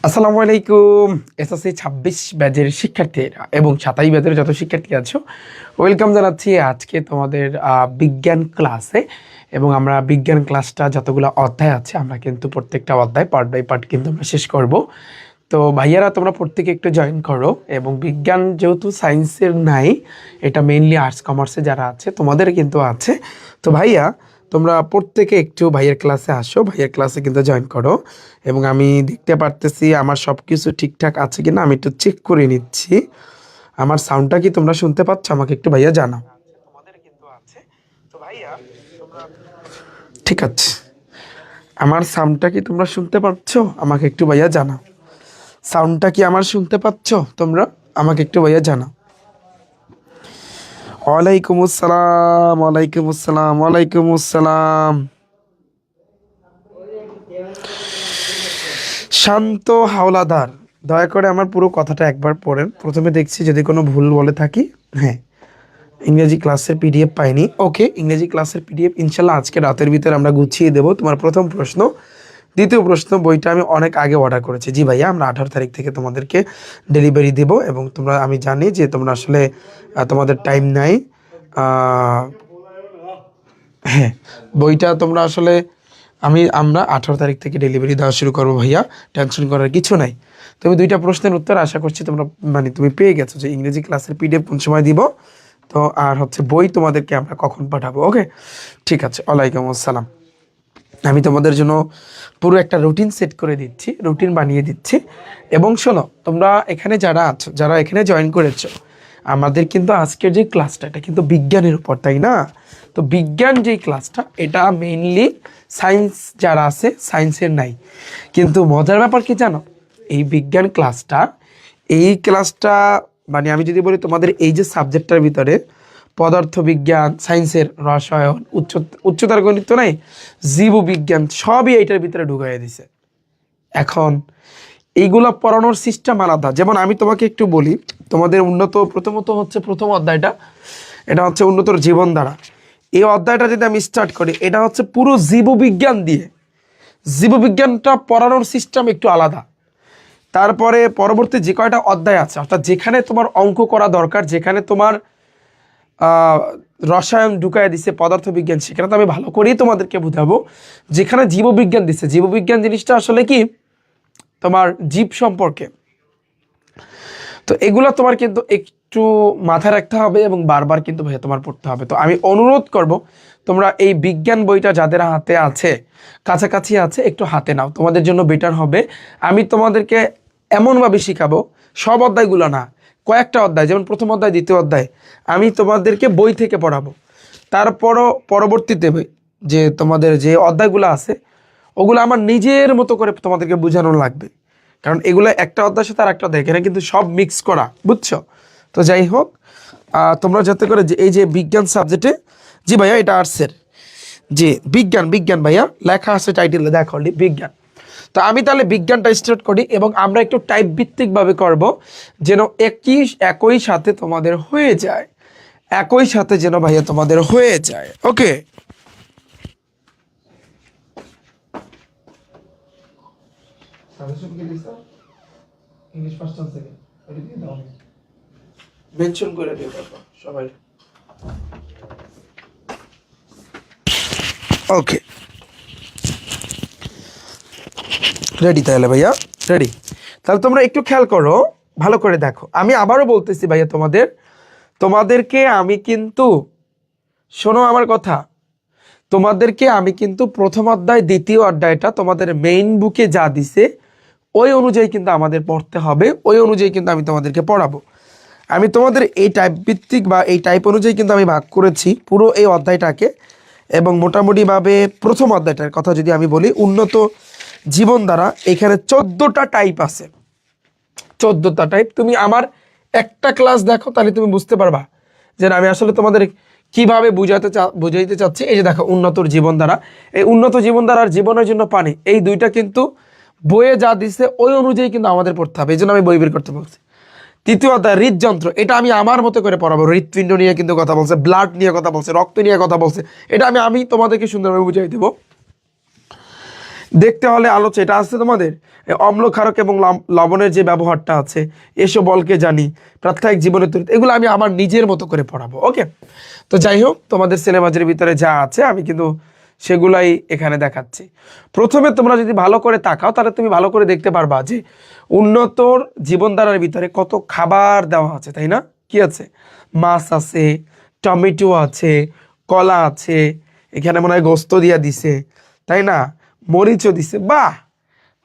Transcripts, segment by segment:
আসসালামু আলাইকুম। এসএসসি 26 ব্যাচের শিক্ষার্থীরা এবং 27 ব্যাচের যত শিক্ষার্থী আছো, ওয়েলকাম জানাচ্ছি আজকে তোমাদের বিজ্ঞান ক্লাসে। এবং আমরা বিজ্ঞান ক্লাসটা যতগুলো অধ্যায় আছে আমরা কিন্তু প্রত্যেকটা অধ্যায় পার্ট বাই পার্ট কিন্তু আমরা শেষ করব। তো ভাইয়ারা তোমরা প্রত্যেকে একটু জয়েন করো। এবং বিজ্ঞান যেহেতু সায়েন্সের নাই, এটা মেইনলি আর্টস কমার্সে যারা আছে তোমাদের কিন্তু আছে। তো ভাইয়া তোমরা প্রত্যেকে একটু ভাইয়ের ক্লাসে আসো, ভাইয়ের ক্লাসে কিন্তু জয়েন করো। এবং আমি দেখতে পারতেছি আমার সব কিছু ঠিকঠাক আছে কিনা, আমি একটু চেক করে নিচ্ছি। আমার সাউন্ডটা কি তোমরা শুনতে পাচ্ছ? আমাকে একটু ভাইয়া জানাও। তোমাদের কিন্তু আছে। তো ভাইয়া তোমরা ঠিক আছে, আমার সাউন্ডটা কি তোমরা শুনতে পাচ্ছ? আমাকে একটু ভাইয়া জানাও। সাউন্ডটা কি আমার শুনতে পাচ্ছ তোমরা? আমাকে একটু ভাইয়া জানাও। ওয়ালাইকুম আসসালাম, ওয়ালাইকুম আসসালাম, ওয়ালাইকুম আসসালাম। শান্ত হাওলাদার, দয়া করে আমার পুরো কথাটা একবার পড়েন। প্রথমে দেখছি যদি কোনো ভুল বলে থাকি। হ্যাঁ, ইংরেজি ক্লাসের পিডিএফ পাইনি। ওকে, ইংরেজি ক্লাসের পিডিএফ ইনশাল্লাহ আজকে রাতের ভিতরে আমরা গুছিয়ে দেবো। তোমার প্রথম প্রশ্ন। দ্বিতীয় প্রশ্ন, বইটা আমি অনেক আগে অর্ডার করেছি। জি ভাইয়া, আমরা 18 তারিখ থেকে তোমাদেরকে ডেলিভারি দেব। এবং তোমরা, আমি জানি যে তোমরা আসলে তোমাদের টাইম নাই। হ্যাঁ, বইটা তোমরা আসলে আমরা 18 তারিখ থেকে ডেলিভারি দেওয়া শুরু করবো ভাইয়া, টেনশন করার কিছু নাই। তুমি দুইটা প্রশ্নের উত্তর আশা করছি তোমরা তুমি পেয়ে গেছো, যে ইংরেজি ক্লাসের পিডিএফ কোন সময় দিব, তো আর হচ্ছে বই তোমাদেরকে আমরা কখন পাঠাবো। ওকে, ঠিক আছে। ওয়ালাইকুম আসসালাম। আমি তোমাদের জন্য পুরো একটা রুটিন সেট করে দিচ্ছি, রুটিন বানিয়ে দিচ্ছি। এবং শোনো, তোমরা এখানে যারা আছো, যারা এখানে জয়েন করেছো, আমাদের কিন্তু আজকের যে ক্লাসটা এটা কিন্তু বিজ্ঞানের উপর, তাই না? তো বিজ্ঞান যেই ক্লাসটা, এটা মেইনলি সায়েন্স যারা আছে সায়েন্সের নাই। কিন্তু মজার ব্যাপার কি জানো, এই বিজ্ঞান ক্লাসটা, এই ক্লাসটা মানে আমি যদি বলি তোমাদের এই যে সাবজেক্টটার ভিতরে পদার্থবিজ্ঞান, সায়েন্সের রসায়ন, উচ্চতার গণিত তো নাই, জীববিজ্ঞান সবই এইটার ভিতরে ঢুকাইয়া দিছে। এখন এইগুলা পড়ানোর সিস্টেম আলাদা। যেমন আমি তোমাকে একটু বলি, তোমাদের প্রথমত হচ্ছে প্রথম অধ্যায়টা, এটা হচ্ছে উন্নতর জীবনধারা। এই অধ্যায়টা যদি আমি স্টার্ট করি, এটা হচ্ছে পুরো জীববিজ্ঞান দিয়ে। জীববিজ্ঞানটা পড়ানোর সিস্টেম একটু আলাদা। তারপরে পরবর্তী যে কয়টা অধ্যায় আছে, অর্থাৎ যেখানে তোমার অঙ্ক করা দরকার, যেখানে তোমার রসায়ন ঢুকায় দিছে, পদার্থবিজ্ঞান, সেখানে তো আমি ভালো করেই তোমাদেরকে বুঝাবো। যেখানে জীববিজ্ঞান দিছে, জীববিজ্ঞান জিনিসটা আসলে কি তোমার জীব সম্পর্কে। তো এগুলো তোমার কিন্তু একটু মাথায় রাখতে হবে এবং বারবার কিন্তু ভাইয়া তোমার পড়তে হবে। তো আমি অনুরোধ করব, তোমরা এই বিজ্ঞান বইটা যাদের হাতে আছে, কাছাকাছি আছে, একটু হাতে নাও, তোমাদের জন্য বেটার হবে। আমি তোমাদেরকে এমনভাবে শিখাবো, সব অধ্যায়গুলো না, কয়েকটা অধ্যায়, যেমন প্রথম অধ্যায়, দ্বিতীয় অধ্যায় আমি তোমাদেরকে বই থেকে পড়াবো। তারপরও পরবর্তীতে যে তোমাদের যে অধ্যায়গুলো আছে, ওগুলো আমার নিজের মতো করে তোমাদেরকে বোঝানো লাগবে। কারণ এগুলো একটা অধ্যায়ের সাথে আর একটা অধ্যায়, এখানে কিন্তু সব মিক্স করা, বুঝছো? তো যাই হোক, তোমরা যাতে করে যে এই যে বিজ্ঞান সাবজেক্টে, জি ভাইয়া এটা আর্টসের, যে বিজ্ঞান, বিজ্ঞান ভাইয়া লেখা আছে টাইটেলে, দেখো বিজ্ঞান। তো আমি তাহলে বিজ্ঞানটা স্টার্ট করি এবং আমরা একটু টাইপ ভিত্তিকভাবে করব, যেন একই সাথে তোমাদের হয়ে যায়, একই সাথে যেন ভাইয়া তোমাদের হয়ে যায়। ওকে, ইংলিশ ফার্স্ট এন্ড সেকেন্ড এটা দিয়ে দাও, মেনশন করে দিও সবাই। ওকে, রেডি তাহলে ভাইয়া, রেডি। তাহলে তোমরা একটু খেয়াল করো, ভালো করে দেখো। আমি আবারও বলতেছি ভাইয়া, তোমাদেরকে আমি কিন্তু, শোনো আমার কথা, তোমাদেরকে আমি কিন্তু প্রথম অধ্যায়, দ্বিতীয় অধ্যায়টা তোমাদের মেইন বুকে যা দিছে ওই অনুযায়ী কিন্তু আমাদের পড়তে হবে, ওই অনুযায়ী কিন্তু আমি তোমাদেরকে পড়াবো। আমি তোমাদের এই টাইপ ভিত্তিক বা এই টাইপ অনুযায়ী কিন্তু আমি ভাগ করেছি পুরো এই অধ্যায়টাকে। এবং মোটামুটিভাবে প্রথম অধ্যায়টার কথা যদি আমি বলি, উন্নত জীবনধারা, এখানে 14টা টাইপ আছে, 14টা টাইপ। তুমি আমার একটা ক্লাস দেখো, তাহলে তুমি বুঝতে পারবা যে আমি আসলে তোমাদের কিভাবে বুঝাইতে চাচ্ছি। এই যে দেখো, উন্নতর জীবনধারা, এই উন্নত জীবনধারার জীবনের জন্য পানি, এই দুইটা কিন্তু বইয়ে যা দিছে ওই অনুযায়ী কিন্তু আমাদের পড়তে হবে, এই জন্য আমি বই বের করতে বলছি। তৃতীয় অধ্যায় হৃদযন্ত্র, এটা আমি আমার মতো করে পড়াবো। হৃৎপিণ্ড নিয়ে কিন্তু কথা বলছে, ব্লাড নিয়ে কথা বলছে, রক্ত নিয়ে কথা বলছে, এটা আমি তোমাদেরকে সুন্দরভাবে বুঝাই দেবো। দেখতে হলে আলোচনা এটা আছে তোমাদের, অম্ল ক্ষারক এবং লবণের যে ব্যবহারটা আছে, এসব বলকে জানি, প্রাত্যহিক জীবনের তরিত, এগুলো আমি আমার নিজের মতো করে পড়াবো। ওকে, তো যাই হোক, তোমাদের সিলেবাসের ভিতরে যা আছে আমি কিন্তু সেগুলাই এখানে দেখাচ্ছি। প্রথমে তোমরা যদি ভালো করে তাকাও তাহলে তুমি ভালো করে দেখতে পারবা যে উন্নতর জীবনধারার ভিতরে কত খাবার দেওয়া আছে, তাই না? কি আছে? মাছ আছে, টমেটো আছে, কলা আছে, এখানে মনে হয় গোস্ত দিয়া দিছে, তাই না? মরিচও দিছে, বাহ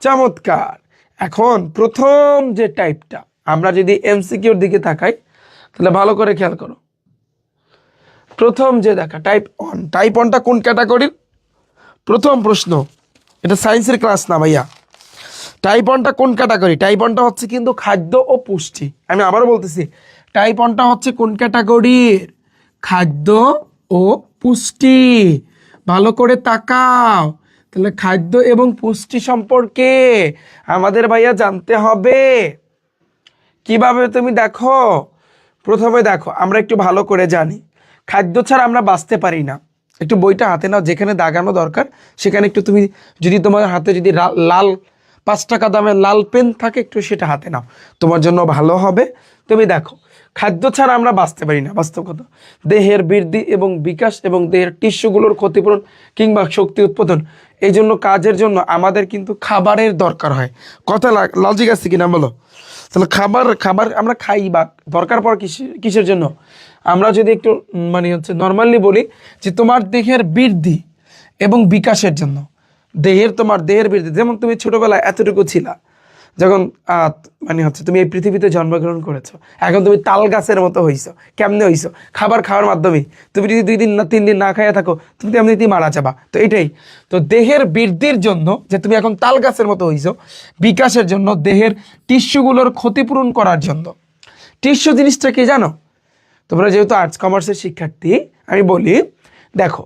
চমৎকার। এখন প্রথম যে টাইপটা, আমরা যদি এমসিকিউর দিকে তাকাই তাহলে ভালো করে খেয়াল করো। প্রথম যে দেখা টাইপ 1, টাইপ 1টা কোন ক্যাটাগরির? প্রথম প্রশ্ন, এটা সায়েন্সের ক্লাস না ভাইয়া। টাইপ 1টা কোন ক্যাটাগরি? টাইপ 1টা হচ্ছে কিন্তু খাদ্য ও পুষ্টি। আমি আবারও বলতেছি, টাইপ 1টা হচ্ছে কোন ক্যাটাগরির? খাদ্য ও পুষ্টি। ভালো করে তাকাও, তাহলে খাদ্য এবং পুষ্টি সম্পর্কে আমাদের ভাইয়া জানতে হবে। কিভাবে তুমি দেখো, প্রথমে দেখো আমরা একটু ভালো করে জানি খাদ্য ছাড়া আমরা বাঁচতে পারি না। একটু বইটা হাতে নাও, যেখানে দাগানো দরকার সেখানে একটু তুমি, যদি তোমার হাতে যদি লাল 5 টাকা দামের লাল পেন থাকে একটু সেটা হাতে নাও, তোমার জন্য ভালো হবে। তুমি দেখো খাদ্য ছাড়া আমরা বাঁচতে পারি না, বাস্তব কথা। দেহের বৃদ্ধি এবং বিকাশ এবং দেহের টিস্যুগুলোর ক্ষতিপূরণ কিংবা শক্তি উৎপাদন, এই জন্য কাজের জন্য আমাদের কিন্তু খাবারের দরকার হয়। কথা লজিক আছে কিনা বলো? তাহলে খাবার আমরা খাই বা দরকার পড়ে কিসের জন্য? আমরা যদি একটু মানে হচ্ছে নর্মালি বলি যে তোমার দেহের বৃদ্ধি এবং বিকাশের জন্য, তোমার দেহের বৃদ্ধি। যেমন তুমি ছোটবেলায় এতটুকু ছিলা, যখন মানে হচ্ছে তুমি এই পৃথিবীতে জন্মগ্রহণ করেছো, এখন তুমি তাল গাছের মতো হইছো। কেমনে হইছো? খাবার খাওয়ার মাধ্যমে। তুমি যদি 2 দিন না 3 দিন না খাইয়া থাকো তুমি তো এমনিতেই মারা যাবা। তো এটাই তো দেহের বৃদ্ধির জন্য যে তুমি এখন তাল গাছের মতো হইছো, বিকাশের জন্য, দেহের টিস্যুগুলোর ক্ষতিপূরণ করার জন্য। টিস্যু জিনিসটা কি জানো? তোমরা যেহেতু আর্টস কমার্সের শিক্ষার্থী, আমি বলি দেখো,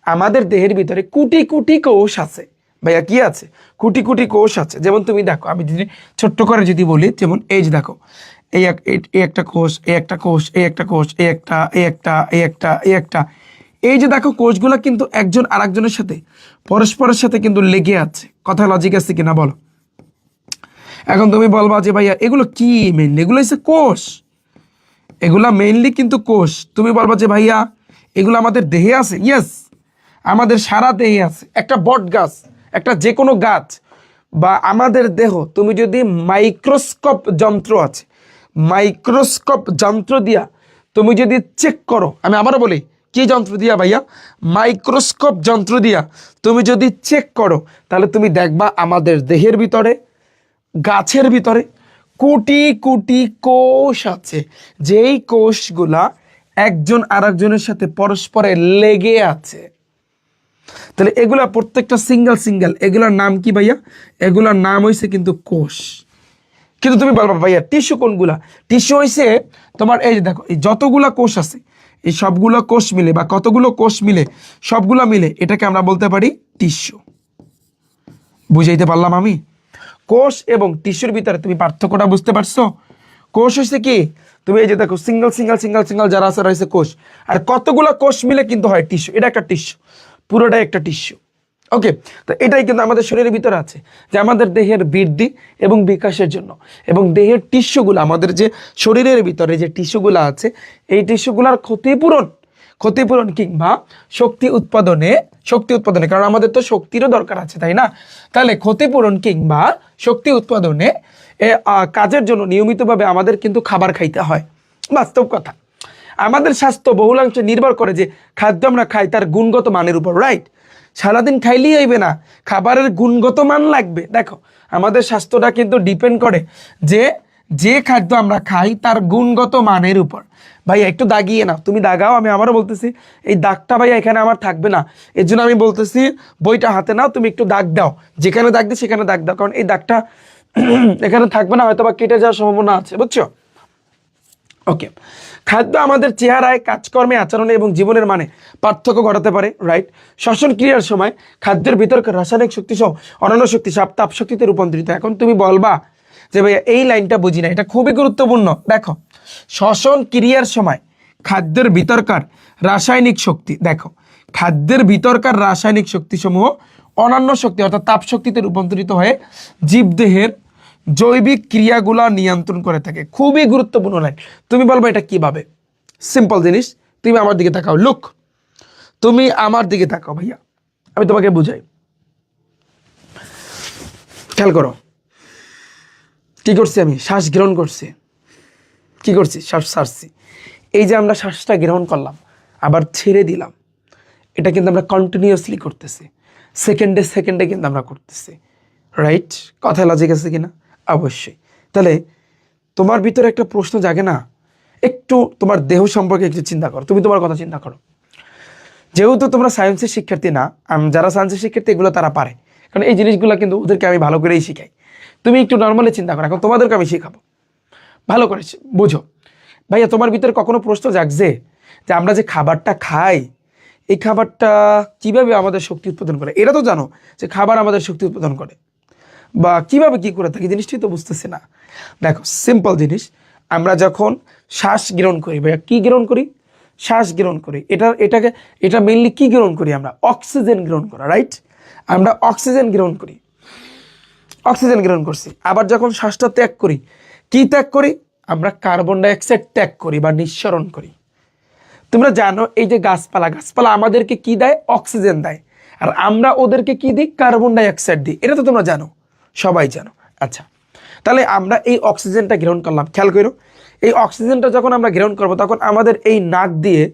আমাদের দেহের ভিতরে কোটি কোটি কোষ আছে ভাইয়া। কি আছে? কোটি কোটি কোষ আছে। যেমন তুমি দেখো, আমি যদি ছোট্ট করে যদি বলি, যেমন এই যে দেখো, এই একটা কোষ, এই একটা কোষ, এই একটা কোষ, এই একটা, এই একটা, এই একটা, এই একটা, এই যে দেখো কোষগুলো কিন্তু একজন আরেকজনের সাথে পরস্পরের সাথে কিন্তু লেগে আছে। কথা লজিক আছে কিনা বলো? এখন তুমি বলবা যে ভাইয়া এগুলো কি মেইনলি? এগুলো হচ্ছে কোষ, এগুলা মেইনলি কিন্তু কোষ। তুমি বলবা যে ভাইয়া এগুলো আমাদের দেহে আছে। ইয়েস, আমাদের সারা দেহে আছে। একটা বট গাছ, একটা যে কোনো গাছ বা আমাদের দেহ, তুমি যদি মাইক্রোস্কোপ যন্ত্র আছে, মাইক্রোস্কোপ যন্ত্র দিয়া তুমি যদি চেক করো, আমি আবারও বলি, কি যন্ত্র দিয়া ভাইয়া? মাইক্রোস্কোপ যন্ত্র দিয়া তুমি যদি চেক করো তাহলে তুমি দেখবা আমাদের দেহের ভিতরে, গাছের ভিতরে কোটি কোটি কোষ আছে, যেই কোষগুলা একজন আরেকজনের সাথে পরস্পরে লেগে আছে। তাহলে এগুলা প্রত্যেকটা সিঙ্গেল, এগুলার নাম কি ভাইয়া? এগুলার নাম হইছে কিন্তু কোষ। কিন্তু তুমি বলবা ভাইয়া টিস্যু কোনগুলা? টিস্যু হইছে তোমার এই যে দেখো, এই যতগুলা কোষ আছে, এই সবগুলো কোষ মিলে বা কতগুলো কোষ মিলে, সবগুলা মিলে এটাকে আমরা বলতে পারি টিস্যু। বুঝাইতে পারলাম আমি? কোষ এবং টিস্যুর ভিতরে তুমি পার্থক্যটা বুঝতে পারছো? কোষ হচ্ছে কি, তুমি এই যে দেখো সিঙ্গেল যারা আছে রয়েছে কোষ, আর কতগুলো কোষ মিলে কিন্তু হয় টিস্যু। এটা একটা টিস্যু, পুরোটাই একটা টিস্যু। ওকে, তো এটাই কিন্তু আমাদের শরীরের ভিতরে আছে, যে আমাদের দেহের বৃদ্ধি এবং বিকাশের জন্য, এবং দেহের টিস্যুগুলো, আমাদের যে শরীরের ভিতরে যে টিস্যুগুলো আছে, এই টিস্যুগুলার ক্ষতিপূরণ কিংবা শক্তি উৎপাদনে, কারণ আমাদের তো শক্তিরও দরকার আছে, তাই না? তাহলে ক্ষতিপূরণ কিংবা শক্তি উৎপাদনে কাজের জন্য নিয়মিতভাবে আমাদের কিন্তু খাবার খাইতে হয়। বাস্তব কথা, আমাদের স্বাস্থ্য বহুলাংশে নির্ভর করে যে খাদ্য আমরা খাই তার গুণগত মানের উপর, রাইট? সারাদিন খাইলেই হইবে না, খাবারের গুণগত মান লাগবে। দেখো, আমাদের স্বাস্থ্যটা কিন্তু ডিপেন্ড করে যে খাদ্য আমরা খাই তার গুণগত মানের উপর। ভাইয়া একটু দাগিয়ে না, তুমি দাগাও, আমি আবারও বলতেছি, এই দাগটা ভাইয়া এখানে আমার থাকবে না, এর জন্য আমি বলতেছি বইটা হাতে নাও, তুমি একটু দাগ দাও, যেখানে দাগ দিই সেখানে দাগ দাও, কারণ এই দাগটা এখানে থাকবে না, হয়তো বা কেটে যাওয়ার সম্ভাবনা আছে, বুঝছো? ওকে, খাদ্য আমাদের চেহারায়, কাজকর্মে, আচরণে এবং জীবনের মানে পার্থক্য ঘটাতে পারে, রাইট? শ্বসন ক্রিয়ার সময় খাদ্যের ভিতরকার রাসায়নিক শক্তি সহ অন্যান্য শক্তি তাপ শক্তিতে রূপান্তরিত। এখন তুমি বলবা যে ভাইয়া এই লাইনটা বুঝি না, এটা খুবই গুরুত্বপূর্ণ। দেখো, শ্বসন ক্রিয়ার সময় খাদ্যের ভিতরকার রাসায়নিক শক্তি, দেখো খাদ্যের ভিতরকার রাসায়নিক শক্তিসমূহ অন্যান্য শক্তি অর্থাৎ তাপ শক্তিতে রূপান্তরিত হয়ে জীবদেহের জৈবিক ক্রিয়াগুলা নিয়ন্ত্রণ করে থাকে। খুবই গুরুত্বপূর্ণ লাইন। তুমি বলবে এটা কিভাবে? সিম্পল জিনিস, তুমি আমার দিকে তাকাও। লুক, তুমি আমার দিকে তাকাও ভাইয়া, আমি তোমাকে বুঝাই। খেয়াল করো, কি করছি আমি? শ্বাস গ্রহণ করছি। কি করছি? শ্বাস ছাড়ছি। এই যে আমরা শ্বাসটা গ্রহণ করলাম আবার ছেড়ে দিলাম, এটা কিন্তু আমরা কন্টিনিউয়াসলি করতেছি, সেকেন্ডে সেকেন্ডে কিন্তু আমরা করতেছি, রাইট? কথা লজিক আছে কিনা? অবশ্যই। তাহলে তোমার ভিতরে একটা প্রশ্ন জাগে না? একটু তোমার দেহ সম্পর্কে একটু চিন্তা করো, তুমি তোমার কথা চিন্তা করো। যেহেতু তোমরা সায়েন্সের শিক্ষার্থী না, যারা সায়েন্সের শিক্ষার্থী এগুলো তারা পারে, কারণ এই জিনিসগুলো কিন্তু ওদেরকে আমি ভালো করেই শিখাই। তুমি একটু নর্মালি চিন্তা করো, এখন তোমাদেরকে আমি শেখাবো, ভালো করে বুঝো। ভাইয়া তোমার ভিতরে কখনো প্রশ্ন জাগছে যে আমরা যে খাবারটা খাই, এই খাবারটা কিভাবে আমাদের শক্তি উৎপাদন করে? এটা তো জানো যে খাবার আমাদের শক্তি উৎপাদন করে, বা কিভাবে কি করে থাকে, জিনিসটি তো বুঝতেছি না। দেখো সিম্পল জিনিস, আমরা যখন শ্বাস গ্রহণ করি ভাইয়া, কি গ্রহণ করি? শ্বাস গ্রহণ করি। এটা মেইনলি কি গ্রহণ করি? আমরা অক্সিজেন গ্রহণ করা, রাইট? আমরা অক্সিজেন গ্রহণ করি, অক্সিজেন গ্রহণ করছি। আবার যখন শ্বাসটা ত্যাগ করি, কি ত্যাগ করি? আমরা কার্বন ডাইঅক্সাইড ত্যাগ করি বা নিঃসরণ করি। তোমরা জানো এই যে গাছপালা আমাদেরকে কি দেয়? অক্সিজেন দেয়। আর আমরা ওদেরকে কি দিই? কার্বন ডাইঅক্সাইড দিই। এটা তো তোমরা জানো, সবাই জানো। আচ্ছা, তাহলে আমরা এই অক্সিজেনটা গ্রহণ করলাম। খেয়াল করো, এই অক্সিজেনটা যখন আমরা গ্রহণ করব তখন আমাদের এই নাক দিয়ে,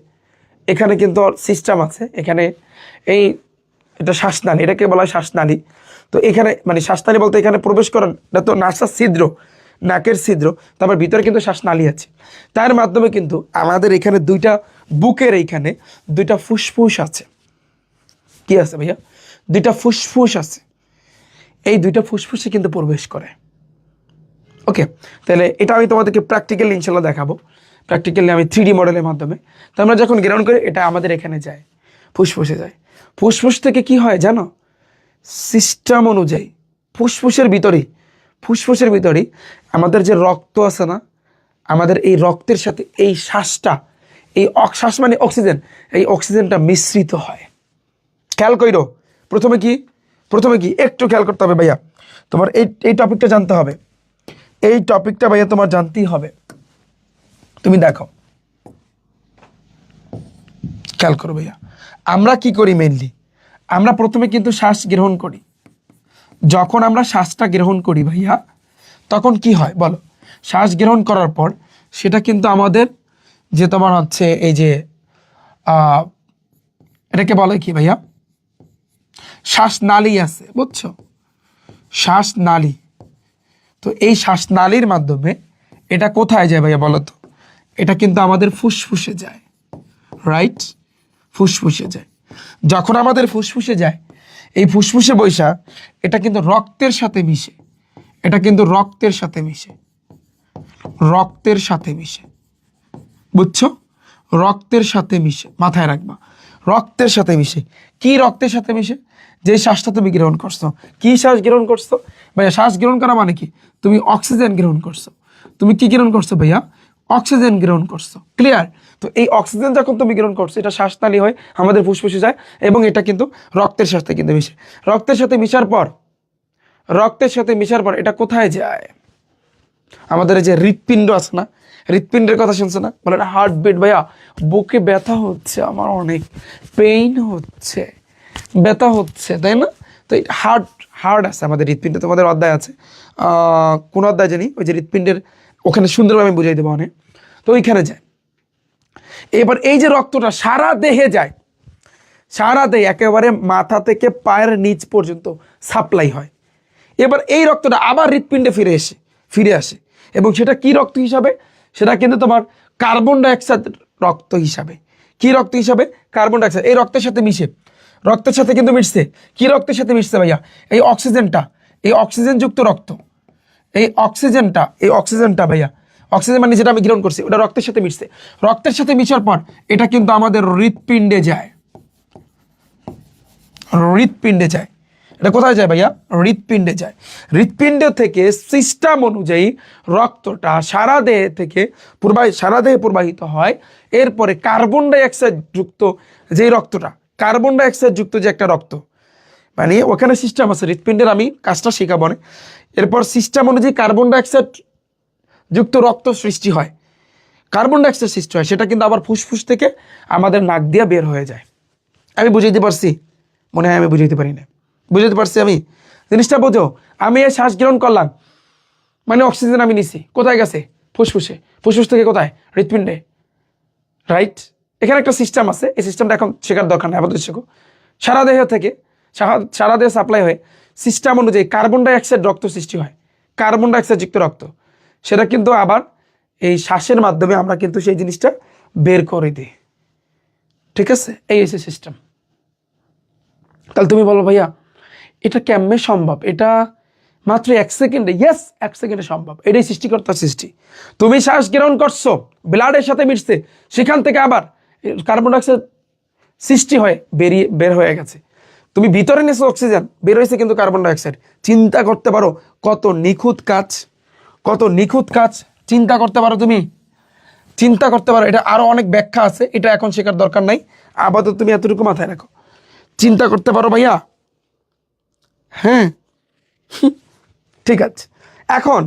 এখানে কিন্তু সিস্টেম আছে, এখানে এটা শ্বাসনালী, এটাকে বলা হয় শ্বাসনালী। তো এখানে মানে শ্বাসনালী বলতে এখানে প্রবেশ করেন, এটা তো নাসার ছিদ্র, নাকের ছিদ্র, তারপর ভিতরে কিন্তু শ্বাসনালী আছে। তার মাধ্যমে কিন্তু আমাদের এখানে বুকের এইখানে দুইটা ফুসফুস আছে। কি আছে ভাইয়া? দুইটা ফুসফুস আছে। এই দুইটা ফুসফুসে কিন্তু প্রবেশ করে। ওকে, তাহলে এটা আমি তোমাদেরকে প্র্যাকটিক্যালি ইনশাল্লাহ দেখাবো, প্র্যাকটিক্যালি আমি 3D মডেলের মাধ্যমে। তো আমরা যখন গ্রহণ করি, এটা আমাদের এখানে যায়, ফুসফুসে যায়। ফুসফুস থেকে কি হয় জানো? সিস্টেম অনুযায়ী ফুসফুসের ভিতরেই আমাদের যে রক্ত আছে না, আমাদের এই রক্তের সাথে এই শ্বাসটা, শ্বাস মানে অক্সিজেন, এই অক্সিজেনটা মিশ্রিত হয়। খেয়াল করো, প্রথমে কি একটু খেয়াল করতে হবে ভাইয়া, তোমার এই টপিকটা জানতে হবে। এই টপিকটা ভাইয়া তোমার জানতেই হবে। তুমি দেখো, খেয়াল করো ভাইয়া, আমরা কি করি মেইনলি? আমরা প্রথমে কিন্তু শ্বাস গ্রহণ করি। যখন আমরা শ্বাসটা গ্রহণ করি ভাইয়া, তখন কি হয় বলো? শ্বাস গ্রহণ করার পর সেটা কিন্তু আমাদের যে তোমার হচ্ছে এই যে এটাকে বলে কি ভাইয়া? শ্বাসনালী আছে, বুঝছো? শ্বাসনালী। তো এই শ্বাসনালীর মাধ্যমে এটা কোথায় যায় ভাইয়া বলো তো? এটা কিন্তু আমাদের ফুসফুসে যায়, রাইট? ফুসফুসে যায়। যখন আমাদের ফুসফুসে যায়, এই ফুসফুসে বৈশা এটা কিন্তু রক্তের সাথে মিশে, বুঝছো? রক্তের সাথে মিশে, মাথায় রাখবা, রক্তের সাথে মিশে। কি রক্তের সাথে মিশে? যে শ্বাসটা তুমি গ্রহণ করছো, কি শ্বাস গ্রহণ করছো ভাইয়া? শ্বাস গ্রহণ করা মানে কি? তুমি অক্সিজেন গ্রহণ করছো। তুমি কি গ্রহণ করছো ভাইয়া? অক্সিজেন গ্রহণ করছো। ক্লিয়ার? তো এই অক্সিজেন যখন তুমি গ্রহণ করছো, এটা শ্বাসনালী হয়, আমাদের ফুসফুসে যায়, এবং এটা কিন্তু রক্তের সাথে কিন্তু মিশে। রক্তের সাথে মিশার পর এটা কোথায় যায়? আমাদের এই যে হৃৎপিণ্ড আছে না, হৃৎপিণ্ডের কথা শুনছে না? বলে হার্টবিট। ভাইয়া বুকে ব্যথা হচ্ছে, আমার অনেক পেইন হচ্ছে, ব্যথা হচ্ছে, তাই না? তো হার্ট আছে আমাদের হৃৎপিণ্ড, তোমাদের অধ্যায় আছে, কোন অধ্যায় জানি, ওই যে হৃৎপিণ্ডের ওখানে সুন্দরভাবে আমি বুঝাই দেবো অনেক। তো ওইখানে যায়। এবার এই যে রক্তটা সারা দেহে যায়, সারা দেহে একেবারে মাথা থেকে পায়ের নিচ পর্যন্ত সাপ্লাই হয়। এবার এই রক্তটা আবার হৃৎপিণ্ডে ফিরে আসে, এবং সেটা কি রক্ত হিসাবে? সেটা কিন্তু তোমার কার্বন ডাইঅক্সাইড রক্ত হিসাবে। কি রক্ত হিসাবে? Carbon dioxide. এই রক্তের সাথে রক্তের সাথে কিন্তু মিশছে। কি রক্তের সাথে মিশছে ভাইয়া? এই অক্সিজেনটা, এই অক্সিজেনযুক্ত রক্ত, এই অক্সিজেনটা ভাইয়া, অক্সিজেন মানে যেটা আমি গ্রহণ করছি, ওটা রক্তের সাথে মিশছে। রক্তের সাথে মিশার পর এটা কিন্তু আমাদের হৃৎপিণ্ডে যায়। এটা কোথায় যায় ভাইয়া? হৃৎপিণ্ডে যায়। হৃৎপিণ্ড থেকে সিস্টেম অনুযায়ী রক্তটা সারা দেহে প্রবাহিত হয়। এরপরে কার্বন ডাইঅক্সাইড যুক্ত যে একটা রক্ত, মানে ওখানে সিস্টেম আছে হৃৎপিণ্ডের, আমি কাজটা শেখাবো না। এরপর সিস্টেম অনুযায়ী কার্বন ডাইঅক্সাইড যুক্ত রক্ত সৃষ্টি হয়, কার্বন ডাইঅক্সাইড সৃষ্টি হয়, সেটা কিন্তু আবার ফুসফুস থেকে আমাদের নাক দিয়ে বের হয়ে যায়। আমি বুঝাইতে পারছি? মনে হয় আমি বুঝাইতে পারি না। বুঝাইতে পারছি আমি? জিনিসটা বোঝো। আমি এই শ্বাস গ্রহণ করলাম, মানে অক্সিজেন আমি নিছি, কোথায় গেছে? ফুসফুসে। ফুসফুস থেকে কোথায়? হৃৎপিণ্ডে, রাইট? এখানে একটা সিস্টেম আছে, এই সিস্টেমটা এখন শেখার দরকার নেই, আপাতত শেখো। সারা দেহ থেকে সারা দেহ সাপ্লাই হয়ে সিস্টেম অনুযায়ী কার্বন ডাইঅক্সাইড রক্ত সৃষ্টি হয়, কার্বন ডাইঅক্সাইড যুক্ত রক্ত। সেটা কিন্তু আবার এই শ্বাসের মাধ্যমে আমরা কিন্তু সেই জিনিসটা বের করে দিই, ঠিক আছে? এই হচ্ছে সিস্টেম। তাহলে তুমি বলো ভাইয়া এটা কেমনে সম্ভব? এটা মাত্র 1 সেকেন্ডে? ইয়েস, 1 সেকেন্ডে সম্ভব। এটাই সৃষ্টিকর্তার সৃষ্টি। তুমি শ্বাস গ্রহণ করছো, ব্লাডের সাথে মিশছে, সেখান থেকে আবার কার্বন ডাইঅক্সাইড সৃষ্টি হয়ে বের হয়ে গেছে। তুমি ভিতরে নিয়েছো অক্সিজেন, বের হয়েছে কিন্তু কার্বন ডাইঅক্সাইড। চিন্তা করতে পারো কত নিখুঁত কাজ, কত নিখুঁত কাজ। চিন্তা করতে পারো, তুমি চিন্তা করতে পারো। এটা আরো অনেক ব্যাখ্যা আছে, এটা এখন শেখার দরকার নাই, আপাতত তুমি এতটুকু মাথায় রাখো। চিন্তা করতে পারো ভাইয়া? হ্যাঁ, ঠিক আছে। এখন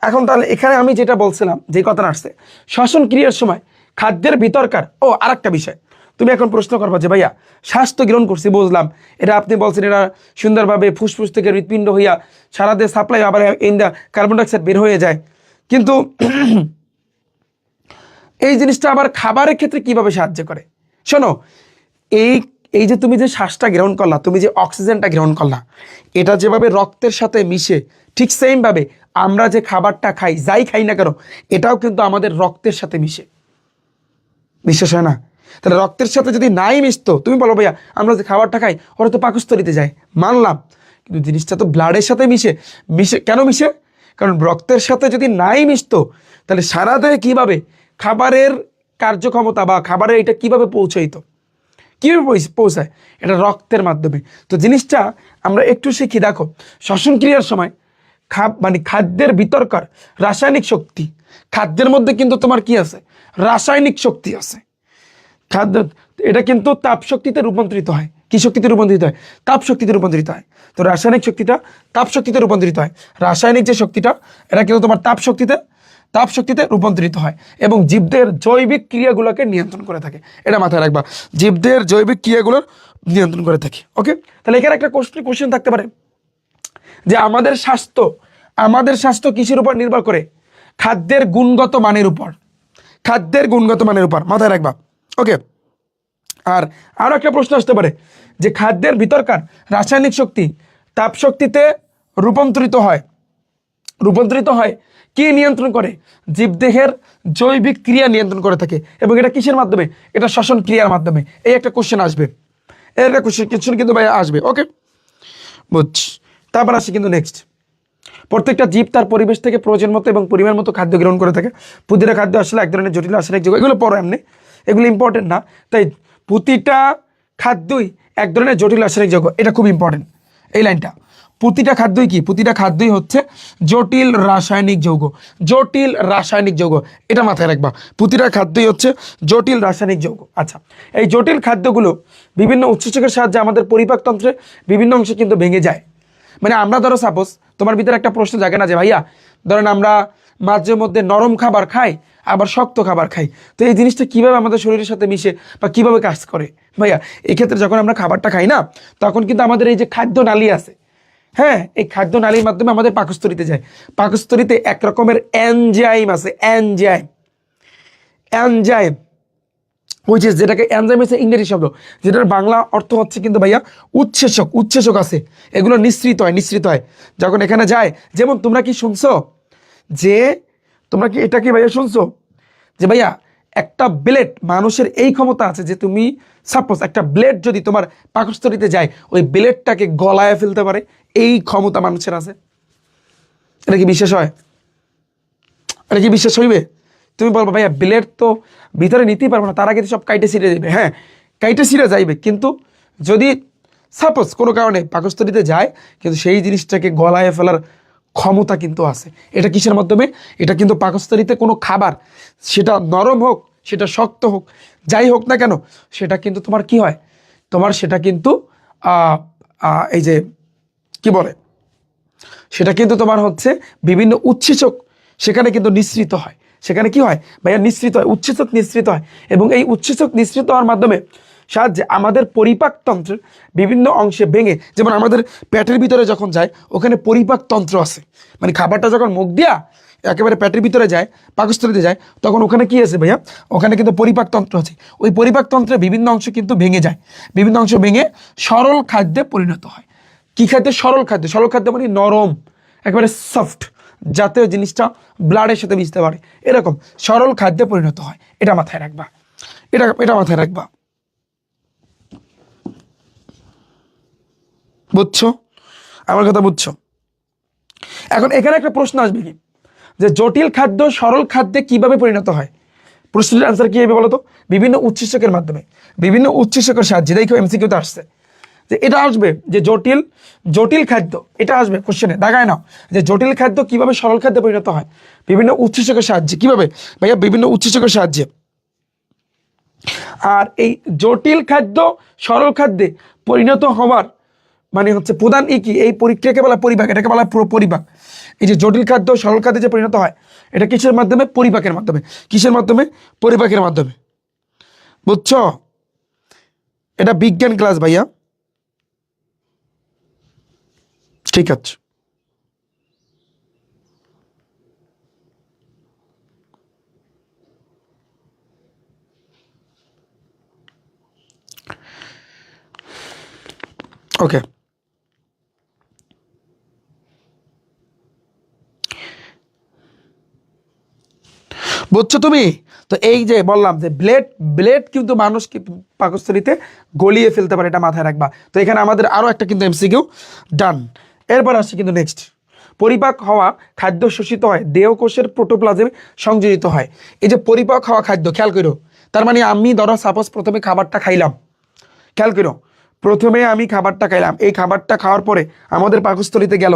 এখন তাহলে এখানে আমি যেটা বলছিলাম, যে কথাটা আসছে, শ্বসন ক্রিয়ার সময় খাদ্যের ভিতরকার, আরেকটা বিষয় তুমি এখন প্রশ্ন করবা যে ভাইয়া শ্বাস তো গ্রহণ করছি, বুঝলাম, এটা আপনি বলছেন এটা সুন্দরভাবে ফুসফুস থেকে হৃৎপিণ্ড হইয়া সারা দেহ সাপ্লাই, আবার ইন্দা কার্বন ডাইঅক্সাইড বের হয়ে যায়, কিন্তু এই জিনিসটা আবার খাবারের ক্ষেত্রে কিভাবে সাহায্য করে? শোনো, এই এই যে তুমি যে শ্বাসটা গ্রহণ করলা, তুমি যে অক্সিজেনটা গ্রহণ করলা, এটা যেভাবে রক্তের সাথে মিশে, ঠিক সেম ভাবে আমরা যে খাবারটা খাই, যাই খাই না কেন, এটাও কিন্তু আমাদের রক্তের সাথে মিশে। বিশ্বাস হয় না? তাহলে রক্তের সাথে যদি নাই মিশতো, তুমি বলো ভাইয়া আমরা যে খাবারটা খাই ওরা তো পাকস্থলীতে যায়, মানলাম, কিন্তু জিনিসটা তো ব্লাডের সাথে মিশে। কেন মিশে? কারণ রক্তের সাথে যদি নাই মিশতো, তাহলে সারা দেহে কীভাবে খাবারের কার্যক্ষমতা বা খাবারের এটা কিভাবে পৌঁছাইতো, কীভাবে পৌঁছায়? এটা রক্তের মাধ্যমে। তো জিনিসটা আমরা একটু শিখি। দেখো, শ্বসন ক্রিয়ার সময় মানে খাদ্যের ভিতরকার রাসায়নিক শক্তি, খাদ্যের মধ্যে কিন্তু তোমার কি আছে? রাসায়নিক শক্তি আছে। খাদ্য এটা কিন্তু তাপ শক্তিতে রূপান্তরিত হয়। কি শক্তিতে রূপান্তরিত হয়? তাপ শক্তিতে রূপান্তরিত হয়। তো রাসায়নিক শক্তিটা তাপ শক্তিতে রূপান্তরিত হয়। রাসায়নিক যে শক্তিটা, এটা কিন্তু তোমার তাপ শক্তিতে রূপান্তরিত হয় এবং জীবদের জৈবিক ক্রিয়াগুলোকে নিয়ন্ত্রণ করে থাকে। এটা মাথায় রাখবা, জীবদের জৈবিক ক্রিয়াগুলোর নিয়ন্ত্রণ করে থাকে। ওকে, তাহলে এখানে একটা কোশ্চেন থাকতে পারে যে আমাদের স্বাস্থ্য কিসের উপর নির্ভর করে? খাদ্যের গুণগত মানের উপর। খাদ্যের গুণগত মানের উপর মাথায় রাখবা। ওকে, আর আরো একটা প্রশ্ন আসতে পারে যে খাদ্যের ভিতরকার রাসায়নিক শক্তি তাপ শক্তিতে রূপান্তরিত হয় কি নিয়ন্ত্রণ করে? জীবদেহের জৈবিক ক্রিয়া নিয়ন্ত্রণ করে থাকে। এবং এটা কিসের মাধ্যমে? এটা শ্বসন ক্রিয়ার মাধ্যমে। এই একটা কোশ্চেন আসবে, এর একটা কোশ্চেন কিন্তু ভাই আসবে। ওকে, বুঝছি। তারপর আসি কিন্তু নেক্সট, প্রত্যেকটা জীব তার পরিবেশ থেকে প্রয়োজন মতো এবং পরিমাণ মতো খাদ্য গ্রহণ করে থাকে। প্রতিটা খাদ্য আসলে এক ধরনের জটিল রাসায়নিক যৌগ, এগুলো পড়ো এমনি, এগুলো ইম্পর্টেন্ট না। তাই প্রতিটা খাদ্যই এক ধরনের জটিল রাসায়নিক যৌগ, এটা খুব ইম্পর্টেন্ট এই লাইনটা। প্রতিটা খাদ্যই কি? প্রতিটা খাদ্যই হচ্ছে জটিল রাসায়নিক যৌগ। জটিল রাসায়নিক যৌগ, এটা মাথায় রাখবা। প্রতিটা খাদ্যই হচ্ছে জটিল রাসায়নিক যৌগ। আচ্ছা, এই জটিল খাদ্যগুলো বিভিন্ন উৎসেচকের সাহায্যে আমাদের পরিপাকতন্ত্রের বিভিন্ন অংশে কিন্তু ভেঙে যায়। মানে আমরা ধরো সাপোজ তোমার ভিতরে একটা প্রশ্ন জাগে না যে ভাইয়া ধরেন আমরা মাঝে মধ্যে নরম খাবার খাই, আবার শক্ত খাবার খাই, তো এই জিনিসটা কিভাবে আমাদের শরীরের সাথে মিশে বা কিভাবে কাজ করে? ভাইয়া এক্ষেত্রে যখন আমরা খাবারটা খাই না, তখন কিন্তু আমাদের এই যে খাদ্য নালী আছে, হ্যাঁ, এই খাদ্য নালীর মাধ্যমে আমাদের পাকস্থলীতে যায়। পাকস্থলীতে এক রকমের এনজাইম আছে, এনজাইম যেটাকে এনজাইম হচ্ছে ইংরেজি শব্দ, যেটার বাংলা অর্থ হচ্ছে কিন্তু ভাইয়া উচ্ছেচক আছে। এগুলো নিঃসৃত হয় যখন এখানে যায়। যেমন তোমরা কি শুনছো যে এটা কি ভাইয়া শুনছো যে ভাইয়া একটা ব্লেড, মানুষের এই ক্ষমতা আছে যে তুমি সাপোজ একটা ব্লেড যদি তোমার পাকস্থলীতে যায়, ওই ব্লেডটাকে গলায় ফেলতে পারে, এই ক্ষমতা মানুষের আছে। এটা কি বিশ্বাস হয়? এটা কি বিশ্বাস হইবে? তুমি বলবো ভাইয়া ব্লেড তো ভিতরে নিতেই পারবো না, তার আগে সব কাইটে ছিঁড়ে যাবে। হ্যাঁ, কাইটে ছিঁড়ে যাইবে, কিন্তু যদি সাপোজ কোনো কারণে পাকস্থলীতে যায়, কিন্তু সেই জিনিসটাকে গলায় ফেলার ক্ষমতা কিন্তু আছে। এটা কিসের মাধ্যমে? এটা কিন্তু পাকস্থলীতে কোনো খাবার, সেটা নরম হোক, সেটা শক্ত হোক, যাই হোক না কেন, সেটা কিন্তু তোমার কি হয়, তোমার সেটা কিন্তু এই যে কি বলে সেটা কিন্তু তোমার হচ্ছে বিভিন্ন উৎসেচক সেখানে কিন্তু নিঃসৃত হয়। সেখানে কি হয় ভাইয়া? নিঃসৃত হয়, উৎসেচক নিঃসৃত হয়। এবং এই উৎসেচক নিঃসৃত হওয়ার মাধ্যমে সাহায্যে আমাদের পরিপাকতন্ত্রের বিভিন্ন অংশে ভেঙে, যেমন আমাদের পেটের ভিতরে যখন যায় ওখানে পরিপাকতন্ত্র আছে, মানে খাবারটা যখন মুখ দিয়া একেবারে পেটের ভিতরে যায়, পাকস্থলীতে যায়, তখন ওখানে কি আছে ভাইয়া? ওখানে কিন্তু পরিপাকতন্ত্র আছে। ওই পরিপাকতন্ত্রের বিভিন্ন অংশ কিন্তু ভেঙে যায়, বিভিন্ন অংশ ভেঙে সরল খাদ্যে পরিণত হয়। কি খাদ্য? সরল খাদ্য। সরল খাদ্য মানে নরম, একেবারে সফট, যাতে ওই জিনিসটা ব্লাডের সাথে মিশতে পারে, এরকম সরল খাদ্যে পরিণত হয়। এটা মাথায় রাখবা, এটা মাথায় রাখবা, বুঝছো? আমার কথা বুঝছো? এখন এখানে একটা প্রশ্ন আসবে কি, যে জটিল খাদ্য সরল খাদ্যে কিভাবে পরিণত হয়? প্রশ্নের আনসার কি হবে বলো তো? বিভিন্ন উৎসেচকের মাধ্যমে, বিভিন্ন উৎসেচকের সাহায্যে। দেখো এমসিকিউতে আসছে যে এটা আসবে, যে জটিল খাদ্য, এটা আসবে কোশ্চেনে, দাগায় নাও যে জটিল খাদ্য কিভাবে সরল খাদ্যে পরিণত হয়? বিভিন্ন উৎসেচকের সাহায্যে। কিভাবে ভাইয়া? বিভিন্ন উৎসেচকের সাহায্যে। আর এই জটিল খাদ্য সরল খাদ্যে পরিণত হওয়ার মানে হচ্ছে প্রধান কি? এই প্রক্রিয়াকে বলা পরিপাক, এটাকে বলা পরিপাক। এই যে জটিল খাদ্য সরল খাদ্যে যে পরিণত হয়, এটা কিসের মাধ্যমে? পরিপাকের মাধ্যমে। কিসের মাধ্যমে? পরিপাকের মাধ্যমে, বুঝছো? এটা বিজ্ঞান ক্লাস ভাইয়া, ঠিক আছে। ওকে, বুঝছো তুমি? তো এই যে বললাম যে ব্লেড কিন্তু মানুষকে পাকস্থলীতে গলিয়ে ফেলতে পারে, এটা মাথায় রাখবা। তো এখানে আমাদের আরো একটা কিন্তু এমসিকিউ ডান। এরপর আসছে কিন্তু নেক্সট, পরিপাক হওয়া খাদ্য শোষিত হয় দেহকোষের প্রোটোপ্লাজমে সংযোজিত হয়। এই যে পরিপাক হওয়া খাদ্য, খেয়াল করো, তার মানে আমি ধরো সাপোজ প্রথমে খাবারটা খাইলাম, খেয়াল করো, প্রথমে আমি খাবারটা খাইলাম, এই খাবারটা খাওয়ার পরে আমাদের পাকস্থলীতে গেল,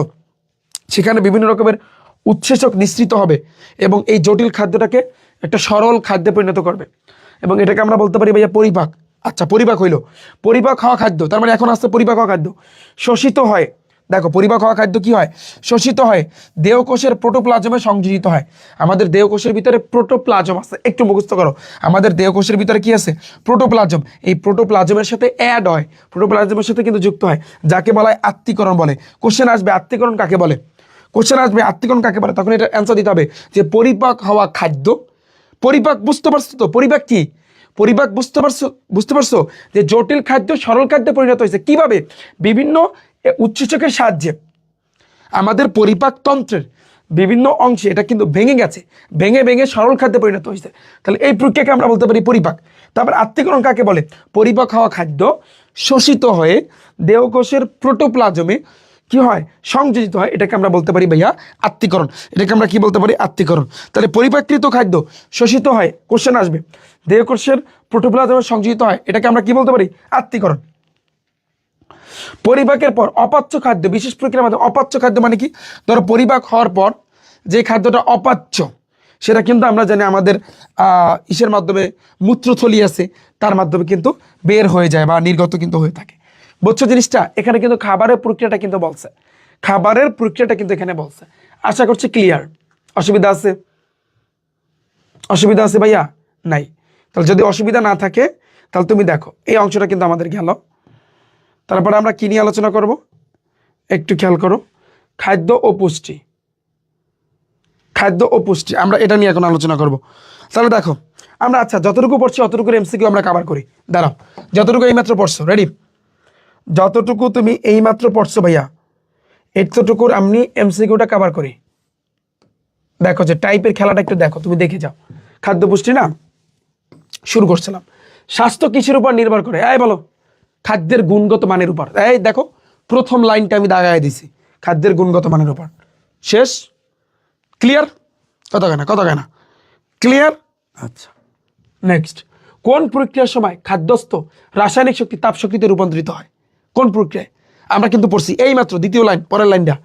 সেখানে বিভিন্ন রকমের উৎসেচক নিঃসৃত হবে এবং এই জটিল খাদ্যটাকে একটা সরল খাদ্যে পরিণত করবে, এবং এটাকে আমরা বলতে পারি ভাইয়া পরিপাক। আচ্ছা, পরিপাক হইলো, পরিপাক হওয়া খাদ্য, তার মানে এখন আসছে পরিপাক হওয়া খাদ্য শোষিত হয়। দেখো পরিপাক হওয়া খাদ্য কি হয়? শোষিত হয়, দেহকোষের প্রোটোপ্লাজমে সংযোজিত হয়। আমাদের দেহকোষের ভিতরে প্রোটোপ্লাজম আছে, একটু মুখস্থ করো, আমাদের দেহকোষের ভিতরে কি আছে? প্রোটোপ্লাজম। এই প্রোটোপ্লাজমের সাথে অ্যাড হয়, প্রোটোপ্লাজমের সাথে কিন্তু যুক্ত হয়, যাকে বলা হয় আত্তীকরণ বলে। কোশ্চেন আসবে আত্তীকরণ কাকে বলে? কোশ্চেন আসবে আত্তীকরণ কাকে বলে, তখন এটা অ্যান্সার দিতে হবে যে পরিপাক হওয়া খাদ্য। পরিপাক বুঝতে পারছো তো? পরিপাক কি? পরিপাক বুঝতে পারছো যে জটিল খাদ্য সরল খাদ্যে পরিণত হয়েছে কিভাবে? বিভিন্ন উৎসেচকের সাহায্যে আমাদের পরিপাক তন্ত্রের বিভিন্ন অংশে এটা কিন্তু ভেঙে গেছে, ভেঙে ভেঙে সরল খাদ্যে পরিণত হয়েছে। তাহলে এই প্রক্রিয়াকে আমরা বলতে পারি পরিপাক। তারপর আত্তীকরণ কাকে বলে? পরিপাক হওয়া খাদ্য শোষিত হয়ে দেহকোষের প্রোটোপ্লাজমে কি হয়? সংযোজিত হয়, এটাকে আমরা বলতে পারি ভাইয়া আত্তীকরণ। এটাকে আমরা কি বলতে পারি? আত্তীকরণ। তাহলে পরিপাকৃত খাদ্য শোষিত হয়, কোশ্চেন আসবে, দেহকোষের প্রোটোপ্লাজমে সংযোজিত হয়, এটাকে আমরা কি বলতে পারি? আত্তীকরণ। পরিপাকের পর অপাচ্য খাদ্য, বিশেষ প্রক্রিয়ার মাধ্যমে। অপাচ্য খাদ্য মানে কি? ধরো পরিপাক হওয়ার পর যে খাদ্যটা অপাচ্য, সেটা কিন্তু আমরা জানি আমাদের ইসের মাধ্যমে, মূত্রথলি আছে, তার মাধ্যমে কিন্তু বের হয়ে যায় বা নির্গত কিন্তু হয়ে থাকে। বুঝছো জিনিসটা? এখানে কিন্তু খাবারের প্রক্রিয়াটা কিন্তু বলছে, খাবারের প্রক্রিয়াটা কিন্তু এখানে বলছে। আশা করছি ক্লিয়ার। অসুবিধা আছে? অসুবিধা আছে ভাইয়া? নাই? তাহলে যদি অসুবিধা না থাকে তাহলে তুমি দেখো, এই অংশটা কিন্তু আমাদের গেল। তারপরে আমরা কি নিয়ে আলোচনা করব একটু খেয়াল করো, খাদ্য ও পুষ্টি। খাদ্য ও পুষ্টি আমরা এটা নিয়ে এখন আলোচনা করব। তাহলে দেখো আমরা আচ্ছা যতটুকু পড়ছি অতটুকু এমসিকিউ আমরা কভার করি। দাঁড়াও, যতটুকু এইমাত্র পড়ছো, রেডি? যতটুকু তুমি এইমাত্র পড়ছো ভাইয়া, এতটুকুর আমি এমসিকিউটা কভার করি। দেখো যে টাইপের খেলাটা একটু দেখো, তুমি দেখে যাও। খাদ্য পুষ্টি না, শুরু করছিলাম। স্বাস্থ্য কিসের উপর নির্ভর করে? এই বলো। খাদ্যের গুণগত মানের উপর। এই দেখো প্রথম লাইনটা আমি দাগায় দিছি, খাদ্যের গুণগত মানের উপর। শেষ? ক্লিয়ার? কথা কেনা ক্লিয়ার? আচ্ছা, নেক্সট। কোন প্রক্রিয়ার সময় খাদ্যস্থ রাসায়নিক শক্তি তাপ শক্তিতে রূপান্তরিত হয়? কোন প্রক্রিয়ায়? আমরা কিন্তু পড়ছি এইমাত্র দ্বিতীয় লাইন, পরের লাইনটা,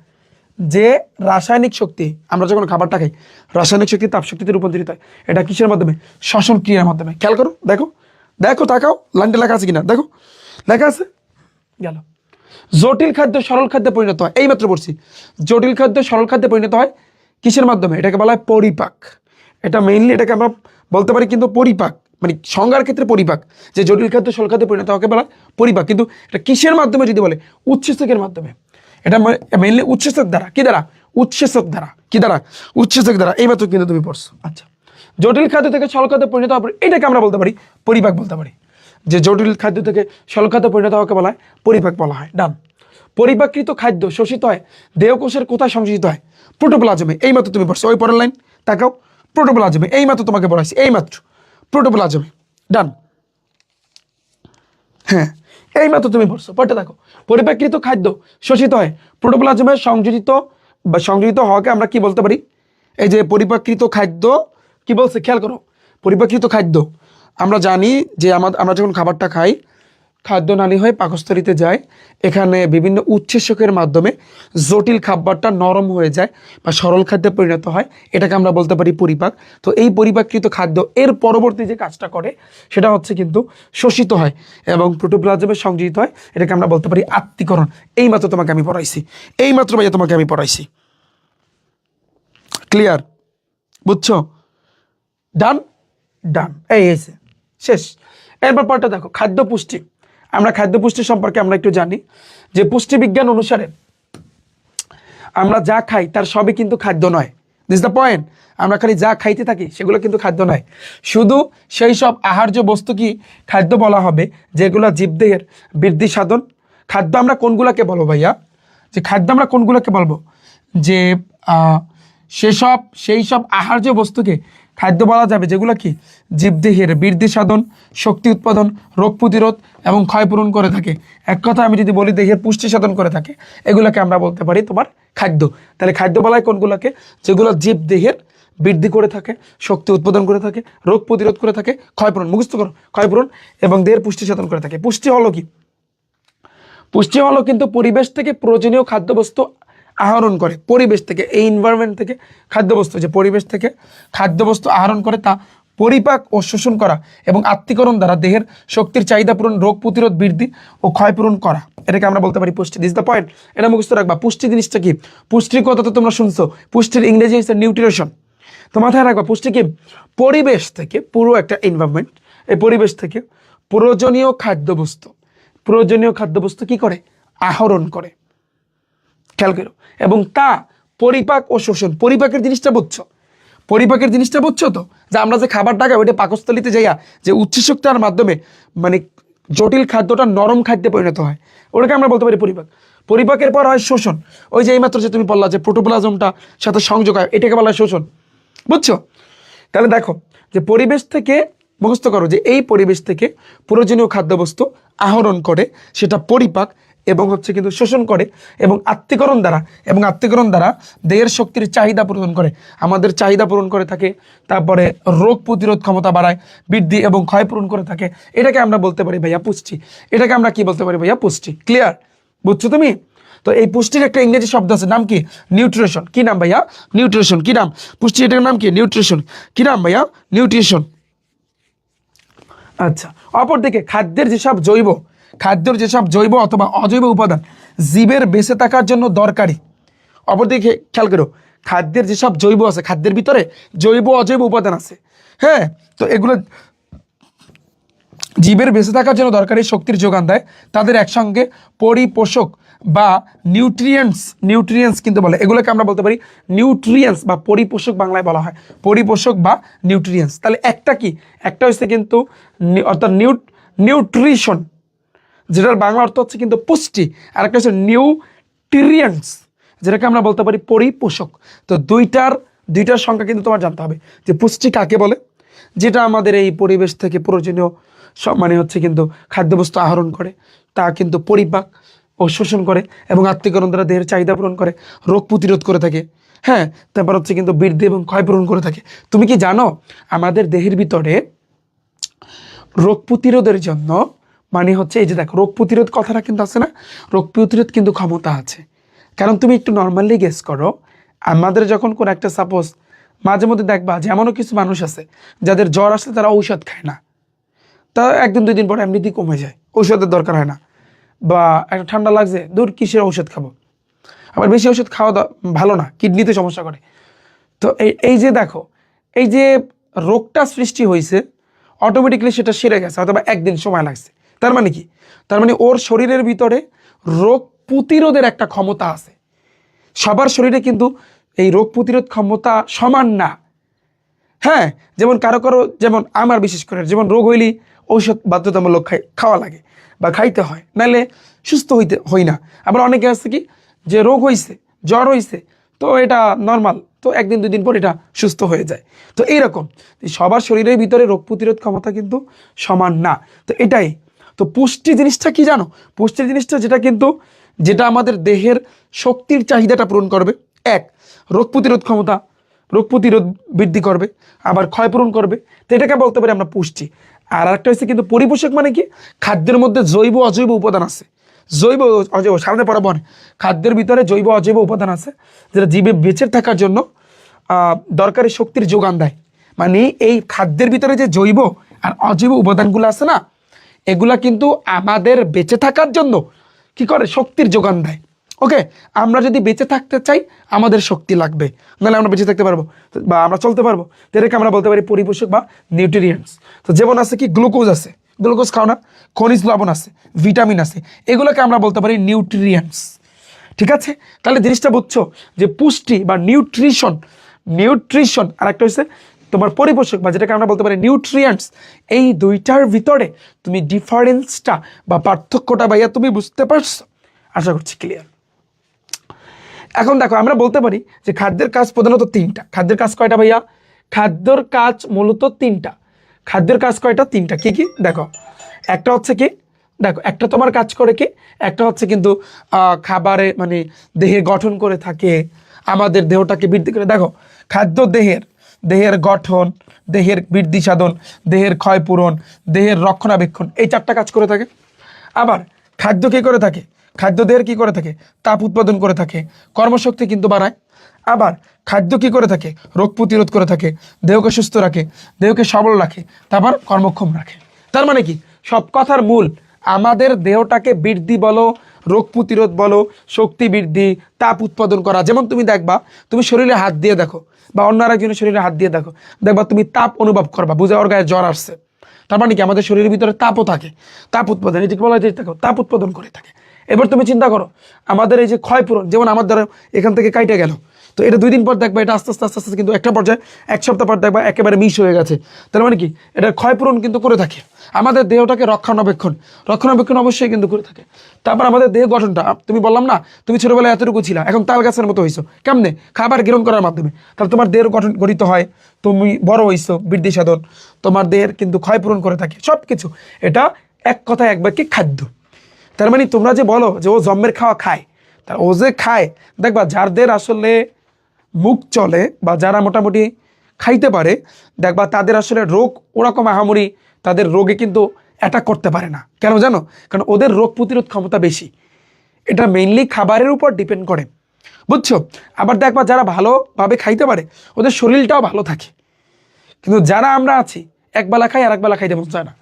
যে রাসায়নিক শক্তি আমরা যখন খাবারটা খাই, রাসায়নিক শক্তি তাপ শক্তিতে রূপান্তরিত হয়। এটা কিসের মাধ্যমে? শ্বসন ক্রিয়ার মাধ্যমে। খেয়াল করো, দেখো তাকাও লাইনটা লেখা আছে কিনা, দেখো লেখা আছে, গেল। জটিল খাদ্য সরল খাদ্যে পরিণত হয়, এইমাত্র পড়ছি। জটিল খাদ্য সরল খাদ্যে পরিণত হয় কিসের মাধ্যমে? এটাকে বলা হয় পরিপাক। এটা মেইনলি এটাকে আমরা বলতে পারি কিন্তু পরিপাক, মানে সংজ্ঞার ক্ষেত্রে পরিপাক, যে জটিল খাদ্য সরল খাদ্যে পরিণত হওয়াকে বলা হয় পরিপাক। কিন্তু এটা কিসের মাধ্যমে যদি বলে? উৎসেচকের মাধ্যমে। এটা মেইনলি উৎসেচক দ্বারা। কি দ্বারা? উৎসেচক দ্বারা। কি দ্বারা? উৎসেচক দ্বারা। এইমাত্র কিন্তু তুমি পড়ছো। আচ্ছা, জটিল খাদ্য থেকে সরল খাদ্যে পরিণত হওয়ার পর এটাকে আমরা বলতে পারি পরিপাক বলতে পারি। যে জটিল খাদ্য থেকে সরল খাদ্যে পরিণত হওয়াকে বলা হয় পরিপাক বলা হয়। ডান। পরিপাকৃত খাদ্য শোষিত হয় দেহকোষের কোথায় সংযোজিত হয়? প্রোটোপ্লাজমে। এইমাত্র তুমি পড়ছো। ওই পরের লাইন তাকাও, প্রোটোপ্লাজমে। এইমাত্র তোমাকে পড়াইছি, এইমাত্র প্রোটোপ্লাজমে। ডান। হ্যাঁ, এইমাত্র তুমি পড়ছো, পড়তে থাকো। পরিপাকৃত খাদ্য শোষিত হয় প্রোটোপ্লাজমে সংযোজিত বা সংযোজিত হওয়াকে আমরা কি বলতে পারি? এই যে পরিপাকৃত খাদ্য কি বলছে খেয়াল করো। পরিপাকৃত খাদ্য আমরা জানি যে আমরা যখন খাবারটা খাই, খাদ্যনালী হয়ে পাকস্থলীতে যায়, এখানে বিভিন্ন উৎসেচকের মাধ্যমে জটিল খাবারটা নরম হয়ে যায় বা সরল খাদ্যে পরিণত হয়, এটাকে আমরা বলতে পারি পরিপাক। তো এই পরিপাকৃত খাদ্য এর পরবর্তী যে কাজটা করে সেটা হচ্ছে কিন্তু শোষিত হয় এবং প্রোটোপ্লাজমে সংযোজিত হয়, এটাকে আমরা বলতে পারি আত্তীকরণ। এইমাত্র তোমাকে আমি পড়াইছি, এইমাত্র ভাইয়া তোমাকে আমি পড়াইছি। ক্লিয়ার? বুঝছো? ডান। ডান, এই এসে শেষ। এরপর পরটা দেখো, খাদ্য পুষ্টি। আমরা খাদ্য পুষ্টি সম্পর্কে আমরা একটু জানি যে পুষ্টিবিজ্ঞান অনুসারে আমরা যা খাই তার সবই কিন্তু খাদ্য নয়। This the point. আমরা খালি যা খাইতে থাকি সেগুলো কিন্তু খাদ্য নয়। শুধু সেই সব আহার্য বস্তু কি খাদ্য বলা হবে যেগুলো জীবদেহের বৃদ্ধি সাধন। খাদ্য আমরা কোনগুলোকে বলবো ভাইয়া? যে খাদ্য আমরা কোনগুলোকে বলবো? যে সেই সব আহার্য বস্তুকে খাদ্য বলা যাবে যেগুলো কি জীবদেহের বৃদ্ধি সাধন, শক্তি উৎপাদন, রোগ প্রতিরোধ এবং ক্ষয়পূরণ করে থাকে। এক কথা আমি যদি বলি দেহের পুষ্টি সাধন করে থাকে, এগুলোকে আমরা বলতে পারি তোমার খাদ্য। তাহলে খাদ্য বলায় কোনগুলোকে? যেগুলো জীবদেহের বৃদ্ধি করে থাকে, শক্তি উৎপাদন করে থাকে, রোগ প্রতিরোধ করে থাকে, ক্ষয়পূরণ, মুখস্থ করো, ক্ষয়পূরণ এবং দেহের পুষ্টি সাধন করে থাকে। পুষ্টি হলো কি? পুষ্টি হলো কিন্তু পরিবেশ থেকে প্রয়োজনীয় খাদ্যবস্তু আহরণ করে। পরিবেশ থেকে, এই এনভায়রনমেন্ট থেকে খাদ্যবস্তু, যে পরিবেশ থেকে খাদ্যবস্তু আহরণ করে তা পরিপাক ও শোষণ করা এবং আত্তীকরণ দ্বারা দেহের শক্তির চাহিদা পূরণ, রোগ প্রতিরোধ বৃদ্ধি ও ক্ষয়পূরণ করা, এটাকে আমরা বলতে পারি পুষ্টি। This the point. এটা মুখস্থ রাখবা। পুষ্টি জিনিসটা কি? পুষ্টির কথা তো তোমরা শুনছো। পুষ্টির ইংরেজি হচ্ছে নিউট্রিশন। তো মাথায় রাখবা, পুষ্টি কি? পরিবেশ থেকে, পুরো একটা এনভায়রনমেন্ট, এই পরিবেশ থেকে প্রয়োজনীয় খাদ্যবস্তু কি করে? আহরণ করে। খেয়াল করো। এবং তা পরিপাক ও শোষণ। পরিপাকের জিনিসটা বুঝছো? পরিপাকের জিনিসটা বুঝছো তো? যে আমরা যে খাবারটা খাই ওইটা পাকস্থলীতে যাইয়া যে উৎসেচকতার মাধ্যমে মানে জটিল খাদ্যটা নরম খাদ্যে পরিণত হয়, ওটাকে আমরা বলতে পারি পরিপাক। পরিপাকের পর হয় শোষণ। ওই যে এইমাত্র যে তুমি বললা যে প্রোটোপ্লাজমটা সাথে সংযোগ হয়, এটাকে বলা হয় শোষণ। বুঝছো? তাহলে দেখো যে পরিবেশ থেকে, মুখস্থ করো, যে এই পরিবেশ থেকে প্রয়োজনীয় খাদ্যবস্তু আহরণ করে, সেটা পরিপাক এবং হচ্ছে কিন্তু শোষণ করে এবং আত্তীকরণ দ্বারা দেহের শক্তির চাহিদা পূরণ করে, আমাদের চাহিদা পূরণ করে থাকে। তারপরে রোগ প্রতিরোধ ক্ষমতা বাড়ায়, বৃদ্ধি এবং ক্ষয় পূরণ করে থাকে। এটাকে আমরা বলতে পারি ভাইয়া পুষ্টি। এটাকে আমরা কি বলতে পারি ভাইয়া? পুষ্টি। ক্লিয়ার? বুঝছো তুমি? তো এই পুষ্টির একটা ইংরেজি শব্দ আছে, নাম কি? নিউট্রিশন। কি নাম ভাইয়া? নিউট্রিশন। কি নাম? পুষ্টি, এটার নাম কি? নিউট্রিশন। কি নাম ভাইয়া? নিউট্রিশন। আচ্ছা, অপরদিকে খাদ্যের যেসব জৈব অথবা অজৈব উপাদান জীবের বেঁচে থাকার জন্য দরকারি। অপরদিকে খেয়াল করো, খাদ্যের যেসব জৈব আছে, খাদ্যের ভিতরে জৈব অজৈব উপাদান আছে, হ্যাঁ, তো এগুলো জীবের বেঁচে থাকার জন্য দরকারি শক্তির যোগান দেয়, তাদের একসঙ্গে পরিপোষক বা নিউট্রিয়েন্টস কিন্তু বলে। এগুলোকে আমরা বলতে পারি নিউট্রিয়েন্টস বা পরিপোষক, বাংলায় বলা হয় পরিপোষক বা নিউট্রিয়েন্টস। তাহলে একটা কি? একটা হচ্ছে কিন্তু অর্থাৎ নিউট্রিশন, যেটার বাংলা অর্থ হচ্ছে কিন্তু পুষ্টি, আর একটা হচ্ছে নিউট্রিয়েন্টস, যেটাকে আমরা বলতে পারি পরিপোষক। তো দুইটার সংখ্যা কিন্তু তোমার জানতে হবে যে পুষ্টি কাকে বলে, যেটা আমাদের এই পরিবেশ থেকে প্রয়োজনীয় সব মানে হচ্ছে কিন্তু খাদ্যবস্তু আহরণ করে, তা কিন্তু পরিপাক ও শোষণ করে এবং আত্তীকরণ দ্বারা দেহের চাহিদা পূরণ করে, রোগ প্রতিরোধ করে থাকে, হ্যাঁ, তারপর হচ্ছে কিন্তু বৃদ্ধি এবং ক্ষয় পূরণ করে থাকে। তুমি কি জানো আমাদের দেহের ভিতরে রোগ প্রতিরোধের জন্য মানে হচ্ছে এই যে দেখো, রোগ প্রতিরোধ কথাটা কিন্তু আছে না, রোগ প্রতিরোধ কিন্তু ক্ষমতা আছে। কারণ তুমি একটু নর্মালি গেস করো, আমাদের যখন কোন একটা সাপোজ মাঝে মধ্যে দেখবা যে এমনও কিছু মানুষ আছে যাদের জ্বর আসলে তারা ঔষধ খায় না, তা একদিন দুই দিন পর এমনিতেই কমে যায়, ঔষধের দরকার হয় না। বা একটা ঠান্ডা লাগছে, দূর কিসের ঔষধ খাবো, আবার বেশি ওষুধ খাওয়া ভালো না, কিডনিতে সমস্যা করে। তো এই যে দেখো, এই যে রোগটা সৃষ্টি হয়েছে অটোমেটিকলি সেটা সেরে গেছে, অথবা একদিন সময় লাগছে। তার মানে কি? তার মানে ওর শরীরের ভিতরে রোগ প্রতিরোধের একটা ক্ষমতা আছে। সবার শরীরে কিন্তু এই রোগ প্রতিরোধ ক্ষমতা সমান না। হ্যাঁ, যেমন কারো কারো, যেমন আমার বিশেষ করে যেমন রোগ হইলে ঔষধ বাধ্যতামূলক খাওয়া লাগে বা খাইতে হয়, নাহলে সুস্থ হই না। আবার অনেকে আছে কি যে রোগ হইছে, জ্বর হইছে, তো এটা নর্মাল, তো একদিন দুই দিন পর এটা সুস্থ হয়ে যায়। তো এইরকম সবার শরীরের ভিতরে রোগ প্রতিরোধ ক্ষমতা কিন্তু সমান না। তো এটাই তো পুষ্টি জিনিসটা কি জানো? পুষ্টি জিনিসটা যেটা আমাদের দেহের শক্তির চাহিদাটা পূরণ করবে। এক, রোগ প্রতিরোধ ক্ষমতা, রোগ প্রতিরোধ বৃদ্ধি করবে, আবার ক্ষয়পূরণ করবে। তো এটাকে বলতে পারি আমরা পুষ্টি। আর একটা হচ্ছে কিন্তু পরিপোষক, মানে কি? খাদ্যের মধ্যে জৈব অজৈব উপাদান আছে। জৈব অজৈব সামনে পড়াবো। খাদ্যের ভিতরে জৈব অজৈব উপাদান আছে যেটা জীবে বেঁচে থাকার জন্য দরকারি শক্তির যোগান দেয়। মানে এই খাদ্যের ভিতরে যে জৈব আর অজৈব উপাদানগুলো আছে না, এগুলা কিন্তু আমাদের বেঁচে থাকার জন্য কি করে? শক্তির যোগান দেয়। ওকে, আমরা যদি বেঁচে থাকতে চাই আমাদের শক্তি লাগবে, নাহলে আমরা বেঁচে থাকতে পারবো বা আমরা চলতে পারবো। তো এটাকে আমরা বলতে পারি পরিপোষক বা নিউট্রিয়েন্টস। তো যেমন আছে কি গ্লুকোজ আছে, গ্লুকোজ খাও না, খনিজ লবণ আছে, ভিটামিন আছে, এগুলোকে আমরা বলতে পারি নিউট্রিয়েন্টস। ঠিক আছে, তাহলে জিনিসটা বুঝছো যে পুষ্টি বা নিউট্রিশন আর একটা হচ্ছে তোমার পরিপোষক বা যেটাকে আমরা বলতে পারি নিউট্রিয়েন্টস। এই দুইটার ভিতরে তুমি ডিফারেন্সটা বা পার্থক্যটা ভাইয়া তুমি বুঝতে পারছো? আশা করছি ক্লিয়ার। এখন দেখো, আমরা বলতে পারি যে খাদ্যের কাজ প্রধানত তিনটা। খাদ্যের কাজ কয়টা ভাইয়া? খাদ্যর কাজ মূলত তিনটা। খাদ্যের কাজ কয়টা? তিনটা। কি কি দেখো, একটা হচ্ছে কি, দেখো একটা তোমার কাজ করে কি, একটা হচ্ছে কিন্তু খাবারে মানে দেহে গঠন করে থাকে, আমাদের দেহটাকে বৃদ্ধি করে। দেখো, খাদ্য দেহের গঠন, দেহের বৃদ্ধি সাধন, দেহের ক্ষয়পূরণ, দেহের রক্ষণাবেক্ষণ, এই চারটা কাজ করে থাকে। আবার খাদ্য কী করে থাকে? খাদ্য দেহের কী করে থাকে? তাপ উৎপাদন করে থাকে, কর্মশক্তি কিন্তু বাড়ায়। আবার খাদ্য কী করে থাকে? রোগ প্রতিরোধ করে থাকে, দেহকে সুস্থ রাখে, দেহকে সবল রাখে, তারপর কর্মক্ষম রাখে। তার মানে কি? সব কথার মূল আমাদের দেহটাকে বৃদ্ধি বলো, রোগ প্রতিরোধ বলো, শক্তি বৃদ্ধি, তাপ উৎপাদন করা। যেমন তুমি দেখবা, তুমি শরীরে হাত দিয়ে দেখো বা অন্য আরেকজনের শরীরে হাত দিয়ে দেখো, দেখবা তুমি তাপ অনুভব করবা, বুঝা ওর গায়ে জ্বর আসছে। তার মানে কি? আমাদের শরীরের ভিতরে তাপও থাকে, তাপ উৎপাদন, এটিকে বলা যায় তাপ উৎপাদন করে থাকে। এবার তুমি চিন্তা করো, আমাদের এই যে ক্ষয়পূরণ, যেমন আমার দ্বারা এখান থেকে কাইটে গেল, তো এটা 2 দিন পর দেখবা এটা আস্তে আস্তে আস্তে আস্তে কিন্তু একটা পর্যায়ে 1 সপ্তাহ পর দেখবা একেবারে মিশ হয়ে গেছে। তার মানে কি? এটা ক্ষয়পূরণ কিন্তু করে থাকে। আমাদের দেহটাকে রক্ষণাবেক্ষণ অবশ্যই কিন্তু করে থাকে। তারপর আমাদের দেহ গঠনটা, তুমি বললাম না তুমি ছোটবেলায় এতটুকু ছিলা, এখন তাল গাছের মতো হইছো। কেমনে? খাবার গ্রহণ করার মাধ্যমে। তাহলে তোমার দেহের গঠন গঠিত হয়, তুমি বড় হইছো, বৃদ্ধি সাধন, তোমার দেহের কিন্তু ক্ষয়পূরণ করে থাকে সব কিছু। এটা এক কথায় এক বাক্যে খাদ্য। তার মানে তোমরা যে বলো যে ও জম্মের খাওয়া খায়, তার ও যে খায়, দেখবা যাদের আসলে মুখ চলে বা যারা মোটামুটি খাইতে পারে, দেখবা তাদের আসলে রোগ ওরকম আহামরি তাদের রোগে কিন্তু অ্যাটাক করতে পারে না। কেন জানো? কারণ ওদের রোগ প্রতিরোধ ক্ষমতা বেশি। এটা মেইনলি খাবারের উপর ডিপেন্ড করে, বুঝছো? আবার দেখবা যারা ভালোভাবে খাইতে পারে ওদের শরীরটাও ভালো থাকে। কিন্তু যারা আমরা আছি একবেলা খাই আর একবেলা খাইতে মন চায় না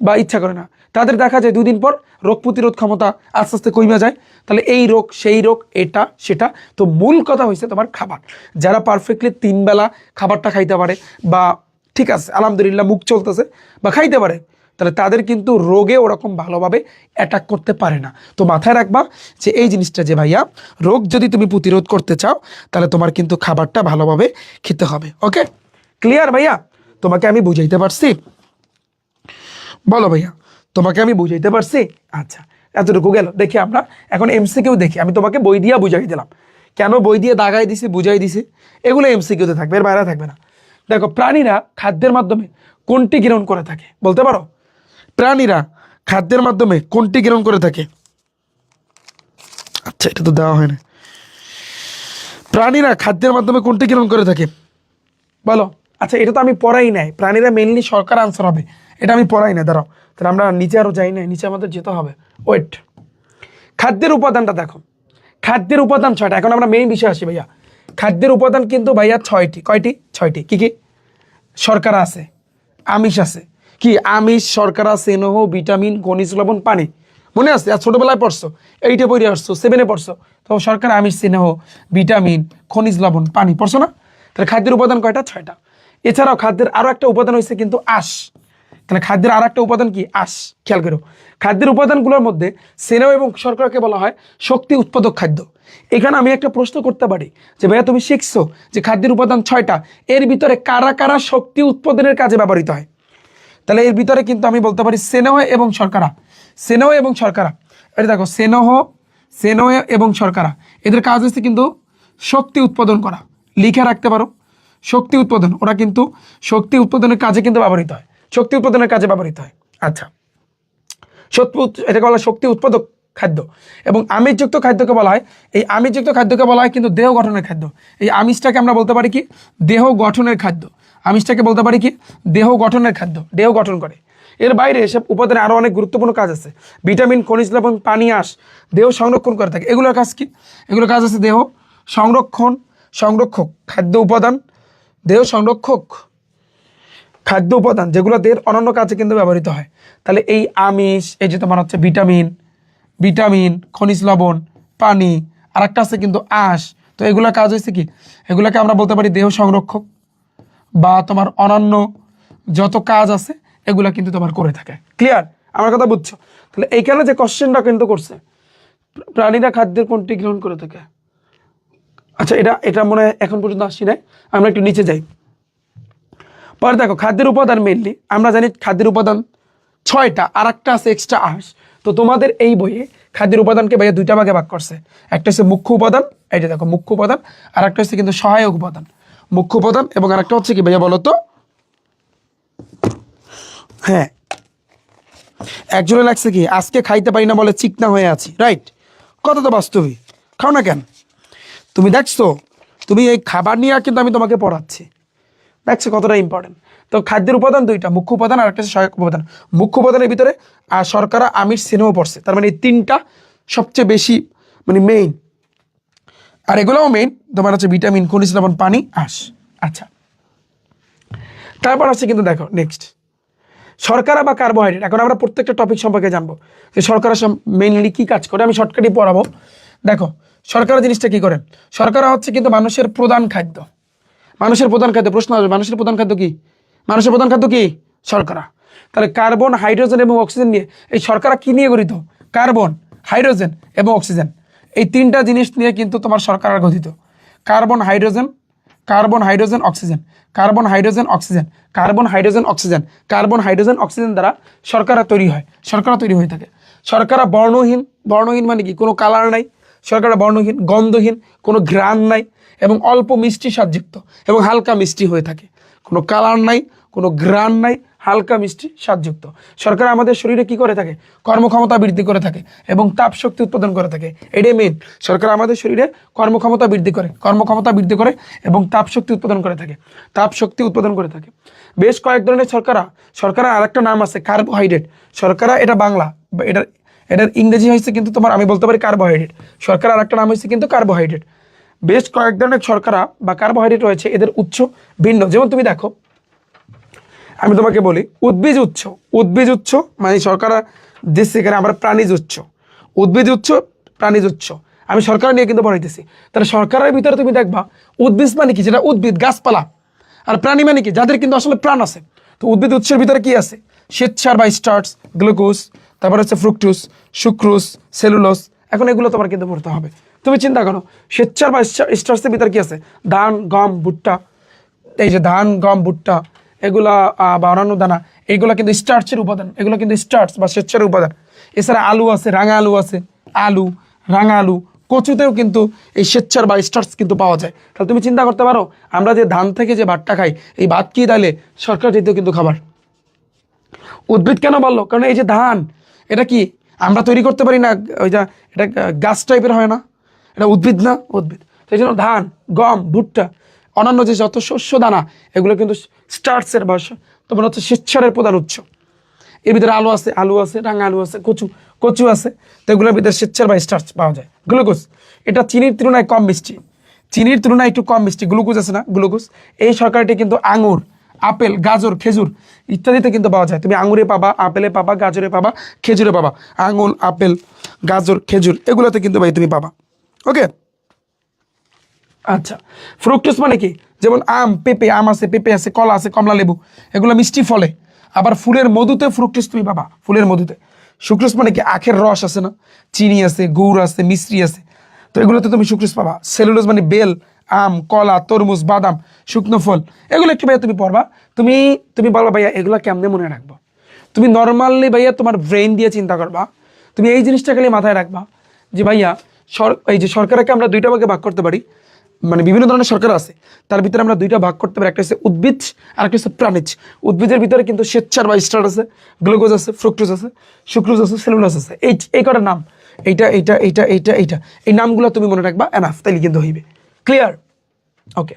বা ইচ্ছা করে না, তাদের দেখা যায় 2 দিন পর রোগ প্রতিরোধ ক্ষমতা আস্তে আস্তে কমে যায়। তাহলে এই রোগ সেই রোগ, এটা সেটা। তো মূল কথা হয়েছে তোমার খাবার। যারা পারফেক্টলি 3 বেলা খাবারটা খাইতে পারে বা ঠিক আছে আলহামদুলিল্লাহ মুখ চলতেছে বা খাইতে পারে, তাহলে তাদের কিন্তু রোগে ওরকম ভালোভাবে অ্যাটাক করতে পারে না। তো মাথায় রাখবা যে এই জিনিসটা, যে ভাইয়া রোগ যদি তুমি প্রতিরোধ করতে চাও তাহলে তোমার কিন্তু খাবারটা ভালোভাবে খেতে হবে। ওকে, ক্লিয়ার ভাইয়া? তোমাকে আমি বুঝাইতে পারছি? বলো ভাইয়া, তোমাকে আমি বুঝাইতে পারছি? আচ্ছা, এতটুকু গেল। দেখি আমরা এখন এমসিকিউ দেখি। আমি তোমাকে বই দিয়ে বুঝাই দিলাম, কেন বই দিয়ে দাগাই দিছি, বুঝাই দিছি, এগুলো এমসিকিউতে থাকবে, এর বাইরে থাকবে না। দেখো, প্রাণীরা খাদ্যের মাধ্যমে কোনটি গ্রহণ করে থাকে বলতে পারো? প্রাণীরা খাদ্যের মাধ্যমে কোনটি গ্রহণ করে থাকে? আচ্ছা, এটা তো দেওয়া হয় না। প্রাণীরা খাদ্যের মাধ্যমে কোনটি গ্রহণ করে থাকে বলো? আচ্ছা, এটা তো আমি পড়াই নাই। প্রাণীরা মেইনলি সরকার আনসার হবে, এটা আমি পড়াই না। দাঁড়াও, তাহলে আমরা নিচে আরও যাই না, নিচে আমাদের যেতে হবে। ওয়েট, খাদ্যের উপাদানটা দেখো। খাদ্যের উপাদান 6টা। এখন আমরা মেইন বিষয় আসি ভাইয়া। খাদ্যের উপাদান কিন্তু ভাইয়া 6টি। কয়টি? 6টি। কি কি? শর্করা আছে, আমিষ আছে। কি? আমিষ, শর্করা, স্নেহ, ভিটামিন, খনিজ লবণ, পানি। মনে আছে? আর ছোটোবেলায় পড়ছো, 8-এ পড়ে আসছো, 7-এ পড়ছো, তো শর্করা, আমিষ, স্নেহ, ভিটামিন, খনিজ লবণ, পানি পড়ছো না? তাহলে খাদ্যের উপাদান কয়টা? 6টা। এছাড়াও খাদ্যের আরও একটা উপাদান হচ্ছে কিন্তু আঁশ। তাহলে খাদ্যের আর একটা উপাদান কি? আঁশ। খেয়াল করো, খাদ্যের উপাদানগুলোর মধ্যে স্নেহ এবং শর্করাকে বলা হয় শক্তি উৎপাদক খাদ্য। এখানে আমি একটা প্রশ্ন করতে পারি যে ভাইয়া তুমি শিখছো যে খাদ্যের উপাদান 6টা, এর ভিতরে কারা কারা শক্তি উৎপাদনের কাজে ব্যবহৃত হয়? তাহলে এর ভিতরে কিন্তু আমি বলতে পারি স্নেহ এবং শর্করা। স্নেহ এবং শর্করা, এটা দেখো, স্নেহ এবং শর্করা, এদের কাজ হচ্ছে কিন্তু শক্তি উৎপাদন করা। লিখে রাখতে পারো, শক্তি উৎপাদন, ওরা কিন্তু শক্তি উৎপাদনের কাজে কিন্তু ব্যবহৃত হয়, শক্তি উৎপাদনের কাজে ব্যবহৃত হয়। আচ্ছা, এটাকে বলা হয় শক্তি উৎপাদক খাদ্য। এবং আমিষযুক্ত খাদ্যকে বলা হয়, এই আমিষযুক্ত খাদ্যকে বলা হয় কিন্তু দেহ গঠনের খাদ্য। এই আমিষটাকে আমরা বলতে পারি কি? দেহ গঠনের খাদ্য। আমিষটাকে বলতে পারি কি? দেহ গঠনের খাদ্য, দেহ গঠন করে। এর বাইরে এসব উপাদানে আরও অনেক গুরুত্বপূর্ণ কাজ আছে। ভিটামিন, খনিজ লবণ, পানি, আঁশ দেহ সংরক্ষণ করে থাকে। এগুলোর কাজ কি? এগুলোর কাজ আছে দেহ সংরক্ষক খাদ্য উপাদান, দেহ সংরক্ষক খাদ্য উপাদান, যেগুলো দেহের অন্যান্য কাজে কিন্তু ব্যবহৃত হয়। তাহলে এই আমিষ, এই যে তোমার হচ্ছে ভিটামিন, খনিজ লবণ, পানি, আর একটা আছে কিন্তু আঁশ। তো এগুলোর কাজ হচ্ছে কি? এগুলোকে আমরা বলতে পারি দেহ সংরক্ষক, বা তোমার অন্যান্য যত কাজ আছে এগুলা কিন্তু তোমার করে থাকে। ক্লিয়ার? আমার কথা বুঝছো? তাহলে এইখানে যে কোশ্চেনটা কিন্তু করছে, প্রাণীরা খাদ্যের কোনটি গ্রহণ করে থাকে? আচ্ছা, এটা মনে হয় এখন পর্যন্ত আসি নাই, আমরা একটু নিচে যাই। পরে দেখো, খাদ্যের উপাদান মেইনলি আমরা জানি খাদ্যের উপাদান 6টা, আর একটা আছে এক্সট্রা আঁশ। তো তোমাদের এই বইয়ে খাদ্যের উপাদানকে ভাইয়া 2টা ভাগে ভাগ করছে। একটা হচ্ছে মুখ্য উপাদান, এই যে দেখো মুখ্য উপাদান, আর একটা হচ্ছে কিন্তু সহায়ক উপাদান। মুখ্য উপাদান এবং আরেকটা হচ্ছে কি ভাইয়া বলো তো? হ্যাঁ, একজনে লাগছে কি, আজকে খাইতে পারি না বলে চিকনা হয়ে আছি। রাইট, কথা তো বাস্তবিক। খাও না কেন? তুমি দেখছো, তুমি এই খাবার নিয়ে কিন্তু আমি তোমাকে পড়াচ্ছি, দেখছো কতটা ইম্পর্টেন্ট। তো খাদ্যের উপাদান 2টা, মুখ্য উপাদান আর একটা সহায়ক উপাদান। মুখ্য উপাদানের ভিতরে আর শর্করা, আমিষ, স্নেহ পড়ছে। তার মানে এই 3টা সবচেয়ে বেশি মানে মেইন, আর এগুলোও মেইন। তোমার হচ্ছে ভিটামিন, খনিজ লবণ, পানি, আঁশ। আচ্ছা, তারপর হচ্ছে কিন্তু দেখো নেক্সট শর্করা বা কার্বোহাইড্রেট। এখন আমরা প্রত্যেকটা টপিক সম্পর্কে জানবো যে শর্করা মেইনলি কী কাজ করে। আমি শর্টকাটই পড়াবো। দেখো, শর্করা জিনিসটা কী করে? শর্করা হচ্ছে কিন্তু মানুষের প্রধান খাদ্য। মানুষের প্রধান খাদ্য, প্রশ্ন আসবে মানুষের প্রধান খাদ্য কি? মানুষের প্রধান খাদ্য কি? শর্করা। তাহলে কার্বন, হাইড্রোজেন এবং অক্সিজেন নিয়ে এই শর্করা কি নিয়ে গঠিত? কার্বন, হাইড্রোজেন এবং অক্সিজেন, এই 3টা জিনিস নিয়ে কিন্তু তোমার শর্করা গঠিত। Carbon, hydrogen, oxygen, carbon, hydrogen, oxygen, carbon, hydrogen, oxygen, carbon, hydrogen, oxygen দ্বারা শর্করা তৈরি হয়, শর্করা তৈরি হয়ে থাকে। শর্করা বর্ণহীন, বর্ণহীন মানে কি? কোনো কালার নাই। শর্করা বর্ণহীন, গন্ধহীন, কোনো ঘ্রাণ নাই, এবং অল্প মিষ্টি স্বাদযুক্ত এবং হালকা মিষ্টি হয়ে থাকে। কোনো কালার নাই, কোনো ঘ্রাণ নাই, হালকা মিষ্টি স্বাদযুক্ত। শর্করা আমাদের শরীরে কি করে থাকে? কর্মক্ষমতা বৃদ্ধি করে থাকে এবং তাপ শক্তি উৎপাদন করে থাকে। এটাই মেন। শর্করা আমাদের শরীরে কর্মক্ষমতা বৃদ্ধি করে এবং তাপ শক্তি উৎপাদন করে থাকে, বেশ কয়েক ধরনের শর্করার আরেকটা নাম আছে কার্বোহাইড্রেট। শর্করা এটা বাংলা, এটার ইংরেজি হয়েছে কিন্তু তোমার, আমি বলতে পারি কার্বোহাইড্রেট। শর্করা আরেকটা নাম হয়েছে কিন্তু কার্বোহাইড্রেট। বেশ কয়েক ধরনের শর্করা বা কার্বোহাইড্রেট রয়েছে, এদের উৎস ভিন্ন। যেমন তুমি দেখো, আমি তোমাকে বলি উদ্ভিজ উৎস মানে শর্করা দিচ্ছি এখানে, আবার প্রাণীজ উৎস, উদ্ভিজ উৎস, প্রাণীজ উৎস। আমি শর্করা নিয়ে কিন্তু পড়াইতেছি। তাহলে শর্করার ভিতরে তুমি দেখবা উদ্ভিজ মানে কি? যেটা উদ্ভিদ, গাছপালা। আর প্রাণী মানে কি? যাদের কিন্তু আসলে প্রাণ আছে। তো উদ্ভিদ উৎসের ভিতরে কি আছে? শ্বেতসার বা স্টার্চ, গ্লুকোজ, তারপর হচ্ছে ফ্রুক্টোজ, সুক্রোজ, সেলুলোজ। এখন এগুলো তোমার কিন্তু পড়তে হবে। তুমি চিন্তা করো, শ্বেতসার বা স্টার্চের ভিতরে কি আছে? ধান, গম, ভুট্টা। এই যে ধান, গম, ভুট্টা এগুলা বা অন্যান্য দানা, এইগুলো কিন্তু স্টার্চের উপাদান। এগুলো কিন্তু স্টার্চ বা শ্বেতসারের উপাদান। এছাড়া আলু আছে, রাঙা আলু আছে, রাঙা আলু, কচুতেও কিন্তু এই শ্বেতসার বা স্টার্চ কিন্তু পাওয়া যায়। তাহলে তুমি চিন্তা করতে পারো, আমরা যে ধান থেকে যে ভাতটা খাই, এই ভাত কি তাহলে শর্করা জাতীয় কিন্তু খাবার। উদ্ভিদ কেন বললো? কারণ এই যে ধান, এটা কি আমরা তৈরি করতে পারি না? ওই যা এটা গাছ টাইপের হয় না, এটা উদ্ভিদ না? উদ্ভিদ। সেই জন্য ধান, গম, ভুট্টা, অন্যান্য যে যত শস্য দানা, এগুলো কিন্তু স্টার্চের বা তোমার হচ্ছে শ্বেতসারের প্রধান উৎস। এর ভিতরে আলু আছে, রাঙা আলু আছে, কচু আছে। তো এগুলোর ভিতরে শ্বেতসার বা স্টার্চ পাওয়া যায়। গ্লুকোজ, এটা চিনির তুলনায় কম মিষ্টি, একটু কম মিষ্টি। গ্লুকোজ আছে না, গ্লুকোজ। এই শর্করাটি কিন্তু আপেল, গাজর, খেজুর ইত্যাদিতে কিন্তু পাওয়া যায়। তুমি আঙুরে পাবা, আপেলে পাবা, গাজরে পাবা, খেজুরে পাবা। আঙুর, আপেল, গাজর, খেজুর এগুলোতে কিন্তু ভাই তুমি পাবা। ওকে, আচ্ছা। ফ্রুকটোজ মানে কি? যেমন আম, পেঁপে, আম আছে, পেঁপে আছে, কলা আছে, কমলা লেবু, এগুলো মিষ্টি ফলে। আবার ফুলের মধুতে ফ্রুকটোজ তুমি পাবা, ফুলের মধুতে। সুক্রোজ মানে কি? আখের রস আছে না, চিনি আছে, গুড় আছে, মিশ্রি আছে, তো এগুলোতে তুমি সুক্রোজ পাবা। সেলুলোজ মানে বেল, আম, কলা, তরমুজ, বাদাম, শুকনো ফল, এগুলো একটু ভাইয়া তুমি পড়বা। তুমি তুমি বলবা ভাইয়া এগুলো কেমনে মনে রাখবো? তুমি নর্মালি ভাইয়া তোমার ব্রেন দিয়ে চিন্তা করবা। তুমি এই জিনিসটা খালি মাথায় রাখবা যে ভাইয়া এই যে সরকারকে আমরা দুইটা ভাগে ভাগ করতে পারি, মানে বিভিন্ন ধরনের সরকার আছে, তার ভিতরে আমরা দুইটা ভাগ করতে পারি। একটা হচ্ছে উদ্ভিদ আর একটা হচ্ছে প্রাণীজ। উদ্ভিদের ভিতরে কিন্তু শ্বেতসার বা স্টার্চ আছে, গ্লুকোজ আছে, ফ্রুক্টোজ আছে, সুক্রোজ আছে, সেলুলোজ আছে। এই কটার নাম, এইটা এইটা এইটা এইটা এইটা, এই নামগুলো তুমি মনে রাখবা, এনাফ, তাইলে কিন্তু হইবে। ক্লিয়ার? ওকে।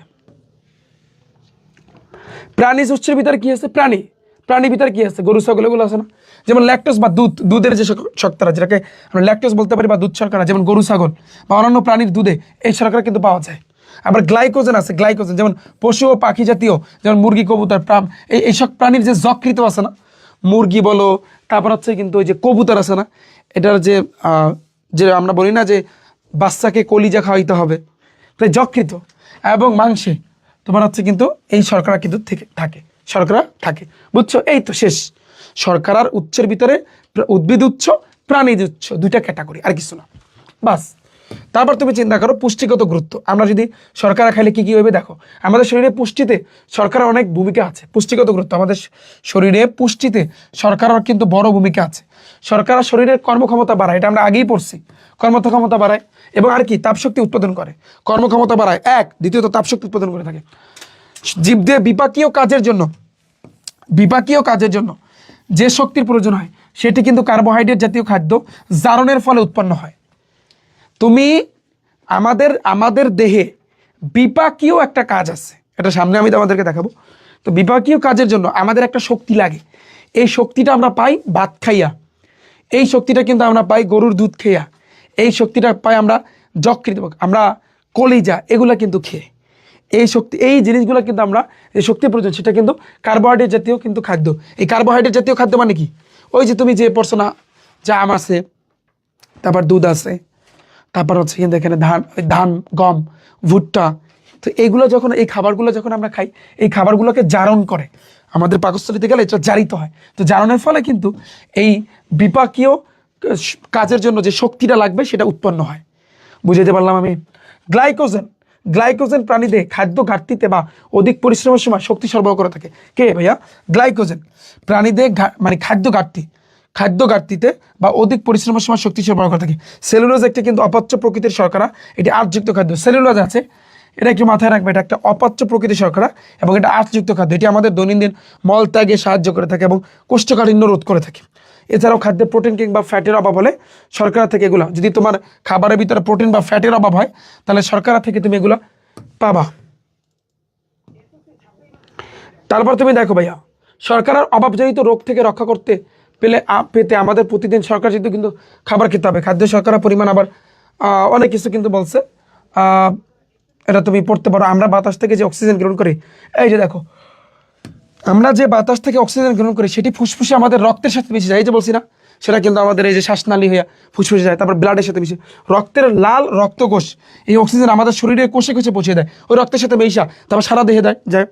প্রাণীজ উৎসের ভিতরে কি আছে? প্রাণীর ভিতরে কি আছে? গরু, ছাগল এগুলো আছে না? যেমন ল্যাকটোজ বা দুধের যে শর্করা, যেটাকে আমরা ল্যাকটোজ বলতে পারি, বা দুধ শর্করা, যেমন গরু, ছাগল বা অন্যান্য প্রাণীর দুধে এই শর্করা কিন্তু পাওয়া যায়। আবার গ্লাইকোজেন আছে, গ্লাইকোজেন যেমন পশু ও পাখি জাতীয়, যেমন মুরগি, কবুতর, এইসব প্রাণীর যে যকৃত আছে না, মুরগি বলো, তারপর হচ্ছে কিন্তু ওই যে কবুতর আছে না, এটার যে যে আমরা বলি না যে বাচ্চাকে কলিজা খাওয়াইতে হবে, তাই যকৃত এবং মাংসে তোমার হচ্ছে কিন্তু এই শর্করা কিন্তু থাকে, শর্করা থাকে। বুঝছো? এই তো শেষ। শর্করার উৎসের ভিতরে উদ্ভিদ উৎস, প্রাণীজ উৎস, দুইটা ক্যাটাগরি, আর কিছু না, বাস। তারপর তুমি চিন্তা করো পুষ্টিগত গুরুত্ব। আমরা যদি শর্করা খাইলে কি কি হবে দেখো। আমাদের শরীরে পুষ্টিতে শর্করার অনেক ভূমিকা আছে। পুষ্টিগত গুরুত্ব, আমাদের শরীরে পুষ্টিতে শর্করার কিন্তু বড় ভূমিকা আছে। শর্করা শরীরের কর্মক্ষমতা বাড়ায়, এটা আমরা আগেই পড়ছি। কর্মক্ষমতা বাড়ায় এবং আর কি তাপশক্তি উৎপাদন করে। কর্মক্ষমতা বাড়ায় এক, দ্বিতীয়ত তাপশক্তি উৎপাদন করে থাকে। জীবদের বিপাকীয় কাজের জন্য যে শক্তির প্রয়োজন হয় সেটি কিন্তু কার্বোহাইড্রেট জাতীয় খাদ্য জারণের ফলে উৎপন্ন হয়। তুমি আমাদের দেহে বিপাকীয় একটা কাজ আছে, এটা সামনে আমি তোমাদেরকে দেখাবো। তো বিপাকীয় কাজের জন্য আমাদের একটা শক্তি লাগে। এই শক্তিটা আমরা পাই ভাত খাইয়া, এই শক্তিটা কিন্তু আমরা পাই গরুর দুধ খেয়া, এই শক্তিটা পাই আমরা যকৃৎ, আমরা কলিজা, এগুলা কিন্তু খেয়ে। এই শক্তি, এই জিনিসগুলো কিন্তু আমরা, এই শক্তির প্রয়োজন সেটা কিন্তু কার্বোহাইড্রেট জাতীয় কিন্তু খাদ্য। এই কার্বোহাইড্রেট জাতীয় খাদ্য মানে কি? ওই যে তুমি যে পড়ছো না, জাম আছে, তারপর দুধ আছে, তারপর হচ্ছে কিন্তু এখানে ধান, গম, ভুট্টা। তো এইগুলো যখন, এই খাবারগুলো যখন আমরা খাই, এই খাবারগুলোকে জারণ করে, আমাদের পাকস্থলীতে গেলে এটা জারিত হয়। তো জারণের ফলে কিন্তু এই বিপাকীয় কাজের জন্য যে শক্তিটা লাগবে সেটা উৎপন্ন হয়। বুঝাইতে পারলাম আমি? গ্লাইকোজেন প্রাণীদের খাদ্য ঘাটতিতে বা অধিক পরিশ্রমের সময় শক্তি সরবরাহ করে থাকে। কে ভাইয়া? গ্লাইকোজেন। প্রাণীদের মানে খাদ্য ঘাটতিতে বা অধিক পরিশ্রমের সময় শক্তি সরবরাহ করে থাকে। সেলুলোজ একটা কিন্তু অপাচ্য প্রকৃতির শর্করা, এটি আঁশযুক্ত খাদ্য। সেলুলোজ আছে, এটা একটু মাথায় রাখবে, এটা একটা অপাচ্য প্রকৃতির শর্করা এবং এটা আঁশযুক্ত খাদ্য। এটি আমাদের দৈনন্দিন মল ত্যাগে সাহায্য করে থাকে এবং কোষ্ঠকাঠিন্য রোধ করে থাকে। এছাড়াও খাদ্যে প্রোটিন কিংবা ফ্যাটের অভাব হলে শর্করা থেকে এগুলো, যদি তোমার খাবারের ভিতরে প্রোটিন বা ফ্যাটের অভাব হয় তাহলে শর্করা থেকে তুমি এগুলো পাবা। তারপর তুমি দেখো ভাইয়া, শর্করার অভাবজনিত রোগ থেকে রক্ষা করতে পেতে আমাদের প্রতিদিন শর্করাজাত কিন্তু খাবার খেতে হবে। খাদ্য শর্করা পরিমাণ আবার অনেক কিছু কিন্তু বলছে, এটা তুমি পড়তে পারো। আমরা বাতাস থেকে যে অক্সিজেন গ্রহণ করি, এই যে দেখো, আমরা যে বাতাস থেকে অক্সিজেন গ্রহণ করি সেটি ফুসফুসে আমাদের রক্তের সাথে মিশে যায়। এই যে বলছি না, সেটা কিন্তু আমাদের এই যে শ্বাসনালী হয়ে ফুসফুসে যায়, তারপর ব্লাডের সাথে মিশে রক্তের লাল রক্তকোষ এই অক্সিজেন আমাদের শরীরে কোষে কোষে পৌঁছে দেয়, ওই রক্তের সাথে মেশা, তারপর সারা দেহে যায়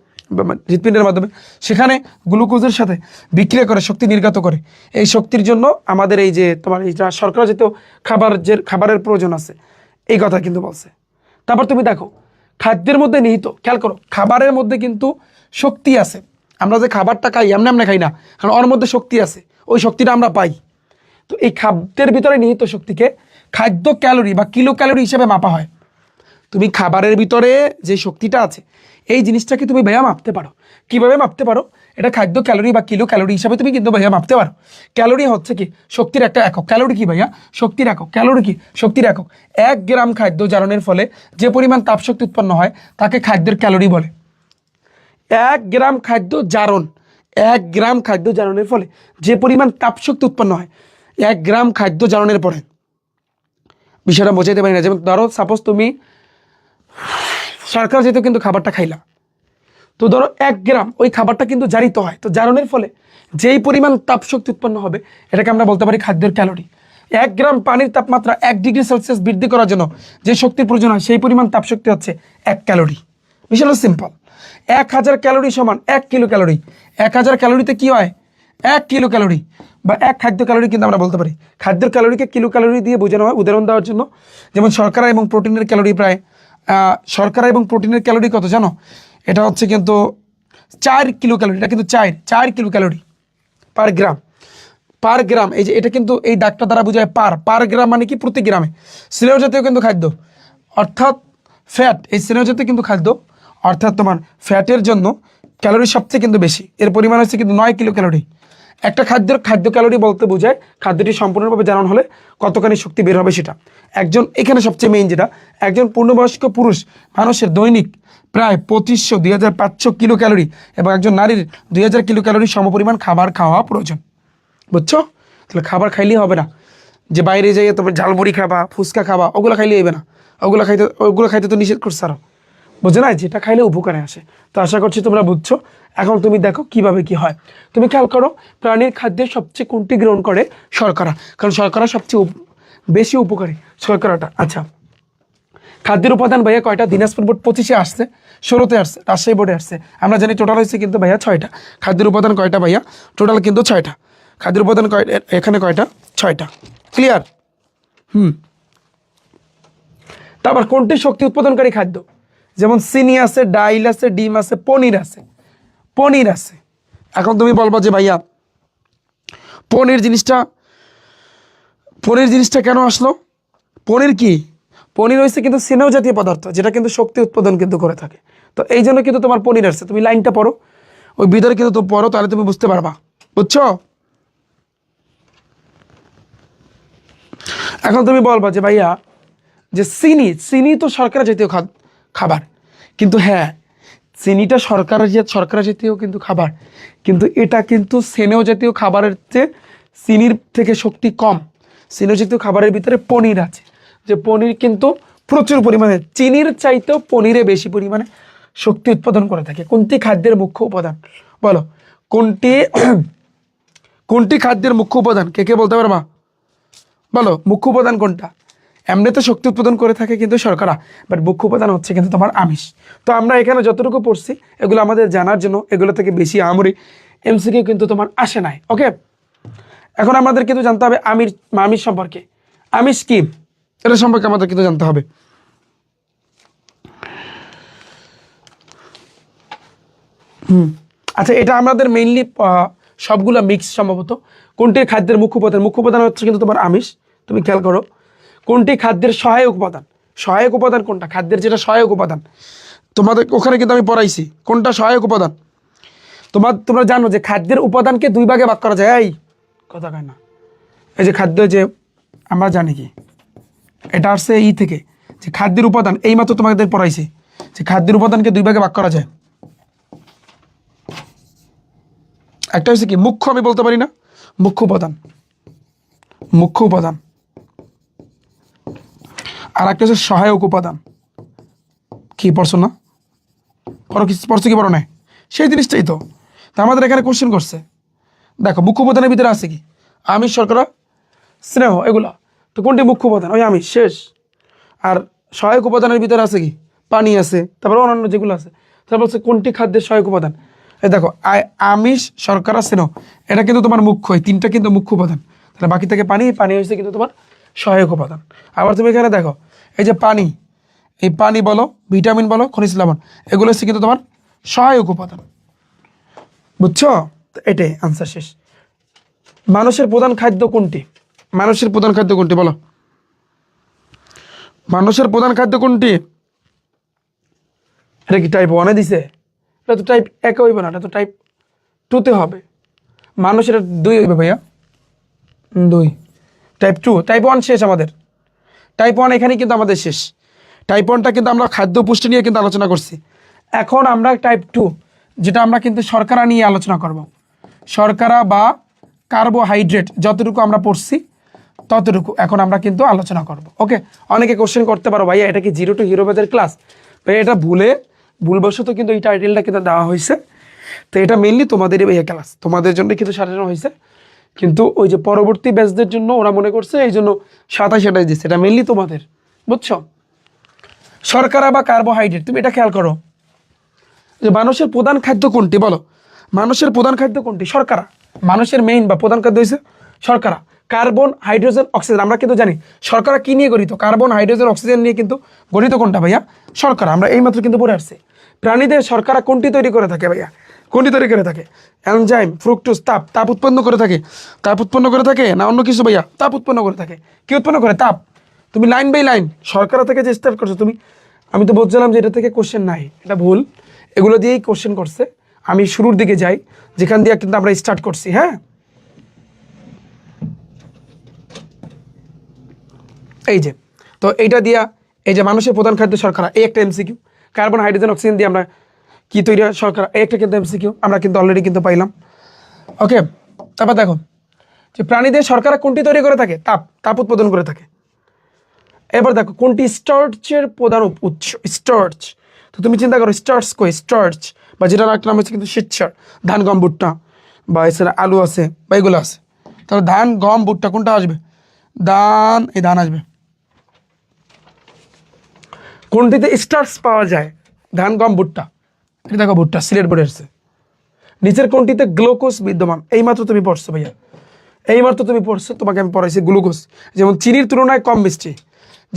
হৃৎপিণ্ডের মাধ্যমে, সেখানে গ্লুকোজের সাথে বিক্রিয়া করে শক্তি নির্গত করে। এই শক্তির জন্য আমাদের এই যে তোমার এই শর্করা জাতীয় খাবারের প্রয়োজন আছে, এই কথা কিন্তু বলছে। তারপর তুমি দেখো খাদ্যের মধ্যে নিহিত, খেয়াল করো, খাবারের মধ্যে কিন্তু শক্তি আছে। আমরা যে খাবারটা খাই এমনি এমনি খাই না, কারণ ওর মধ্যে শক্তি আছে, ওই শক্তিটা আমরা পাই। তো এই খাদ্যের ভিতরে নিহিত শক্তিকে খাদ্য ক্যালোরি বা কিলো ক্যালোরি হিসেবে মাপা হয়। তুমি খাবারের ভিতরে যে শক্তিটা আছে এই জিনিসটাকে তুমি ভাইয়া মাপতে পারো। কিভাবে মাপতে পারো? এটা খাদ্য ক্যালোরি বা কিলো ক্যালোরি হিসাবে তুমি কিন্তু ভাইয়া মাপতে পারো। ক্যালোরি হচ্ছে কি? শক্তির একটা একক। ক্যালোরি কি ভাইয়া? শক্তির একক। ক্যালোরি কি? শক্তির একক। 1 গ্রাম খাদ্য জারণের ফলে যে পরিমাণ তাপশক্তি উৎপন্ন হয় তাকে খাদ্যের ক্যালোরি বলে। 1 গ্রাম খাদ্য জারণ, 1 গ্রাম খাদ্য জারণের ফলে যে পরিমাণ তাপশক্তি উৎপন্ন হয় 1 গ্রাম খাদ্য জারণের পরে, বিষয়টা বোঝাইতে পারি না। যেমন ধরো সাপোজ তুমি শর্করা যেহেতু কিন্তু খাবারটা খাইলা, তো ধরো 1 গ্রাম ওই খাবারটা কিন্তু জারিত হয়, তো জারণের ফলে যেই পরিমাণ তাপ শক্তি উৎপন্ন হবে এটাকে আমরা বলতে পারি খাদ্যের ক্যালোরি। 1 গ্রাম পানির তাপমাত্রা 1 ডিগ্রি সেলসিয়াস বৃদ্ধি করার জন্য যে শক্তির প্রয়োজন হয় সেই পরিমাণ তাপ শক্তি হচ্ছে 1 ক্যালোরি। বিষয়টা সিম্পল। 1000 ক্যালোরি সমান 1 কিলো ক্যালোরি। 1000 ক্যালোরিতে কি হয় 1 কিলো ক্যালোরি বা 1 খাদ্য ক্যালোরি কিন্তু আমরা বলতে পারি। খাদ্যের ক্যালোরিকে কিলো ক্যালোরি দিয়ে বোঝানো হয় উদাহরণ দেওয়ার জন্য। যেমন শর্করা এবং প্রোটিনের ক্যালোরি প্রায় শর্করা এবং প্রোটিনের ক্যালোরি কত জানো? এটা হচ্ছে কিন্তু 4 কিলো ক্যালোরি। এটা কিন্তু 4 কিলো ক্যালোরি পার গ্রাম। পার গ্রাম, এই যে এটা কিন্তু এই ডাকটা দ্বারা বোঝায় পার গ্রাম মানে কি প্রতি গ্রামে। স্নেহ জাতীয় কিন্তু খাদ্য অর্থাৎ ফ্যাট, এই স্নেহ জাতীয় কিন্তু খাদ্য অর্থাৎ তোমার ফ্যাটের জন্য ক্যালোরি সবচেয়ে কিন্তু বেশি, এর পরিমাণ হচ্ছে কিন্তু 9 কিলো ক্যালোরি। একটা খাদ্যের খাদ্য ক্যালোরি বলতে বোঝায় খাদ্যটি সম্পূর্ণভাবে জানানো হলে কতখানি শক্তি বের হবে সেটা। একজন এখানে সবচেয়ে মেইন যেটা, একজন পূর্ণবয়স্ক পুরুষ মানুষের দৈনিক প্রায় 2500-2500 কিলো ক্যালোরি এবং একজন নারীর 2000 কিলো ক্যালোরি সমপরিমাণ খাবার খাওয়া প্রয়োজন। বুঝছো? তাহলে খাবার খাইলেই হবে না যে বাইরে যাইয়ে তোমার ঝালমুড়ি খাবা, ফুচকা খাবা, ওগুলো খাইলে হবে না। ওগুলো খাইতে তো নিষেধ করছে আরো, বুঝে না? যেটা খাইলে উপকারে আসে। তো আশা করছি তোমরা বুঝছো। এখন তুমি দেখো কিভাবে কি হয়। তুমি খেয়াল করো প্রাণীর খাদ্যে সবচেয়ে কোনটি গ্রহণ করে? শর্করা, কারণ শর্করা সবচেয়ে বেশি উপকারী শর্করাটা। আচ্ছা, খাদ্যের উপাদান ভাইয়া কয়টা? দিনাজপুর বোর্ড 25-এ আসছে, 16-তে আসছে, রাজশাহী বোর্ডে আসছে। আমরা জানি টোটাল হয়েছে কিন্তু ভাইয়া 6টা। খাদ্যের উপাদান কয়টা ভাইয়া? টোটাল কিন্তু 6টা। খাদ্যের উপাদান এখানে কয়টা? 6টা। ক্লিয়ার? তারপর কোনটি শক্তি উৎপাদনকারী খাদ্য? যেমন চিনি আছে, ডাইল আছে, ডিম আছে, পনির আছে। এখন তুমি বলবা যে ভাইয়া পনির জিনিসটা কেন আসলো? পনির কি? পনির হয়েছে কিন্তু স্নেহ জাতীয় পদার্থ যেটা কিন্তু শক্তি উৎপাদন কিন্তু করে থাকে। তো এই জন্য কিন্তু তোমার পনির আসছে। তুমি লাইনটা পড়ো, ওই ভিতরে কিন্তু তুমি পড়ো, তাহলে তুমি বুঝতে পারবা। বুঝছো? এখন তুমি বলবা যে ভাইয়া যে চিনি তো শর্করা জাতীয় খাবার, কিন্তু হ্যাঁ চিনিটা শর্করা জাতীয় কিন্তু খাবার, কিন্তু এটা কিন্তু স্নেহ জাতীয় খাবারের চেয়ে চিনির থেকে শক্তি কম। স্নেহ জাতীয় খাবারের ভিতরে পনির আছে, যে পনির কিন্তু প্রচুর পরিমাণে চিনির চাইতেও পনিরে বেশি পরিমাণে শক্তি উৎপাদন করে থাকে। কোনটি খাদ্যের মুখ্য উপাদান? বলো কোনটি খাদ্যের মুখ্য উপাদান? কে বলতে পারবা? বলো মুখ্য উপাদান কোনটা? এমনিতে শক্তি উৎপাদন করে থাকে কিন্তু শর্করা, বাট মুখ্য উপাদান হচ্ছে কিন্তু তোমার আমিষ। তো আমরা এখানে যতটুকু পড়ছি এগুলো আমাদের জানার জন্য, এগুলো থেকে বেশি আমরি এমসিকিউ কিন্তু তোমার আসে নাই। ওকে, এখন আমাদের কিন্তু জানতে হবে আমিষ সম্পর্কে। আমিষ কি এটা সম্পর্কে আমাদের কিন্তু জানতে হবে। আচ্ছা, এটা আমাদের মেইনলি সবগুলা মিক্স সম্ভবত। কোনটির খাদ্যের মুখ্য উপাদান? মুখ্য উপাদান হচ্ছে কিন্তু তোমার আমিষ। তুমি খেয়াল করো কোনটি খাদ্যের সহায়ক উপাদান? সহায়ক উপাদান কোনটা? খাদ্যের যেটা সহায়ক উপাদান তোমাদের ওখানে কিন্তু আমি পড়াইছি কোনটা সহায়ক উপাদান। তোমরা জানো যে খাদ্যের উপাদানকে 2 ভাগে ভাগ করা যায়। এই কথা কয় না, এই যে খাদ্য, যে আমরা জানি কি এটা আসছে থেকে যে খাদ্যের উপাদান, এইমাত্র তোমাদের পড়াইছি যে খাদ্যের উপাদানকে 2 ভাগে ভাগ করা যায়। একটা হচ্ছে কি মুখ্য, আমি বলতে পারি না, মুখ্য উপাদান, আর একটা হচ্ছে সহায়ক উপাদান। কি পড়ছো না? পড়ছো কি পড়ো না? সেই জিনিসটাই তো আমাদের এখানে কোশ্চেন করছে। দেখো মুখ্য উপাদানের ভিতরে আছে কি? আমিষ, শর্করা, স্নেহ, এগুলা। তো কোনটি মুখ্য উপাদান? ওই আমিষ, শেষ। আর সহায়ক উপাদানের ভিতরে আছে কি? পানি আছে, তারপরে অন্যান্য যেগুলো আছে। তারপর হচ্ছে কোনটি খাদ্যের সহায়ক উপাদান? এই দেখো আমিষ, শর্করা, স্নেহ, এটা কিন্তু তোমার মুখ্য, এই 3টা কিন্তু মুখ্য উপাদান। তাহলে বাকি থেকে পানি হচ্ছে কিন্তু তোমার সহায়ক উপাদান। আবার তুমি এখানে দেখো এই যে পানি, এই পানি বলো, ভিটামিন বলো, খনিজ লবণ, এগুলো হচ্ছে কিন্তু তোমার সহায়ক উপাদান। বুঝছো? এটাই আনসার, শেষ। মানুষের প্রধান খাদ্য কোনটি? বলো মানুষের প্রধান খাদ্য কোনটি? এটা কি টাইপ 1-এ দিছে? এটা তো টাইপ 1-এ হইবে না, এটা তো টাইপ 2-তে হবে। মানুষের 2 হইবে ভাইয়া, 2। টাইপ 2, টাইপ 1 শেষ আমাদের। টাইপ 1 এখানে কিন্তু আমাদের শেষ। টাইপ 1টা কিন্তু আমরা খাদ্য পুষ্টি নিয়ে কিন্তু আলোচনা করছি। এখন আমরা টাইপ 2, যেটা আমরা কিন্তু শর্করা নিয়ে আলোচনা করব। শর্করা বা কার্বোহাইড্রেট যতটুকু আমরা পড়ছি ততটুকু এখন আমরা কিন্তু আলোচনা করব। ওকে, অনেকে কোশ্চেন করতে পারো ভাইয়া এটা কি 0 to হিরো ব্যাচের ক্লাস? ভাইয়া এটা ভুলে ভুলবশত কিন্তু এই টাইটেলটা কিন্তু দেওয়া হয়েছে। তো এটা মেইনলি তোমাদেরই ভাইয়া ক্লাস, তোমাদের জন্য কিন্তু সাজানো হয়েছে, কিন্তু ওই যে পরবর্তী ব্যাচদের জন্য ওরা মনে করছে এই জন্য 27 দিচ্ছে, এটা মেইনলি তোমাদের, বুঝছো? শর্করা বা কার্বোহাইড্রেট, তুমি এটা খেয়াল করো যে মানুষের প্রধান খাদ্য কোনটি বলো? মানুষের প্রধান খাদ্য কোনটি? শর্করা। মানুষের মেইন বা প্রধান খাদ্য হচ্ছে শর্করা। Carbon, hydrogen, oxygen. আমরা কিন্তু জানি শর্করা কি নিয়ে গঠিত? কার্বন, হাইড্রোজেন, অক্সিজেন নিয়ে কিন্তু গঠিত। কোনটা ভাইয়া? শর্করা। আমরা এইমাত্র কিন্তু পড়ে আসছি। প্রাণীদের শর্করা কোনটি তৈরি করে থাকে ভাইয়া? কোনটি তৈরি করে থাকে? এনজাইম, ফ্রুক্টোজ, তাপ। তাপ উৎপন্ন করে থাকে। তাপ উৎপন্ন করে থাকে না অন্য কিছু ভাইয়া? তাপ উৎপন্ন করে থাকে। কি উৎপন্ন করে? তাপ। তুমি লাইন বাই লাইন শর্করা থেকে যে স্টার্ট করছো তুমি, আমি তো বলছিলাম যে এটা থেকে কোশ্চেন নাই, এটা ভুল। এগুলো দিয়েই কোশ্চেন করছে। আমি শুরুর দিকে যাই যেখান দিয়ে কিন্তু আমরা স্টার্ট করছি। হ্যাঁ, এই যে, তো এইটা দিয়া, এই যে মানুষের প্রধান খাদ্য শর্করা, এই একটা এমসিকিউ। কার্বন, হাইড্রোজেন, অক্সিজেন দিয়ে আমরা কি তৈরি হয়? শর্করা। এই একটা কিন্তু এমসিকিউ আমরা কিন্তু অলরেডি কিন্তু পাইলাম। ওকে, তারপর দেখো যে প্রাণীদের শর্করা কোনটি তৈরি করে থাকে? তাপ। তাপ উৎপাদন করে থাকে। এবার দেখো কোনটি স্টার্চের প্রধান উৎস? স্টার্চ। তো তুমি চিন্তা করো স্টার্চ কই? স্টার্চ বা যেটার একটা নাম হচ্ছে কিন্তু শ্বেতসার। ধান, গম, ভুট্টা বা এছাড়া আলু আছে বা এগুলো আছে। তাহলে ধান, গম, ভুট্টা কোনটা আসবে? ধান, এই ধান আসবে। কোনটিতে স্টার্চ পাওয়া যায়? ধান, গম, ভুট্টা। এটা দেখো ভুট্টা, সিলেট বোর্ডে আসছে। নিচের কোনটিতে গ্লুকোজ বিদ্যমান? এইমাত্র তুমি পড়ছো ভাইয়া, এইমাত্র তুমি পড়ছো, তোমাকে আমি পড়াইছি গ্লুকোজ। যেমন চিনির তুলনায় কম মিষ্টি,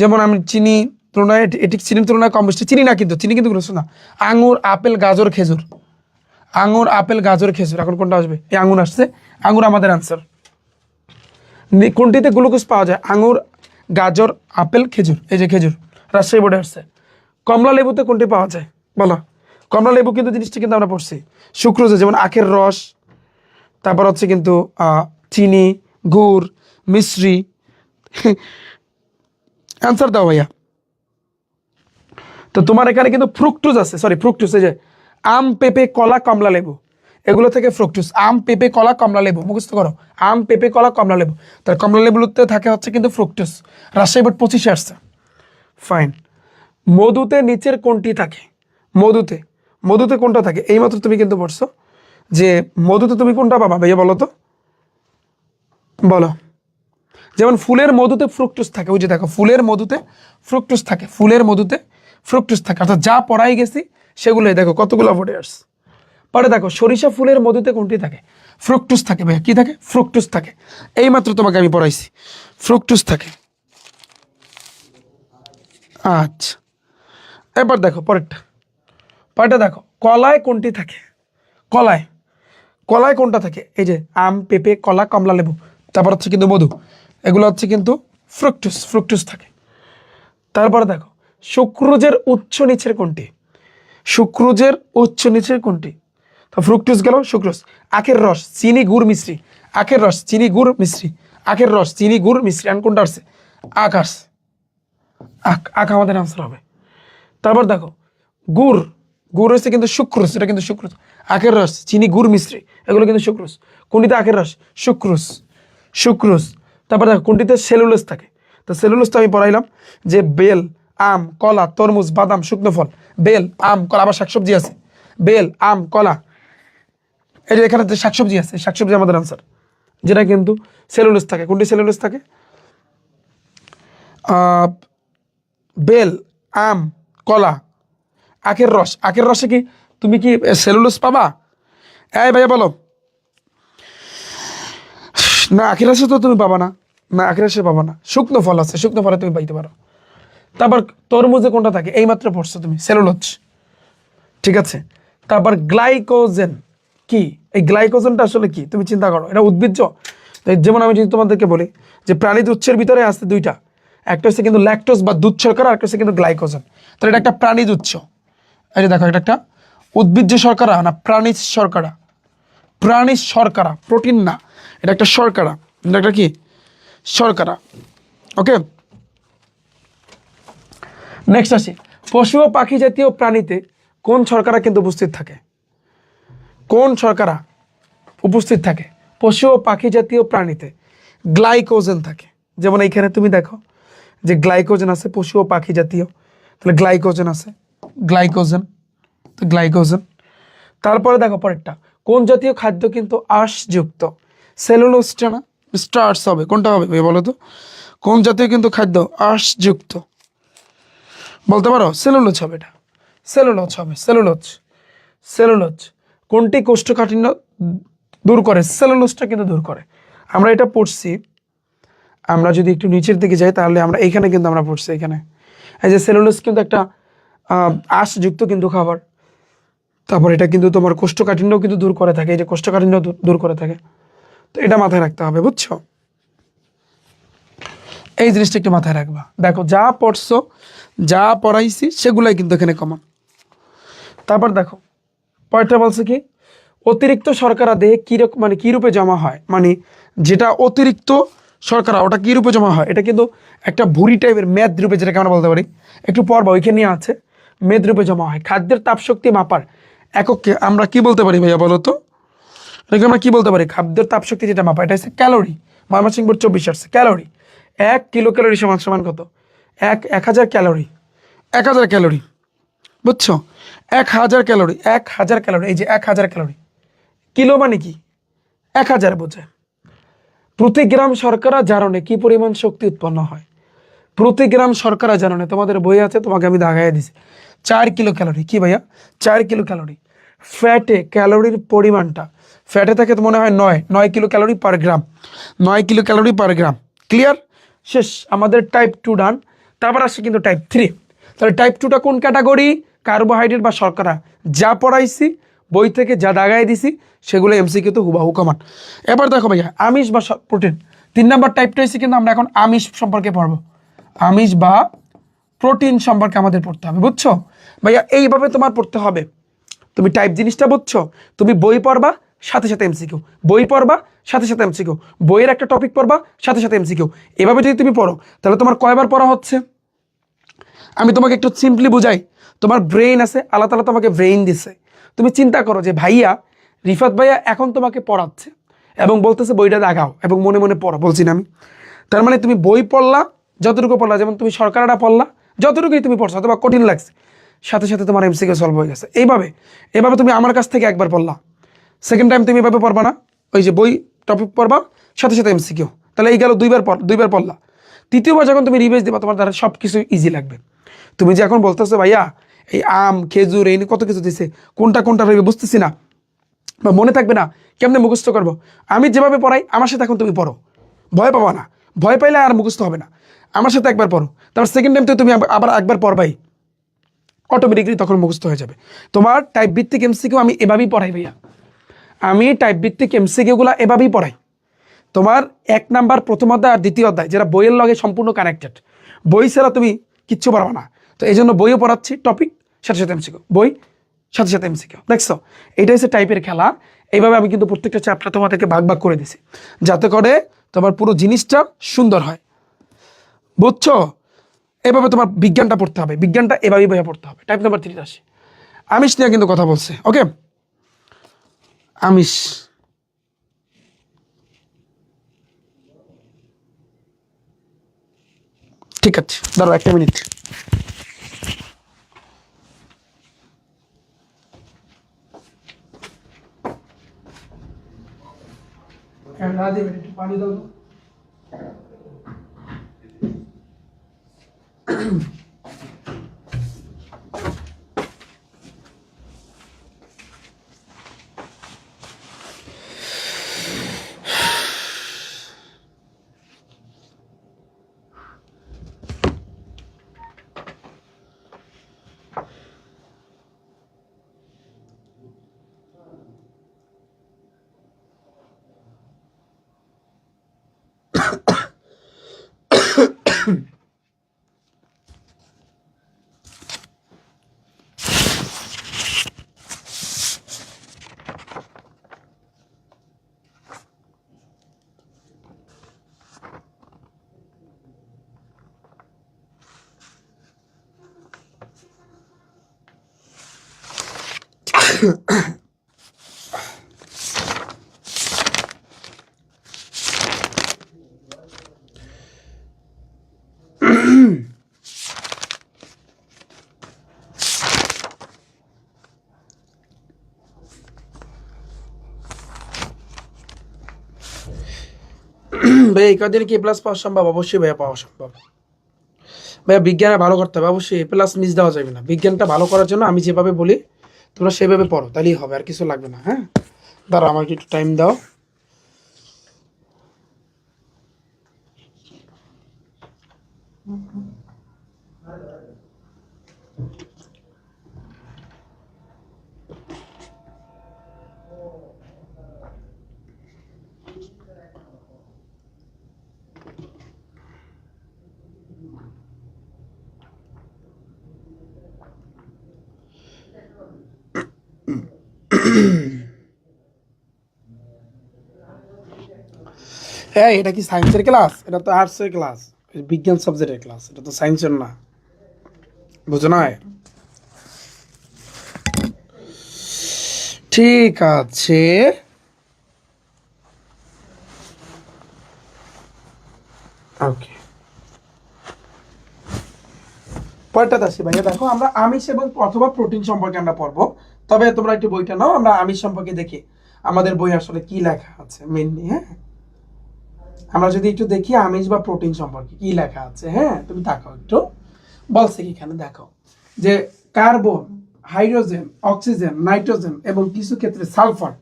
যেমন আমি চিনি তুলনায়, এটি চিনির তুলনায় কম মিষ্টি। চিনি না কিন্তু, চিনি কিন্তু গ্লুকোজ না। আঙুর, আপেল, গাজর, খেজুর। আঙুর, আপেল, গাজর, খেজুর। এখন কোনটা আসবে? এই আঙুর আসছে। আঙুর আমাদের আনসার। কোনটিতে গ্লুকোজ পাওয়া যায়? আঙুর, গাজর, আপেল, খেজুর। এই যে খেজুর, রাজশাহী বোর্ডে আসছে। কমলা লেবুতে কোনটি পাওয়া যায় বলো? কমলা লেবু কিন্তু জিনিসটা কিন্তু আমরা পড়ছি সুক্রোজে, যেমন আখের রস, তারপর হচ্ছে কিন্তু চিনি, গুড়, মিশ্রি। অ্যান্সার দাও ভাইয়া। তো তোমার এখানে কিন্তু ফ্রুকটোজ আছে, সরি ফ্রুকটোজ, এই যে আম, পেঁপে, কলা, কমলা লেবু, এগুলো থেকে ফ্রুকটোজ। আম, পেঁপে, কলা, কমলা লেবু মুখস্থ করো। আম, পেঁপে, কলা, কমলা লেবু। তার কমলা লেবুতে থাকে হচ্ছে কিন্তু ফ্রুকটোজ। রাজশাহী বোর্ড 25 আসছে। ফাইন। মধুতে নিচের কোনটি থাকে? মধুতে, মধুতে কোনটা থাকে? এইমাত্র তুমি কিন্তু পড়ছো যে মধুতে তুমি কোনটা পাবা ভাইয়া বলো তো, বলো। যেমন ফুলের মধুতে ফ্রুকটোজ থাকে, ওই যে দেখো ফুলের মধুতে ফ্রুকটোজ থাকে। ফুলের মধুতে ফ্রুকটোজ থাকে, অর্থাৎ যা পড়াই গেছি সেগুলোই দেখো কতগুলো বোর্ডে আসছে। পরে দেখো সরিষা ফুলের মধুতে কোনটি থাকে? ফ্রুকটোজ থাকে ভাইয়া। কি থাকে? ফ্রুকটোজ থাকে। এইমাত্র তোমাকে আমি পড়াইছি ফ্রুকটোজ থাকে। আচ্ছা, এবার দেখো পরেরটা। পরেরটা দেখো কলায় কোনটি থাকে? কলায়, কলায় কোনটা থাকে? এই যে আম, পেঁপে, কলা, কমলা লেবু, তারপর হচ্ছে কিন্তু মধু, এগুলো হচ্ছে কিন্তু ফ্রুকটোজ, ফ্রুকটোজ থাকে। তারপরে দেখো সুক্রোজের উচ্চ নিচের কোনটি? সুক্রোজের উচ্চ নিচের কোনটি? তো ফ্রুকটোজ গেল, সুক্রোজ। আখের রস, চিনি, গুড়, মিশ্রি। আখের রস, চিনি, গুড়, মিশ্রি। আখের রস, চিনি, গুড়, মিশ্রি। আর কোনটা আসছে? আখ আসছে। আখ, আখ আমাদের আনসার হবে। তারপর দেখো গুড়, গুড় হচ্ছে কিন্তু সুক্রোজ, এটা কিন্তু সুক্রোজ। আখের রস, চিনি, গুড়, মিশ্রি, এগুলো কিন্তু সুক্রোজ। কোনটিতে আখের রস? Sucrose, sucrose. তারপর দেখো কোনটিতে সেলুলোজ থাকে? তো সেলুলোজ তো আমি পড়াইলাম যে বেল, আম, কলা, তরমুজ, বাদাম, শুকনো ফল। বেল, আম, কলা, আবার শাকসবজি আছে। বেল, আম, কলা, এই যে এখানে যে শাকসবজি আছে, শাকসবজি আমাদের আনসার, যেটা কিন্তু সেলুলোজ থাকে। কোনটি সেলুলোজ থাকে? বেল, আম, কলা, আখের রস। আখের রসে কি তুমি কি সেলুলোজ পাবা? এই ভাইয়া বলো। না, আখের রসে তো তুমি পাবা না। না, আখের রসে পাবা না। শুকনো ফল আছে, শুকনো ফলে তুমি পাইতে পারো। তারপর তরমুজে কোনটা থাকে? এইমাত্র পড়ছো তুমি, সেলুলোজ। ঠিক আছে। তারপর গ্লাইকোজেন কি? এই গ্লাইকোজেনটা আসলে কি তুমি চিন্তা করো, এটা উদ্ভিজ্জ। যেমন আমি যদি তোমাদেরকে বলি যে প্রাণীজ উৎসের ভিতরে আছে দুইটা, একটা হচ্ছে কিন্তু ল্যাকটোজ বা দুধ শর্করা, আর একটা হচ্ছে কিন্তু গ্লাইকোজেন। তাহলে এটা একটা প্রাণীজ উৎস। এই যে দেখো, এটা একটা উদ্ভিজ্জ শর্করা না প্রাণীজ শর্করা? প্রাণীজ শর্করা, প্রোটিন না, এটা একটা শর্করা। এটা একটা কি? শর্করা। ওকে, নেক্সট আসি। পশু ও পাখি জাতীয় প্রাণীতে কোন শর্করা কিন্তু উপস্থিত থাকে? কোন শর্করা উপস্থিত থাকে পশু ও পাখি জাতীয় প্রাণীতে? গ্লাইকোজেন থাকে। যেমন এইখানে তুমি দেখো যে গ্লাইকোজেন আছে পশু ও পাখি জাতীয়, তাহলে গ্লাইকোজেন আছে, গ্লাইকোজেন। তো গ্লাইকোজেন। তারপরে দেখো পরেরটা, কোন জাতীয় খাদ্য কিন্তু আঁশযুক্ত? সেলুলোজটা না, স্টার্চ হবে, কোনটা হবে ভাই বলো তো? কোন জাতীয় কিন্তু খাদ্য আঁশযুক্ত? বলতে পারো? সেলুলোজ হবে, এটা সেলুলোজ হবে, সেলুলোজ। সেলুলোজ কোনটি কোষ্ঠকাঠিন্য দূর করে? সেলুলোজটা কিন্তু দূর করে। আমরা এটা পড়ছি, আমরা যদি একটু নিচের দিকে যাই তাহলে আমরা এইখানে কিন্তু আমরা পড়ছি, এখানে এই যে সেলুলোজ কিন্তু একটা আঁশযুক্ত কিন্তু খাবার। তারপর এটা কিন্তু তোমার কোষ্ঠকাঠিন্য কিন্তু দূর করে থাকে, এই যে কোষ্ঠকাঠিন্য দূর করে থাকে। তো এটা মাথায় রাখতে হবে, বুঝছো? এই জিনিসটা একটু মাথায় রাখবা। দেখো যা পড়ছো, যা পড়াইছি সেগুলাই কিন্তু এখানে কমন। তারপর দেখো পরেরটা বলছে কি, অতিরিক্ত শর্করা দেহে কিরকম মানে কি রূপে জমা হয়? মানে যেটা অতিরিক্ত শর্করা ওটা কি রূপে জমা হয়? এটা কিন্তু একটা ভুঁড়ি টাইপের মেদ রূপে, যেটাকে আমরা বলতে পারি, একটু পর বা ওইখানে আছে, মেদ রূপে জমা হয়। খাদ্যের তাপশক্তি মাপার এককে আমরা কি বলতে পারি ভাইয়া বলো তো? এটাকে আমরা কি বলতে পারি? খাদ্যের তাপশক্তি যেটা মাপা, এটা হচ্ছে ক্যালোরি। ময়মনসিংহ বোর্ড 24 আসছে ক্যালোরি। 1 কিলো ক্যালোরি সমান সমান কত? 1000 ক্যালোরি। 1000 ক্যালোরি, বুঝছো? 1000 ক্যালোরি, 1000 ক্যালোরি, এই যে 1000 ক্যালোরি। কিলো মানে কি? 1000 বোঝায়। প্রতি গ্রাম শর্করা জারণে কি পরিমাণ শক্তি উৎপন্ন হয়? প্রতি গ্রাম শর্করা জারণে, তোমাদের বই আছে, তোমাকে আমি দাগাইয়া দিছি, 4 কিলো ক্যালোরি। কি ভাইয়া? 4 কিলো ক্যালোরি। ফ্যাটে ক্যালোরির পরিমাণটা, ফ্যাটে থাকে তো মনে হয় 9 কিলো ক্যালোরি পার গ্রাম, 9 কিলো ক্যালোরি পার গ্রাম। ক্লিয়ার? শেষ আমাদের টাইপ 2 ডান। তারপর আসছে কিন্তু টাইপ 3। তাহলে টাইপ 2টা কোন ক্যাটাগরি? কার্বোহাইড্রেট বা শর্করা। যা পড়াইছি বই থেকে, যা দাগাই দিছি সেগুলো এমসিকিউ তো হুবাহু কমান। এবার দেখো ভাইয়া, আমিষ বা প্রোটিন। 3 নাম্বার টাইপটা হয়েছে, কিন্তু আমরা এখন আমিষ সম্পর্কে পড়বো। আমিষ বা প্রোটিন সম্পর্কে আমাদের পড়তে হবে, বুঝছো ভাইয়া? এইভাবে তোমার পড়তে হবে। তুমি টাইপ জিনিসটা বুঝছো, তুমি বই পড়বা সাথে সাথে এমসিকিউ, বই পড়বা সাথে সাথে এমসিকিউ, বইয়ের একটা টপিক পড়বা সাথে সাথে এমসিকিউ। এভাবে যদি তুমি পড়ো তাহলে তোমার কয়বার পড়া হচ্ছে? আমি তোমাকে একটু সিম্পলি বুঝাই। তোমার ব্রেইন আছে, আল্লাহ তাআলা তোমাকে ব্রেইন দিছে। তুমি চিন্তা করো যে ভাইয়া, রিফাত ভাইয়া এখন তোমাকে পড়াচ্ছে এবং বলতেছে বইটা দাগাও এবং মনে মনে পড়ো, বলছি না আমি? তার মানে তুমি বই পড়লা, যতটুকু পড়লা, যেমন তুমি সরকারটা পড়লা, যতটুকুই তুমি পড়ছো, অথবা কঠিন লাগছে, সাথে সাথে তোমার এমসিকিউ সলভ হয়ে গেছে। এইভাবে এভাবে তুমি আমার কাছ থেকে একবার পড়লা, সেকেন্ড টাইম তুমি এভাবে পড়বা না, ওই যে বই টপিক পড়বা সাথে সাথে এমসিকিউ, তাহলে এই গেল দুইবার পড়লা। তৃতীয়বার যখন তুমি রিভাইজ দিবা, তোমার দ্বারা সব কিছু ইজি লাগবে। তুমি যে এখন বলতেছো ভাইয়া এই আম খেজুর এই কত কিছু দিছে, কোনটা কোনটা রইবে বুঝতেছি না বা মনে থাকবে না, কেমনে মুখস্থ করবো? আমি যেভাবে পড়াই আমার সাথে এখন তুমি পড়ো, ভয় পাবা না। ভয় পাইলে আর মুখস্থ হবে না। আমার সাথে একবার পড়ো, তারপর সেকেন্ড টাইম তো তুমি আবার একবার পড়বাই, অটোমেটিকলি তখন মুখস্থ হয়ে যাবে। তোমার টাইপ ভিত্তিক এমসিকিউ আমি এভাবেই পড়াই ভাইয়া। আমি টাইপ ভিত্তিক এমসিকিউগুলো এভাবেই পড়াই। তোমার 1 নাম্বার প্রথম অধ্যায় আর দ্বিতীয় অধ্যায়, যেটা বইয়ের লগে সম্পূর্ণ কানেক্টেড, বই ছাড়া তুমি কিচ্ছু পারবা না। তো এই জন্য বইও পড়াচ্ছি, টপিক সাথে সাথে এমসিকিউ, বই সাথে সাথে এমসিকিউ। দেখছো, এটা হচ্ছে টাইপের খেলা। এইভাবে আমি কিন্তু প্রত্যেকটা চ্যাপ্টার তোমাদেরকে ভাগ ভাগ করে দিছি, যাতে করে তোমার পুরো জিনিসটা সুন্দর হয়, বুঝছো? এভাবে তোমার বিজ্ঞানটা পড়তে হবে, বিজ্ঞানটা এভাবেই বইয়া পড়তে হবে। টাইপ নাম্বার 3 আসে, আমিষ নিয়ে কিন্তু কথা বলছে। ওকে, আমিষ। ঠিক আছে, দাঁড়াও 1 মিনিট। পানি দাও। ভাইয়া এই কদিনে কি এ প্লাস পাওয়া সম্ভব? অবশ্যই ভাইয়া পাওয়া সম্ভব। ভাইয়া বিজ্ঞানে ভালো করতে হবে, অবশ্যই এ প্লাস মিস দেওয়া যাবে না। বিজ্ঞানটা ভালো করার জন্য আমি যেভাবে বলি তোমরা সেভাবে পড়ো, তাহলেই হবে, আর কিছু লাগবে না। হ্যাঁ, দাঁড়া আমাকে একটু টাইম দাও। হ্যাঁ, এটা কি সায়েন্সের ক্লাস? এটা তো আর্টসের ক্লাস, বিজ্ঞান সাবজেক্টের ক্লাস, এটা তো সায়েন্সের না, বুঝো না? ঠিক আছে, ওকে। পরেরটাতে আসি ভাইয়া। দেখো, আমরা আমিষ এবং অথবা প্রোটিন সম্পর্কে আমরা পড়বো, তবে তোমরা একটু বইটা নাও, আমরা আমিষ সম্পর্কে দেখি আমাদের বই আসলে কি লেখা আছে মেনলি। হ্যাঁ, আমরা যদি একটু দেখি আমিষ বা প্রোটিন সম্পর্কে কি লেখা আছে। হ্যাঁ, তুমি তাকাও একটু, বলছে কি এখানে দেখো যে কার্বন, হাইড্রোজেন, অক্সিজেন, নাইট্রোজেন এবং কিছু ক্ষেত্রে সালফার,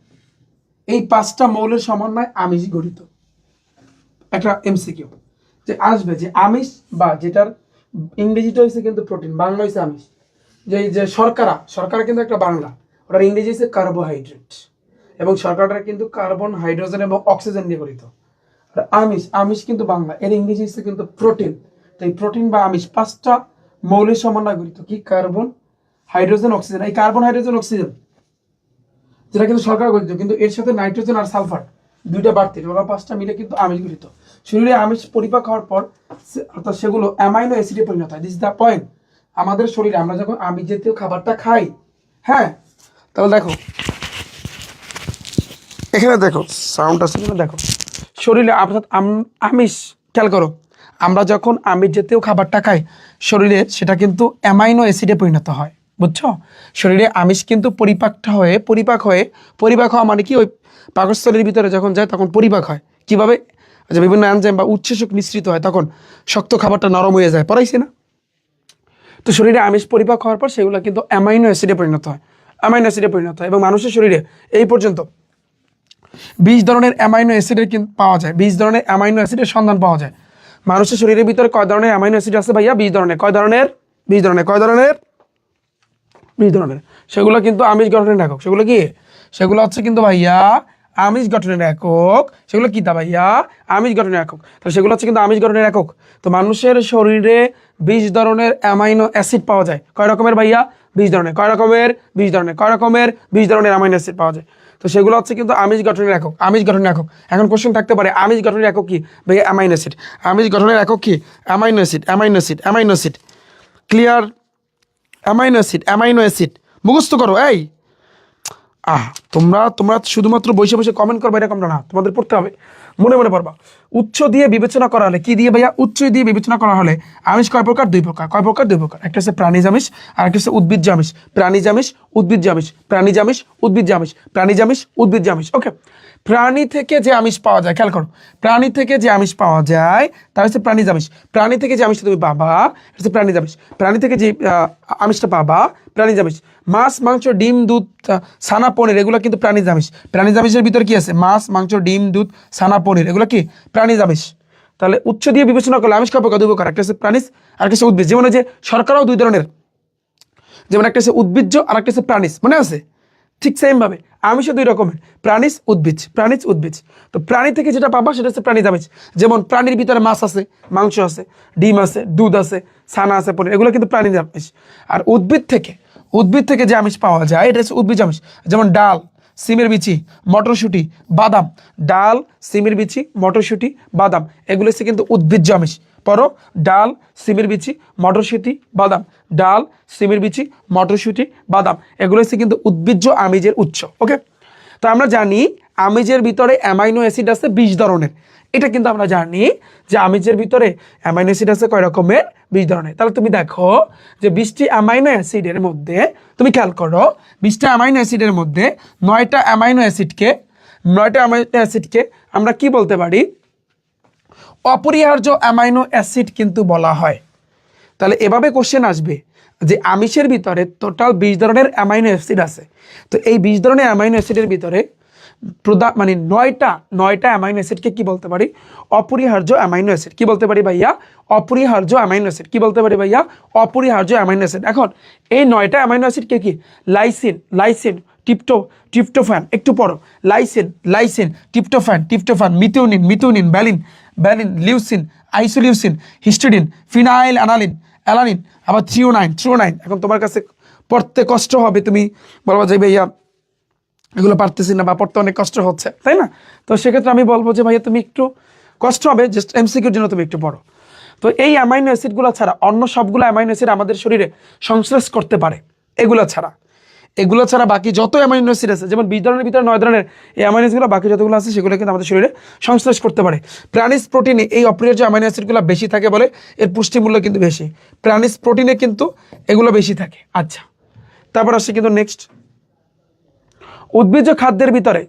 এই 5টা মৌলের সমন্বয়ে আমিষ গঠিত। একটা এমসিকিউ যে আসবে যে আমিষ, বা যেটার ইংরেজিটা হয়েছে কিন্তু প্রোটিন, বাংলা হয়েছে আমিষ। যে যে শর্করা, শর্করা কিন্তু একটা বাংলা, ওটার ইংরেজি হচ্ছে কার্বোহাইড্রেট, এবং শর্করাটা কিন্তু কার্বন, হাইড্রোজেন এবং অক্সিজেন নিয়ে গঠিত। আর আমিষ, আমিষ কিন্তু বাংলা, এর ইংরেজি হচ্ছে কিন্তু প্রোটিন। তো এই প্রোটিন বা আমিষ 5টা মৌলের সমন্বয়ে গঠিত। কি? Carbon, hydrogen, oxygen. এই কার্বন, হাইড্রোজেন, অক্সিজেন যেটা কিন্তু শর্করা গঠিত, কিন্তু এর সাথে নাইট্রোজেন আর সালফার দুইটা বাড়তি, ওরা 5টা মিলে কিন্তু আমিষ গঠিত। শরীরে আমিষ পরিপাক হওয়ার পর অর্থাৎ সেগুলো অ্যামাইনো অ্যাসিডে পরিণত হয়। This is the point. আমাদের শরীরে আমরা যখন আমিষ জাতীয় খাবারটা খাই, হ্যাঁ, তাহলে দেখো এখানে দেখো সাউন্ড আছে কিনা দেখো, শরীরে অর্থাৎ আমিষ, খেয়াল করো, আমরা যখন আমিষ জাতীয় খাবারটা খাই শরীরে সেটা কিন্তু অ্যামাইনো অ্যাসিডে পরিণত হয়, বুঝছো? শরীরে আমিষ কিন্তু পরিপাক হওয়া মানে কি, ওই পাকস্থলীর ভিতরে যখন যায় তখন পরিপাক হয় কিভাবে? আচ্ছা, বিভিন্ন এনজাইম বা উৎসেচক মিশ্রিত হয়, তখন শক্ত খাবারটা নরম হয়ে যায়, পড়াইছি না? তো শরীরে আমিষ পরিপাক হওয়ার পর সেগুলো কিন্তু অ্যামাইনো অ্যাসিডে পরিণত হয়, এবং মানুষের শরীরে এই পর্যন্ত 20 ধরনের অ্যামাইনো অ্যাসিডের কিন্তু পাওয়া যায়, 20 ধরনের অ্যামাইনো অ্যাসিডের সন্ধান পাওয়া যায়। মানুষের শরীরের ভিতরে কয় ধরনের অ্যামাইনো অ্যাসিড আছে ভাইয়া? 20 ধরনের। কয় ধরনের? 20 ধরনের। কয় ধরনের? 20 ধরনের। সেগুলো কিন্তু আমিষ গঠনের একক। সেগুলো কি? সেগুলো হচ্ছে কিন্তু ভাইয়া আমিষ গঠনের একক। সেগুলো কি তা ভাইয়া? আমিষ গঠনের একক। তাহলে সেগুলো হচ্ছে কিন্তু আমিষ গঠনের একক। তো মানুষের শরীরে 20 ধরনের অ্যামাইনো অ্যাসিড পাওয়া যায়। কয় রকমের ভাইয়া? 20 ধরনের। কয় রকমের? 20 ধরনের। কয় রকমের? 20 ধরনের অ্যামাইনো অ্যাসিড পাওয়া যায়। তো সেগুলো হচ্ছে কিন্তু আমিষ গঠনের একক। আমিষ গঠনের একক। এখন কোশ্চেন থাকতে পারে, আমিষ গঠনের একক কি ভাইয়া? Amino acid. আমিষ গঠনের একক কি? Amino acid, amino acid, amino acid. Clear? Amino acid, amino acid মুখস্থ করো। এই তোমরা তোমরা শুধুমাত্র বসে বসে কমেন্ট করবে এরকমটা না, তোমাদের পড়তে হবে, মনে মনে পড়বা। উৎস দিয়ে বিবেচনা করা হলে, কি দিয়ে ভাইয়া? উৎস দিয়ে বিবেচনা করা হলে আমিষ কয় প্রকার? 2 প্রকার। কয় প্রকার? 2 প্রকার। একটা হচ্ছে প্রাণীজ আমিষ, আর একটা হচ্ছে উদ্ভিজ্জ আমিষ। প্রাণীজ আমিষ, উদ্ভিজ্জ আমিষ, প্রাণীজ আমিষ, উদ্ভিজ্জ আমিষ, প্রাণীজ আমিষ, উদ্ভিজ্জ আমিষ। ওকে, প্রাণী থেকে যে আমিষ পাওয়া যায়, খেয়াল করো, প্রাণী থেকে যে আমিষ পাওয়া যায় তা হচ্ছে প্রাণীজ আমিষ। প্রাণী থেকে যে আমিষটা তুমি পাবা হচ্ছে প্রাণীজ আমিষ। প্রাণী থেকে যে আমিষটা পাবা প্রাণীজ আমিষ। মাছ, মাংস, ডিম, দুধ, ছানা, পনির, এগুলো কিন্তু প্রাণীজ আমিষ। প্রাণীজ আমিষের ভিতরে কি আছে? মাছ, মাংস, ডিম, দুধ, ছানা, পনির, এগুলো কি প্রাণীজ আমিষ। তাহলে উৎস দিয়ে বিবেচনা করলে আমিষ কয় প্রকার? 2 প্রকার। একটা হচ্ছে প্রাণীজ আর একটা হচ্ছে উদ্ভিজ। যেমন যে শর্করাও 2 ধরনের, যেমন একটা হচ্ছে উদ্ভিজ্জ আর একটা হচ্ছে প্রাণীজ, মনে আছে? ঠিক সেম ভাবে আমিষও 2 রকমের, প্রাণীজ, উদ্ভিজ, প্রাণীজ, উদ্ভিজ। তো প্রাণী থেকে যেটা পাবা সেটা হচ্ছে প্রাণীজ আমিষ। যেমন প্রাণীর ভিতরে মাছ আছে, মাংস আছে, ডিম আছে, দুধ আছে, ছানা আছে, পনির, এগুলো কিন্তু প্রাণীজ আমিষ। আর উদ্ভিদ থেকে যে আমিষ পাওয়া যায় এটা হচ্ছে উদ্ভিজ আমিষ। যেমন ডাল, সিমের বিচি, মটরশুঁটি, বাদাম। ডাল, সিমের বিচি, মটরশুঁটি, বাদাম, এগুলো হচ্ছে কিন্তু উদ্ভিজ্জ আমিষ। পরো, ডাল, সিমের বিচি, মটরশুঁটি, বাদাম। ডাল, সিমের বিচি, মটরশুঁটি, বাদাম, এগুলো হচ্ছে কিন্তু উদ্ভিজ্জ আমিষের উৎস। ওকে, তো আমরা জানি আমিষের ভিতরে অ্যামাইনো অ্যাসিড আছে 20 ধরনের। এটা কিন্তু আমরা জানি যে আমিষের ভিতরে অ্যামাইনো অ্যাসিড আছে কয় রকমের? 20 ধরনের। তাহলে তুমি দেখো যে 20টি অ্যামাইনো অ্যাসিডের মধ্যে, তুমি খেয়াল করো, 20টা অ্যামাইনো অ্যাসিডের মধ্যে 9টা অ্যামাইনো অ্যাসিডকে আমরা কি বলতে পারি? অপরিহার্য অ্যামাইনো অ্যাসিড কিন্তু বলা হয়। তাহলে এভাবে কোশ্চেন আসবে যে আমিষের ভিতরে টোটাল 20 ধরনের অ্যামাইনো অ্যাসিড আছে। তো এই 20 ধরনের অ্যামাইনো অ্যাসিডের ভিতরে মানে নয়টা অ্যামাইনো অ্যাসিডকে কি বলতে পারি? অপরিহার্য অ্যামাইনো অ্যাসিড। কি বলতে পারি ভাইয়া? অপরিহার্য অ্যামাইনো অ্যাসিড। কি বলতে পারি ভাইয়া? অপরিহার্য অ্যামাইনো অ্যাসিড। এখন এই 9টা অ্যামাইনো অ্যাসিডকে কি? লাইসিন, ট্রিপ্টোফ্যান, একটু পড়ো, lysine, tryptophan, methionine, valine, leucine, isoleucine, histidine, phenyl alanine, আবার থ্রিওনাইন। এখন তোমার কাছে পড়তে কষ্ট হবে, তুমি বলবো যে ভাইয়া এগুলো পারতেছি না বা পড়তে অনেক কষ্ট হচ্ছে, তাই না? তো সেক্ষেত্রে আমি বলবো যে ভাইয়া তুমি একটু কষ্ট হবে, জাস্ট এমসিকিউর জন্য তুমি একটু পড়ো। তো এই অ্যামাইনো অ্যাসিডগুলো ছাড়া অন্য সবগুলো অ্যামাইনো অ্যাসিড আমাদের শরীরে সংশ্লেষ করতে পারে। এগুলো ছাড়া বাকি যত অ্যামাইনো অ্যাসিড আছে, যেমন 20 ধরনের ভিতরে 9 ধরনের এই অ্যামাইনো অ্যাসিডগুলো বাকি যতগুলো আছে সেগুলো কিন্তু আমাদের শরীরে সংশ্লেষ করতে পারে। প্রাণীজ প্রোটিনে এই অপরিহার্য অ্যামাইনো অ্যাসিডগুলো বেশি থাকে বলে এর পুষ্টিমূল্য কিন্তু বেশি। প্রাণীজ প্রোটিনে কিন্তু এগুলো বেশি থাকে। আচ্ছা, তারপর আসছে কিন্তু নেক্সট উদ্ভিজ্জ খাদ্যের ভিতরে।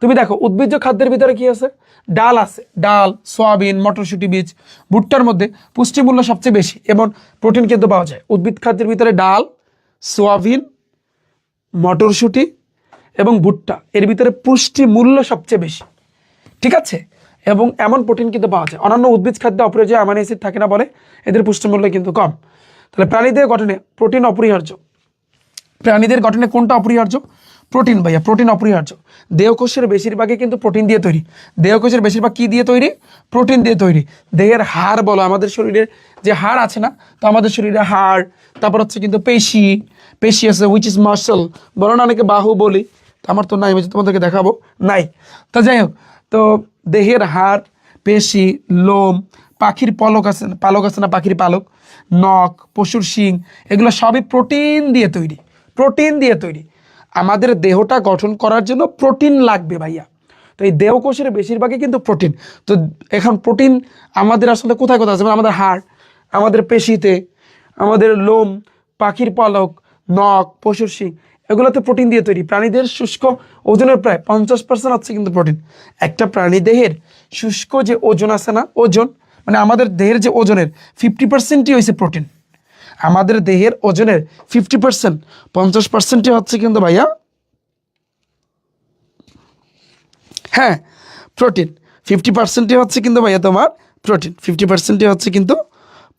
তুমি দেখো উদ্ভিজ্জ খাদ্যের ভিতরে কি আছে? ডাল আছে, ডাল, সয়াবিন, মটরশুঁটি বীজ, ভুট্টার মধ্যে পুষ্টিমূল্য সবচেয়ে বেশি এবং প্রোটিন কিন্তু পাওয়া যায়। উদ্ভিদ খাদ্যের ভিতরে ডাল, সয়াবিন, মটরশুঁটি এবং ভুট্টা, এর ভিতরে পুষ্টি মূল্য সবচেয়ে বেশি, ঠিক আছে? এবং এমন প্রোটিন কিন্তু পাওয়া যায়। অন্যান্য উদ্ভিদ খাদ্য অপরিহার্য অ্যামাইনো অ্যাসিড থাকে না বলে এদের পুষ্টি মূল্য কিন্তু কম। তাহলে প্রাণীদের গঠনে প্রোটিন অপরিহার্য। প্রাণীদের গঠনে কোনটা অপরিহার্য? প্রোটিন ভাইয়া, প্রোটিন অপরিহার্য। দেহকোষের বেশিরভাগই কিন্তু প্রোটিন দিয়ে তৈরি। দেহকোষের বেশিরভাগ কি দিয়ে তৈরি? প্রোটিন দিয়ে তৈরি। দেহের হাড় বলো, আমাদের শরীরের যে হাড় আছে না, তো আমাদের শরীরে হাড়, তারপর হচ্ছে কিন্তু পেশি আছে, উইচ ইজ মাসল, বলো না অনেকে বাহু বলি, আমার তো নাই, আমি তোমাদেরকে দেখাবো, নাই। তা যাই হোক, তো দেহের হাড়, পেশি, লোম, পাখির পালক আছে না, পাখির পালক, নখ, পশুর শিং, এগুলো সবই প্রোটিন দিয়ে তৈরি। আমাদের দেহটা গঠন করার জন্য প্রোটিন লাগবে ভাইয়া। তো এই দেহকোষের বেশিরভাগই কিন্তু প্রোটিন। তো এখন প্রোটিন আমাদের আসলে কোথায় আছে? যেমন আমাদের হাড়, আমাদের পেশিতে, আমাদের লোম, পাখির পালক, নখ, পশুর শিং, এগুলোতে প্রোটিন দিয়ে তৈরি। প্রাণীদের শুষ্ক ওজনের প্রায় 50% হচ্ছে কিন্তু প্রোটিন। একটা প্রাণী দেহের শুষ্ক যে ওজন আছে না, ওজন মানে আমাদের দেহের যে ওজনের 50%ই হয়েছে প্রোটিন। আমাদের দেহের ওজনের 50%, 50%ই হচ্ছে কিন্তু ভাইয়া হ্যাঁ প্রোটিন। 50%ই হচ্ছে কিন্তু ভাইয়া তোমার প্রোটিন, 50%ই হচ্ছে কিন্তু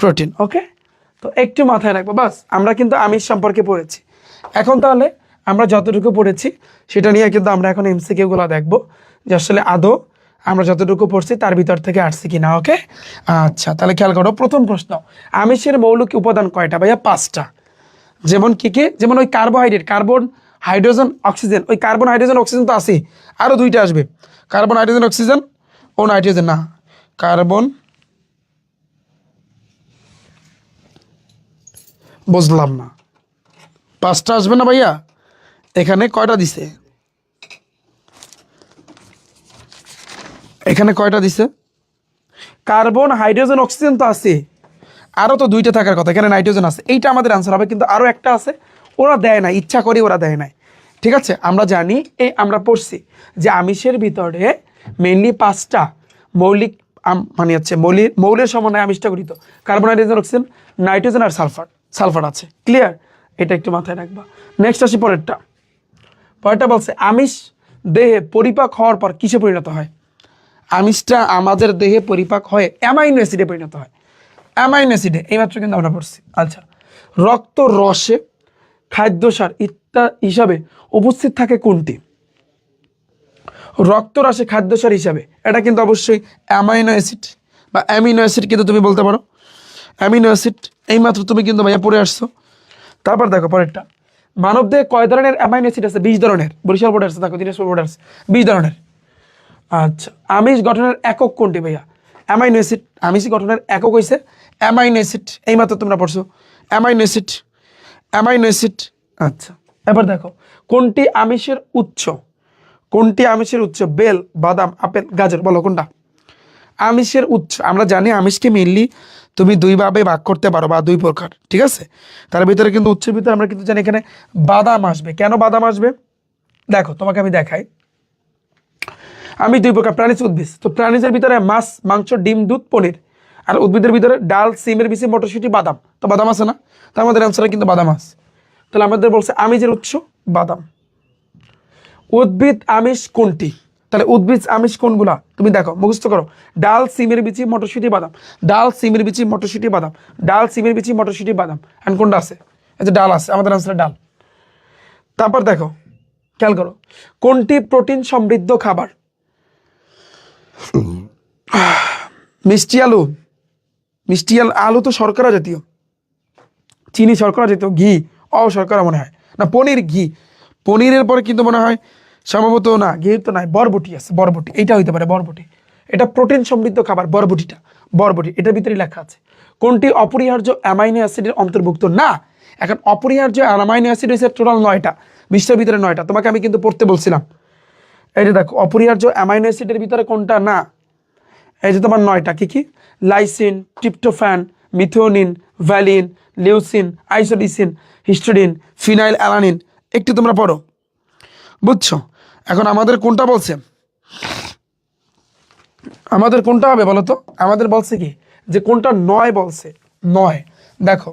প্রোটিন। ওকে, তো একটু মাথায় রাখবো বাস। আমরা কিন্তু আমিষ সম্পর্কে পড়েছি। এখন তাহলে আমরা যতটুকু পড়েছি সেটা নিয়ে কিন্তু আমরা এখন এমসিকিউগুলো দেখবো যে আসলে আদৌ আমরা যতটুকু পড়ছি তার ভিতর থেকে আসছে কিনা। ওকে, আচ্ছা তাহলে খেয়াল করো। প্রথম প্রশ্ন, আমিষের মৌলিক উপাদান কয়টা ভাইয়া? 5টা। যেমন কি কি? যেমন ওই কার্বোহাইড্রেট, কার্বন, হাইড্রোজেন, অক্সিজেন। ওই কার্বন, হাইড্রোজেন, অক্সিজেন তো আছেই, আরও 2টা আসবে, কার্বন, হাইড্রোজেন, অক্সিজেন ও নাইট্রোজেন। না, কার্বন, বুঝলাম না, 5টা আসবে না ভাইয়া? এখানে কয়টা দিছে? কার্বন, হাইড্রোজেন, অক্সিজেন তো আছে, আরও তো 2টা থাকার কথা। এখানে নাইট্রোজেন আছে, এইটা আমাদের আনসার হবে। কিন্তু আরও একটা আছে, ওরা দেয় না, ইচ্ছা করে ওরা দেয় নাই। ঠিক আছে, আমরা জানি, আমরা পড়ছি যে আমিষের ভিতরে মেইনলি 5টা মৌলিক মানে হচ্ছে মৌলের সমন্বয়ে আমিষটা গঠিত। কার্বন, হাইড্রোজেন, অক্সিজেন, নাইট্রোজেন আর সালফার আছে। ক্লিয়ার? এটা একটু মাথায় রাখবা। নেক্সট আসি পরেরটা বলছে আমিষ দেহে পরিপাক হওয়ার পর কিসে পরিণত হয়? আমিষটা আমাদের দেহে পরিপাক হয়ে অ্যামাইনো অ্যাসিডে পরিণত হয়। অ্যামাইনো অ্যাসিডে এইমাত্র কিন্তু আমরা পড়ছি। আচ্ছা, রক্ত রসে খাদ্যসার হিসাবে উপস্থিত থাকে কোনটি? রক্তরসে খাদ্যসার হিসাবে এটা কিন্তু অবশ্যই অ্যামাইনো অ্যাসিড বা অ্যামিনো অ্যাসিড কিন্তু তুমি বলতে পারো। অ্যামিনো অ্যাসিড এইমাত্র তুমি কিন্তু ভাইয়া পড়ে আসছো। তারপর দেখো পরেরটা, মানবদেহে কয় ধরনের অ্যামাইনো অ্যাসিড আছে? 20 ধরনের। বরিশাল বোর্ডে আসছে, দেখো দিনাজপুর বোর্ডে আসছে, 20 ধরনের। আচ্ছা, আমিষ গঠনের একক কোনটি ভাইয়া? Amino acid. আমিষ গঠনের একক হয়েছে অ্যামাইনো অ্যাসিড, এইমাত্র তোমরা পড়ছো অ্যামাইনো অ্যাসিড। আচ্ছা, এবার দেখো কোনটি আমিষের উৎস? বেল, বাদাম, আপেল, গাজর, বলো কোনটা আমিষের উৎস? আমরা জানি আমিষকে মেইনলি তুমি 2 ভাবে ভাগ করতে পারো বা 2 প্রকার, ঠিক আছে? তার ভিতরে কিন্তু উৎসের ভিতরে আমরা কিন্তু জানি এখানে বাদাম আসবে। কেন বাদাম আসবে? দেখো তোমাকে আমি দেখাই। আমি দুই প্রকার প্রাণীজ উদ্ভিদ। তো প্রাণীজের ভিতরে মাছ, মাংস, ডিম, দুধ, পনির। আর উদ্ভিদের ভিতরে ডাল, সিমের বিচি, মটরশুঁটি, বাদাম। তো বাদাম আছে না? তো আমাদের অ্যান্সারে কিন্তু বাদাম আছে। তাহলে আমাদের বলছে আমিষের উৎস বাদাম। উদ্ভিদ আমিষ কোনটি? তাহলে উদ্ভিদ আমিষ কোনগুলা তুমি দেখো, মুখস্থ করো। ডাল, সিমের বিচি, মটরশুঁটি, বাদাম। ডাল, সিমের বিচি, মটরশুঁটি, বাদাম। ডাল, সিমের বিচি, মটরশুঁটি, বাদাম। অ্যান্ড কোনটা আছে? এই যে ডাল আছে, আমাদের অ্যান্সার ডাল। তারপর দেখো, খেয়াল করো, কোনটি প্রোটিন সমৃদ্ধ খাবার? মিষ্টি আলু। মিষ্টি আলু তো শর্করা জাতীয়, চিনি শর্করা জাতীয়, ঘি অশর্করা মনে হয় না, পনির ঘি। পনিরের পরে কিন্তু মনে হয় সম্ভবত না, ঘি তো নাই, বরবটি আছে, বরবটি, এইটা হইতে পারে বরবটি। এটা প্রোটিন সমৃদ্ধ খাবার, বরবটিটা, বরবটি এটার ভিতরে লেখা আছে। কোনটি অপরিহার্য অ্যামাইনো অ্যাসিডের অন্তর্ভুক্ত না? এখন অপরিহার্য অ্যামাইনো অ্যাসিড হচ্ছে টোটাল 9টা, 20টার ভিতরে 9টা, তোমাকে আমি কিন্তু পড়তে বলছিলাম। এই যে দেখো, অপরিহার্য অ্যামাইনো অ্যাসিডের ভিতরে কোনটা না? এই যে তোমার 9টা, কি কি? Lysine, tryptophan, methionine, valine, leucine, isoleucine, histidine, phenyl alanine. একটু তোমরা পড়ো, বুঝছো? এখন আমাদের কোনটা বলছে? আমাদের কোনটা হবে বলো তো? আমাদের বলছে কি যে কোনটা 9 বলছে, 9। দেখো,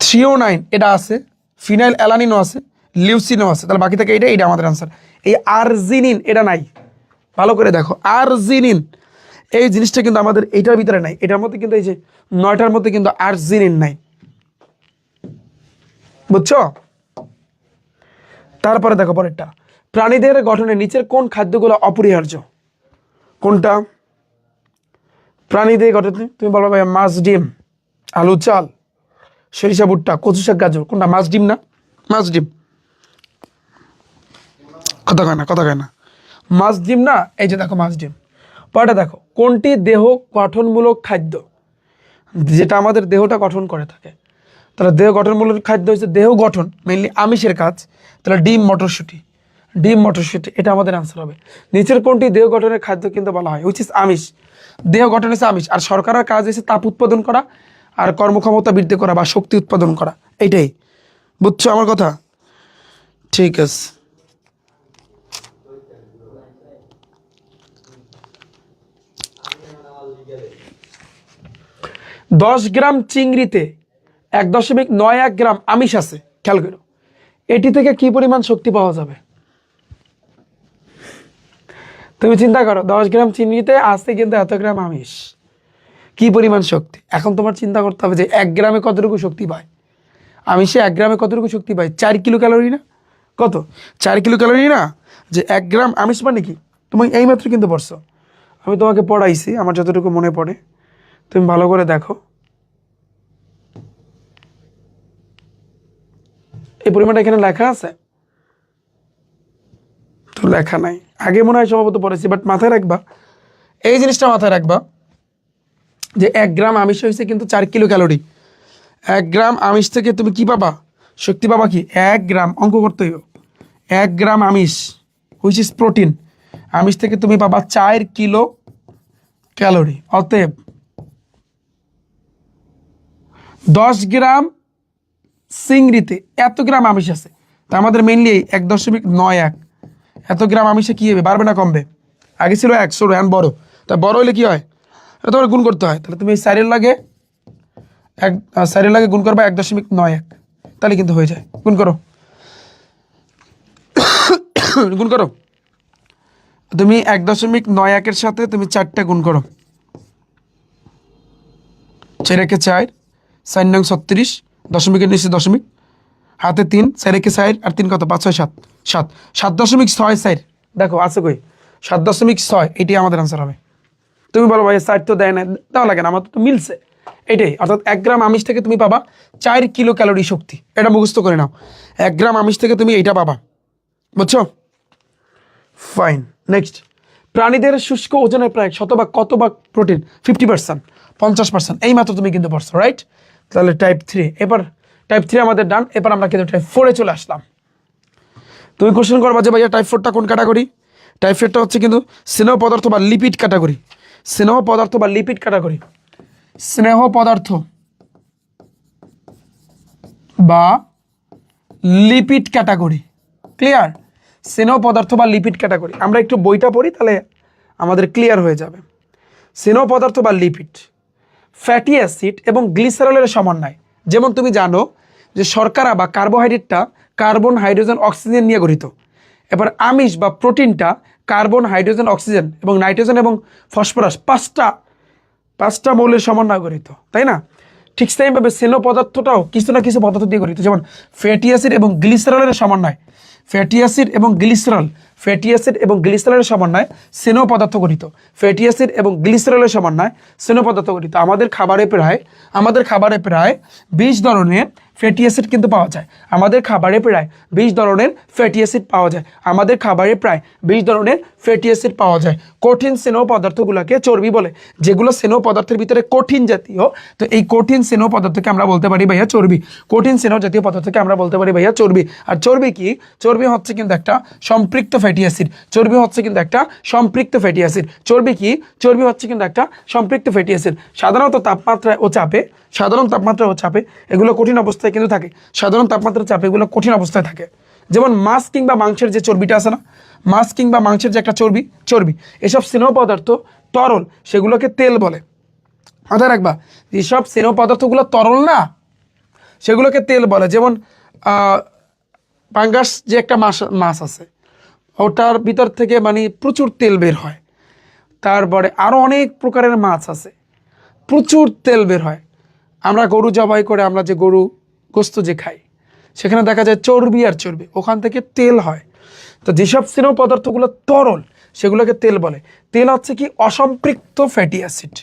থ্রিওনাইন এটা আছে, ফিনাইল অ্যালানিনও আছে, লিউসিনও আছে। তাহলে বাকি থেকে এইটা আমাদের আনসার। এই আরজিনিন এটা নাই, ভালো করে দেখো, আরজিনিন এই জিনিসটা কিন্তু আমাদের এইটার ভিতরে নাই। এটার মধ্যে কিন্তু এই যে 9টার মধ্যে কিন্তু আরজিনিন নাই, বুঝছো? তারপরে দেখো পরেরটা, প্রাণীদের গঠনে নিচের কোন খাদ্যগুলো অপরিহার্য? কোনটা প্রাণীদের গঠনে? তুমি বলো ভাই, মাছ, ডিম, আলু, চাল, সরিষা, ভুট্টা, কচু শাক, গাজর। কোনটা? মাছ, ডিম না? মাছ, ডিম, কথা কয় না, কথা কয় না, মাছ, ডিম না? এই যে দেখো মাছ, ডিম। পরেরটা দেখো, কোনটি দেহ গঠনমূলক খাদ্য, যেটা আমাদের দেহটা গঠন করে থাকে? তাহলে দেহ গঠনমূলক খাদ্য হচ্ছে দেহ গঠন, মেইনলি আমিষের কাজ। তাহলে ডিম, মটরশুঁটি, ডিম, মটরশুঁটি এটা আমাদের আনসার হবে। নিচের কোনটি দেহ গঠনের খাদ্য কিন্তু বলা হয়? উইচ ইজ আমিষ। দেহ গঠন হচ্ছে আমিষ, আর শর্করার কাজ হচ্ছে তাপ উৎপাদন করা আর কর্মক্ষমতা বৃদ্ধি করা বা শক্তি উৎপাদন করা, এইটাই। বুঝছো আমার কথা? ঠিক আছে। 10 গ্রাম চিংড়িতে 1.91 গ্রাম আমিষ আছে, খেয়াল করো। এটি থেকে কি পরিমাণ শক্তি পাওয়া যাবে? তুমি চিন্তা করো, 10 গ্রাম চিংড়িতে আছে কিন্তু এত গ্রাম আমিষ, কি পরিমাণ শক্তি? এখন তোমার চিন্তা করতে হবে যে 1 গ্রামে কতটুকু শক্তি পায়? আমিষে 1 গ্রামে কতটুকু শক্তি পায়? 4 কিলো ক্যালোরি না? কত? 4 কিলো ক্যালোরি না? যে 1 গ্রাম আমিষ মানে কি? তুমি এইমাত্র কিন্তু পড়ছো, আমি তোমাকে পড়াইছি আমার যতটুকু মনে পড়ে, তুমি ভালো করে দেখো। এই পরিমাণটা এখানে লেখা আছে? তো লেখা নাই, আগে মনে হয় সম্ভবত পড়েছি, বাট মাথায় রাখবা, এই জিনিসটা মাথায় রাখবা যে 1 গ্রাম আমিষ হয়েছে কিন্তু 4 কিলো ক্যালোরি। 1 গ্রাম আমিষ থেকে তুমি কি পাবা? শক্তি পাবা কি? 1 গ্রাম, অঙ্ক করতে হইব, 1 গ্রাম আমিষ হুইচ ইজ প্রোটিন, আমিষ থেকে তুমি পাবা 4 কিলো ক্যালোরি। অতএব 10 গ্রাম চিংড়িতে এত গ্রাম আমিষ আছে, তা আমাদের মেইনলি 1.91 এত গ্রাম আমিষে কি হবে? বাড়বে না কমবে? আগে ছিল 100, এখন বড়, তা বড় হলে কি হয়? এটা তোমার গুণ করতে হয়। তাহলে তুমি এই সাইডের লাগে গুণ করবা 1.91, তাহলে কিন্তু হয়ে যায়। গুণ করো, গুণ করো। তুমি 1.91 সাথে তুমি 4টা গুণ করো, 4 একে 4, 4 নং 36, দশমিকের নিচে দশমিক, হাতে 3, 4 একে 4 আর 3 কত? 5 6 7, 7.64। দেখো আছে কই? 7.6, এটাই আমাদের আনসার হবে। তুমি বলো ভাই 4 তো দেয় না, দেওয়া লাগে না, আমার তো মিলছে এটাই। অর্থাৎ 1 গ্রাম আমিষ থেকে তুমি পাবা 4 কিলো ক্যালোরি শক্তি, এটা মুখস্থ করে নাও। 1 গ্রাম আমিষ থেকে তুমি এইটা পাবা, বুঝছো? ফাইন। নেক্সট, প্রাণীদের শুষ্ক ওজনের প্রায় শতভাগ কত ভাগ প্রোটিন? 50%, 50%, এই মাত্র তুমি কিন্তু পড়ছো, রাইট? তাহলে টাইপ 3, এবার টাইপ 3 আমাদের ডান। এবার আমরা কিন্তু টাইপ 4-এ চলে আসলাম। তুমি কোশ্চেন করবা যে ভাইয়া টাইপ 4টা কোন ক্যাটাগরি? টাইপ 4টা হচ্ছে কিন্তু স্নেহ পদার্থ বা লিপিড ক্যাটাগরি, স্নেহ পদার্থ বা লিপিড ক্যাটাগরি, স্নেহ পদার্থ বা লিপিড ক্যাটাগরি। ক্লিয়ার? স্নেহ পদার্থ বা লিপিড ক্যাটাগরি। আমরা একটু বইটা পড়ি, তাহলে আমাদের ক্লিয়ার হয়ে যাবে। স্নেহ পদার্থ বা লিপিড ফ্যাটি অ্যাসিড এবং গ্লিসারলের সমন্বয়। যেমন তুমি জানো যে শর্করা বা কার্বোহাইড্রেটটা কার্বন, হাইড্রোজেন, অক্সিজেন নিয়ে গঠিত। এবার আমিষ বা প্রোটিনটা কার্বন, হাইড্রোজেন, অক্সিজেন এবং নাইট্রোজেন এবং ফসফরাস পাঁচটা মৌলের সমন্বয় গঠিত, তাই না? ঠিক সেইভাবে স্নেহ পদার্থটাও কিছু না কিছু পদার্থ দিয়ে গঠিত, যেমন ফ্যাটি অ্যাসিড এবং গ্লিসারলের সমন্বয়। ফ্যাটি অ্যাসিড এবং গ্লিসারলের সমন্বয় স্নেহ পদার্থ গঠিত। ফ্যাটি অ্যাসিড এবং গ্লিসারলের সমন্বয় স্নেহ পদার্থ গঠিত। আমাদের খাবারে প্রায় 20 ধরনের ফ্যাটি অ্যাসিড কিন্তু পাওয়া যায়। আমাদের খাবারে প্রায় 20 ধরনের ফ্যাটি অ্যাসিড পাওয়া যায়। কঠিন স্নেহ পদার্থগুলোকে চর্বি বলে, যেগুলো স্নেহ পদার্থের ভিতরে কঠিন জাতীয়। তো এই কঠিন স্নেহ পদার্থকে আমরা বলতে পারি ভাইয়া চর্বি। কঠিন স্নেহ জাতীয় পদার্থকে আমরা বলতে পারি ভাইয়া চর্বি। আর চর্বি কি? চর্বি হচ্ছে কিন্তু একটা সম্পৃক্ত ফ্যাটি অ্যাসিড। চর্বি হচ্ছে কিন্তু একটা সম্পৃক্ত ফ্যাটি অ্যাসিড। সাধারণ তাপমাত্রায় ও চাপে এগুলো কঠিন অবস্থায় কিন্তু থাকে। সাধারণ তাপমাত্রার চাপে এগুলো কঠিন অবস্থায় থাকে। যেমন মাছ কিংবা মাংসের যে চর্বিটা আছে না, মাছ কিংবা মাংসের যে একটা চর্বি, এসব স্নেহ পদার্থ তরল, সেগুলোকে তেল বলে। মাথায় রাখবা, যেসব স্নেহ পদার্থগুলো তরল না, সেগুলোকে তেল বলে। যেমন পাঙ্গাস যে একটা মাছ আছে, ওটার ভিতর থেকে মানে প্রচুর তেল বের হয়। তারপরে আরও অনেক প্রকারের মাছ আছে, প্রচুর তেল বের হয়। আমরা গরু জবাই করে আমরা যে গরু গোস্ত যে খাই, সেখানে দেখা যায় চর্বি আর চর্বি, ওখান থেকে তেল হয়। তো যেসব স্নেহ পদার্থগুলো তরল, সেগুলোকে তেল বলে। তেল হচ্ছে কি? অসম্পৃক্ত ফ্যাটি অ্যাসিড।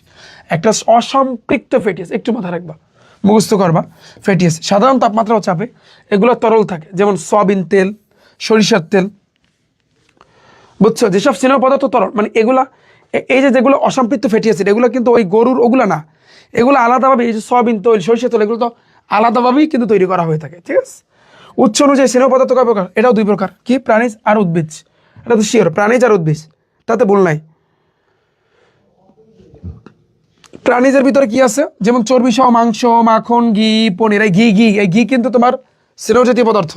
একটা অসম্পৃক্ত ফ্যাটি অ্যাসিড, একটু মাথায় রাখবা, মুখস্থ করবা। ফ্যাটি অ্যাসিড সাধারণ তাপমাত্রা ও চাপে এগুলো তরল থাকে, যেমন সয়াবিন তেল, সরিষার তেল, বুঝছো? যেসব স্নেহ পদার্থ তরল মানে এগুলা, এই যেগুলো অসম্পৃক্ত ফ্যাটি অ্যাসিড, এগুলো কিন্তু ওই গরুর ওগুলা না, এগুলো আলাদাভাবে, এই যে সয়াবিন তেল, সরিষার তেল, এগুলো তো আলাদাভাবেই কিন্তু তৈরি করা হয়ে থাকে, ঠিক আছে? উৎস অনুযায়ী স্নেহ পদার্থ কয় প্রকার? এটাও 2 প্রকার। কি? প্রাণীজ আর উদ্ভিজ। এটা তো শিওর, প্রাণীজ আর উদ্ভিজ, তাতে ভুল নাই। প্রাণীজের ভিতরে কি আছে? যেমন চর্বি সহ মাংস, মাখন, ঘি, পনির। এই ঘি কিন্তু তোমার স্নেহ জাতীয় পদার্থ।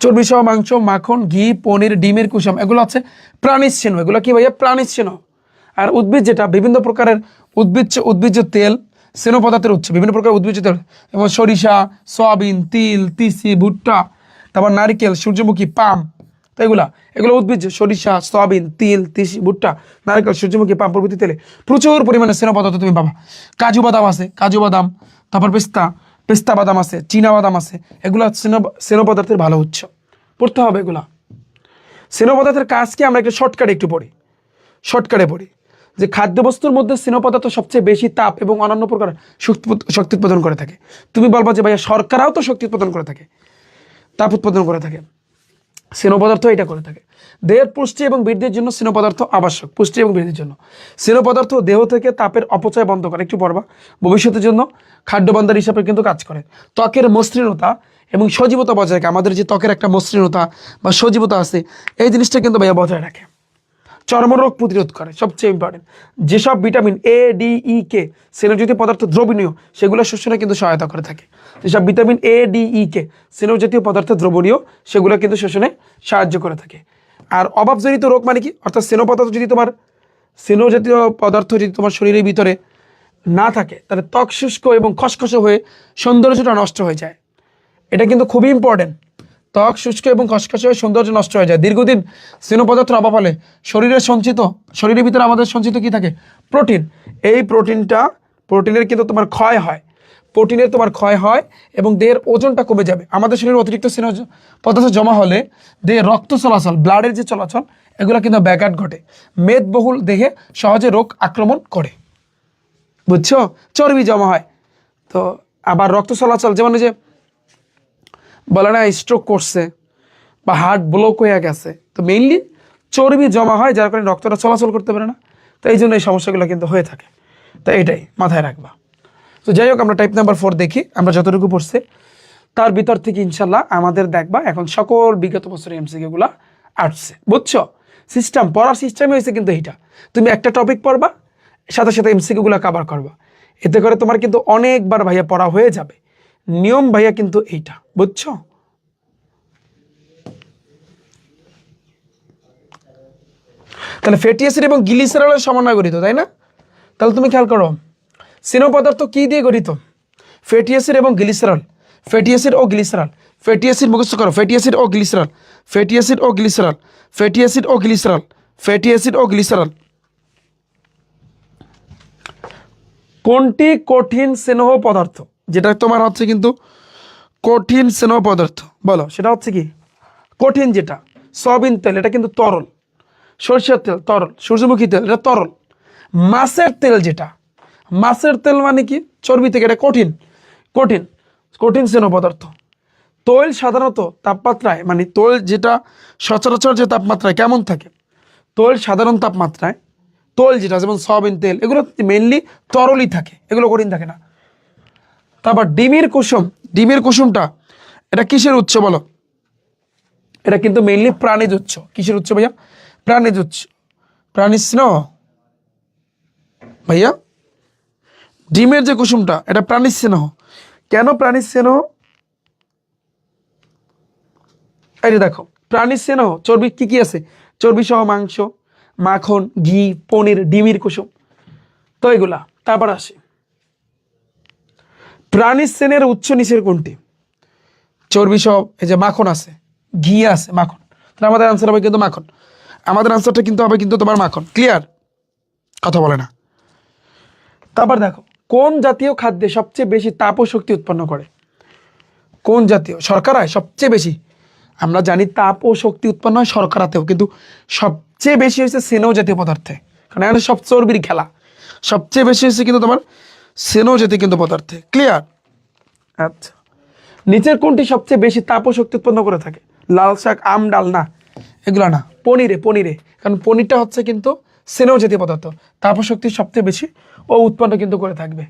চর্বি সহ মাংস, মাখন, ঘি, পনির, ডিমের কুসুম, এগুলো হচ্ছে প্রাণীজ স্নেহ। এগুলো কি ভাইয়া? প্রাণীজ স্নেহ। আর উদ্ভিদ যেটা, বিভিন্ন প্রকারের উদ্ভিজ্জ তেল স্নেহ পদার্থের উৎস। বিভিন্ন প্রকার উদ্ভিজ্জ তেল, যেমন সরিষা, সয়াবিন, তিল, তিসি, ভুট্টা, তারপর নারিকেল, সূর্যমুখী, পাম। তো এগুলো উদ্ভিজ্জ। সরিষা, সয়াবিন, তিল, তিসি, ভুট্টা, নারিকেল, সূর্যমুখী, পাম প্রভৃতি তেলে প্রচুর পরিমাণে স্নেহ পদার্থ তুমি পাবা। কাজু বাদাম, তারপর পেস্তা বাদাম আছে, চীনা বাদাম আছে। এগুলো স্নেহ পদার্থের ভালো উৎস, পড়তে হবে এগুলা। স্নেহ পদার্থের কাজকে আমরা একটু শর্টকাটে পড়ি যে খাদ্যবস্তুর মধ্যে স্নেহ পদার্থ সবচেয়ে বেশি তাপ এবং অন্যান্য প্রকার শক্তি উৎপাদন করে থাকে। তুমি বলবা যে ভাইয়া শর্করাও তো শক্তি উৎপাদন করে থাকে, তাপ উৎপাদন করে থাকে, স্নেহ পদার্থ এটা করে থাকে। দেহের পুষ্টি এবং বৃদ্ধির জন্য স্নেহ পদার্থ আবশ্যক। পুষ্টি এবং বৃদ্ধির জন্য স্নেহ পদার্থ দেহ থেকে তাপের অপচয় বন্ধ করে, একটু পড়বা, ভবিষ্যতের জন্য খাদ্য ভাণ্ডার হিসাবে কিন্তু কাজ করে। ত্বকের মসৃণতা এবং সজীবতা বজায় রাখে। আমাদের যে ত্বকের একটা মসৃণতা বা সজীবতা আছে, এই জিনিসটা কিন্তু ভাইয়া বজায় রাখে। চর্মরোগ প্রতিরোধ করে, সবচেয়ে ইম্পর্টেন্ট। যেসব ভিটামিন এ, ডি, ই, কে স্নেহজাতীয় পদার্থ দ্রবণীয়, সেগুলো শোষণে কিন্তু সহায়তা করে থাকে। যেসব ভিটামিন এ, ডি, ই, কে স্নেহজাতীয় পদার্থ দ্রবণীয়, সেগুলো কিন্তু শোষণে সাহায্য করে থাকে। আর অভাবজনিত রোগ মানে কি? অর্থাৎ স্নেহজাতীয় পদার্থ যদি তোমার শরীরের ভিতরে না থাকে, তাহলে ত্বক শুষ্ক এবং খসখসে হয়ে সৌন্দর্যটা নষ্ট হয়ে যায়। এটা কিন্তু খুবই ইম্পর্টেন্ট। ত্বক শুষ্ক এবং খসখসে হয়ে সৌন্দর্য নষ্ট হয়ে যায়। দীর্ঘদিন স্নেহ পদার্থের অভাব হলে শরীরের ভিতরে আমাদের সঞ্চিত কি থাকে? প্রোটিন। এই প্রোটিনের কিন্তু তোমার ক্ষয় হয় এবং দেহের ওজনটা কমে যাবে। আমাদের শরীরে অতিরিক্ত স্নেহ পদার্থ জমা হলে দেহে রক্ত চলাচল, ব্লাডের যে চলাচল, এগুলো কিন্তু ব্যাঘাত ঘটে। মেদবহুল দেহে সহজে রোগ আক্রমণ করে, বুঝছো? চর্বি জমা হয় তো আবার রক্ত চলাচল, যেমন যে বলে না স্ট্রোক করছে বা হার্ট ব্লক হয়ে গেছে, তো মেইনলি চর্বি জমা হয়, যার কারণে রক্তটা চলাচল করতে পারে না। তো এই জন্য এই সমস্যাগুলো কিন্তু হয়ে থাকে। তো এটাই মাথায় রাখবা। তো যাই হোক, আমরা টাইপ নাম্বার 4 দেখি। আমরা যতটুকু পড়ছি তার ভিতর থেকে ইনশাল্লাহ আমাদের দেখবা এখন সকল বিগত বছরের এমসিকিউগুলো আসছে, বুঝছো? পড়ার সিস্টেমই হয়েছে কিন্তু এইটা। তুমি একটা টপিক পড়বা, সাথে সাথে এমসিকিউগুলো কভার করবা। এতে করে তোমার কিন্তু অনেকবার ভাইয়া পড়া হয়ে যাবে। নিয়ম ভাইয়া কিন্তু এইটা, বুঝছো? তাহলে ফ্যাটি অ্যাসিড এবং গ্লিসারলের সমন্বয়ে গঠিত, তাই না? তাহলে তুমি খেয়াল করো স্নেহ পদার্থ কি দিয়ে গঠিত? ফ্যাটি অ্যাসিড এবং গ্লিসারল, ফ্যাটি অ্যাসিড ও গ্লিসারল, ফ্যাটি অ্যাসিড মুখস্থ করো, ফ্যাটি অ্যাসিড ও গ্লিসারল, ফ্যাটি অ্যাসিড ও গ্লিসারল, ফ্যাটি অ্যাসিড ও গ্লিসারল, ফ্যাটি অ্যাসিড ও গ্লিসারল। কোনটি কঠিন স্নেহ পদার্থ? যেটা তোমার হচ্ছে কিন্তু কঠিন স্নেহ পদার্থ, বলো সেটা হচ্ছে কি? কঠিন যেটা সয়াবিন তেল, এটা কিন্তু তরল। সরষের তেল তরল, সূর্যমুখী তেল এটা তরল। মাছের তেল যেটা, মাছের তেল মানে কি? চর্বি থেকে, এটা কঠিন, কঠিন কঠিন স্নেহ পদার্থ। তৈল সাধারণত তাপমাত্রায়, মানে তৈল যেটা সচরাচর যে তাপমাত্রায় কেমন থাকে? তৈল সাধারণ তাপমাত্রায়, তৈল যেটা যেমন সয়াবিন তেল এগুলো মেনলি তরলই থাকে, এগুলো কঠিন থাকে না। তারপর ডিমের কুসুম, ডিমের কুসুমটা এটা কিসের উৎস বলো? এটা কিন্তু মেইনলি প্রাণীজ উৎস। কিসের উৎস ভাইয়া? প্রাণীজ উৎস, প্রাণী স্নেহ ভাইয়া। ডিমের যে কুসুমটা এটা প্রাণী স্নেহ। কেন প্রাণী স্নেহ? এই যে দেখো প্রাণী স্নেহ, চর্বি কি কি আছে? চর্বি সহ মাংস, মাখন, ঘি, পনির, ডিমের কুসুম, তো এগুলা। তারপর আসে প্রাণী স্নেহের উৎস নিচের কোনটি? চর্বি সহ, এই যে মাখন আছে, ঘি আছে, মাখন। তাহলে আমাদের আনসার হবে কিন্তু মাখন। আমাদের আনসারটা কিন্তু হবে কিন্তু তোমার মাখন। ক্লিয়ার? কথা বলে না। তারপর দেখো কোন জাতীয় খাদ্যে সবচেয়ে বেশি তাপ ও শক্তি উৎপন্ন করে? কোন জাতীয়? শর্করায় সবচেয়ে বেশি। আমরা জানি তাপ ও শক্তি উৎপন্ন হয় শর্করাতেও, কিন্তু সবচেয়ে বেশি হয়েছে স্নেহ জাতীয় পদার্থে, কারণ এখানে সব চর্বির খেলা। সবচেয়ে বেশি হয়েছে কিন্তু তোমার স্নেহ জাতীয় কিন্তু পদার্থে। ক্লিয়ার? আচ্ছা, নিচের কোনটি সবচেয়ে বেশি তাপ ও শক্তি উৎপন্ন করে থাকে? লাল শাক, আম, ডাল না, এগুলো না। পনিরে, পনিরে, কারণ পনিরটা হচ্ছে কিন্তু স্নেহ জাতীয় পদার্থ, তাপ ও শক্তি সবচেয়ে বেশি ও উৎপন্ন কিন্তু করে থাকবে।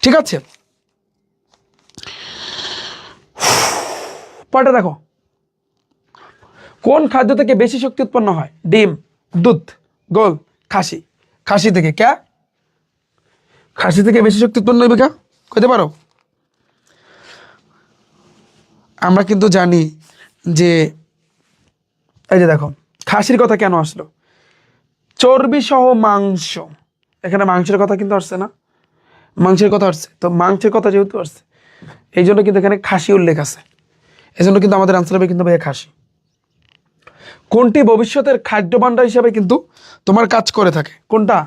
ঠিক আছে, পরেরটা দেখো, কোন খাদ্য থেকে বেশি শক্তি উৎপন্ন হয়? ডিম, দুধ, গোল, খাসি। খাসি থেকে। ক্যা? খাসি থেকে বেশি শক্তি উৎপন্ন হবে ক্যা? কইতে পারো? আমরা কিন্তু জানি যে এই যে দেখো খাসির কথা কেন আসলো? চর্বি সহ মাংস, এখানে মাংসের কথা কিন্তু আসছে না? মাংসের কথা আসছে, তো মাংসের কথা যেহেতু আসছে এই জন্য কিন্তু এখানে খাসি উল্লেখ আছে, এই জন্য কিন্তু আমাদের আনসার হবে কিন্তু ভাইয়া খাসি। কোনটি ভবিষ্যতের খাদ্য ভাণ্ডার হিসাবে কিন্তু তোমার কাজ করে থাকে? কোনটা?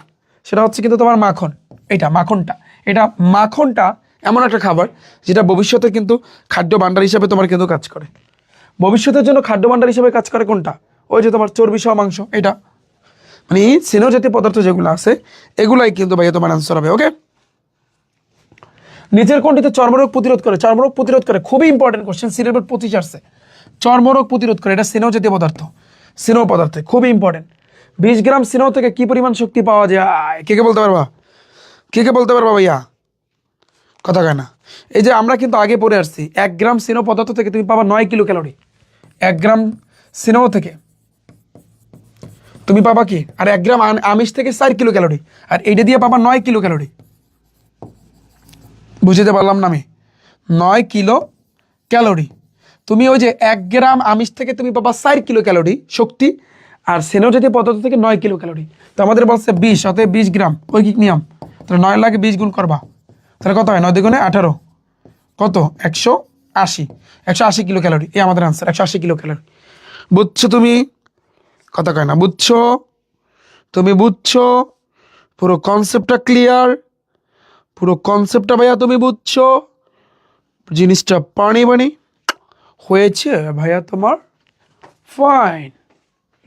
সেটা হচ্ছে কিন্তু তোমার মাখন। এটা মাখনটা, এটা মাখনটা এমন একটা খাবার যেটা ভবিষ্যতে কিন্তু খাদ্য ভাণ্ডার হিসাবে তোমার কিন্তু কাজ করে। ভবিষ্যতের জন্য খাদ্য ভাণ্ডার হিসাবে কাজ করে কোনটা? ওই যে তোমার চর্বি সহ মাংস, এটা মানে স্নেহ জাতীয় পদার্থ যেগুলো আছে এগুলাই কিন্তু ভাইয়া তোমার আনসার হবে। ওকে, নিচের কোনটিতে চর্মরোগ প্রতিরোধ করে? চর্মরোগ প্রতিরোধ করে, খুবই ইম্পর্টেন্ট কোশ্চেন, সিলেবাস 25 আসছে। চর্মরোগ প্রতিরোধ করে, এটা স্নেহ জাতীয় পদার্থ, স্নেহ পদার্থে খুবই ইম্পর্টেন্ট। 20 গ্রাম স্নেহ থেকে কি পরিমাণ শক্তি পাওয়া যায়? কে কে বলতে পারবা? কে কে বলতে পারবা ভাইয়া? কথা কয় না। এই যে আমরা কিন্তু আগে পড়ে আসছি 1 গ্রাম স্নেহ পদার্থ থেকে তুমি পাবা 9 কিলো ক্যালোরি। 1 গ্রাম স্নেহ থেকে তুমি পাবা কি? আর 1 গ্রাম আমিষ থেকে 4 কিলো ক্যালোরি, আর এইটা দিয়ে পাবা 9 কিলো ক্যালোরি। বুঝতে পারলাম না আমি? 9 কিলো ক্যালোরি। তুমি ওই যে 1 গ্রাম আমিষ থেকে তুমি পাবা 4 কিলো ক্যালোরি শক্তি, আর স্নেহ জাতীয় পদার্থ থেকে 9 কিলো ক্যালোরি। তো আমাদের বলছে 20, অতএব 20 গ্রাম ঐকিক নিয়ম। তাহলে 9 লাগে 20 গুণ করবা, তাহলে কত হয়? 9 দ্বিগুণে 18, কত? 180, 180 কিলো ক্যালোরি। এই আমাদের আনসার, 180 কিলো ক্যালোরি। বুঝছো তুমি? কথা কয় না। বুঝছো? তুমি বুঝছো? পুরো কনসেপ্টটা ক্লিয়ার? পুরো কনসেপ্টটা ভাইয়া তুমি বুঝছো? জিনিসটা পানি বানি হয়েছে ভাইয়া তোমার? ফাইন,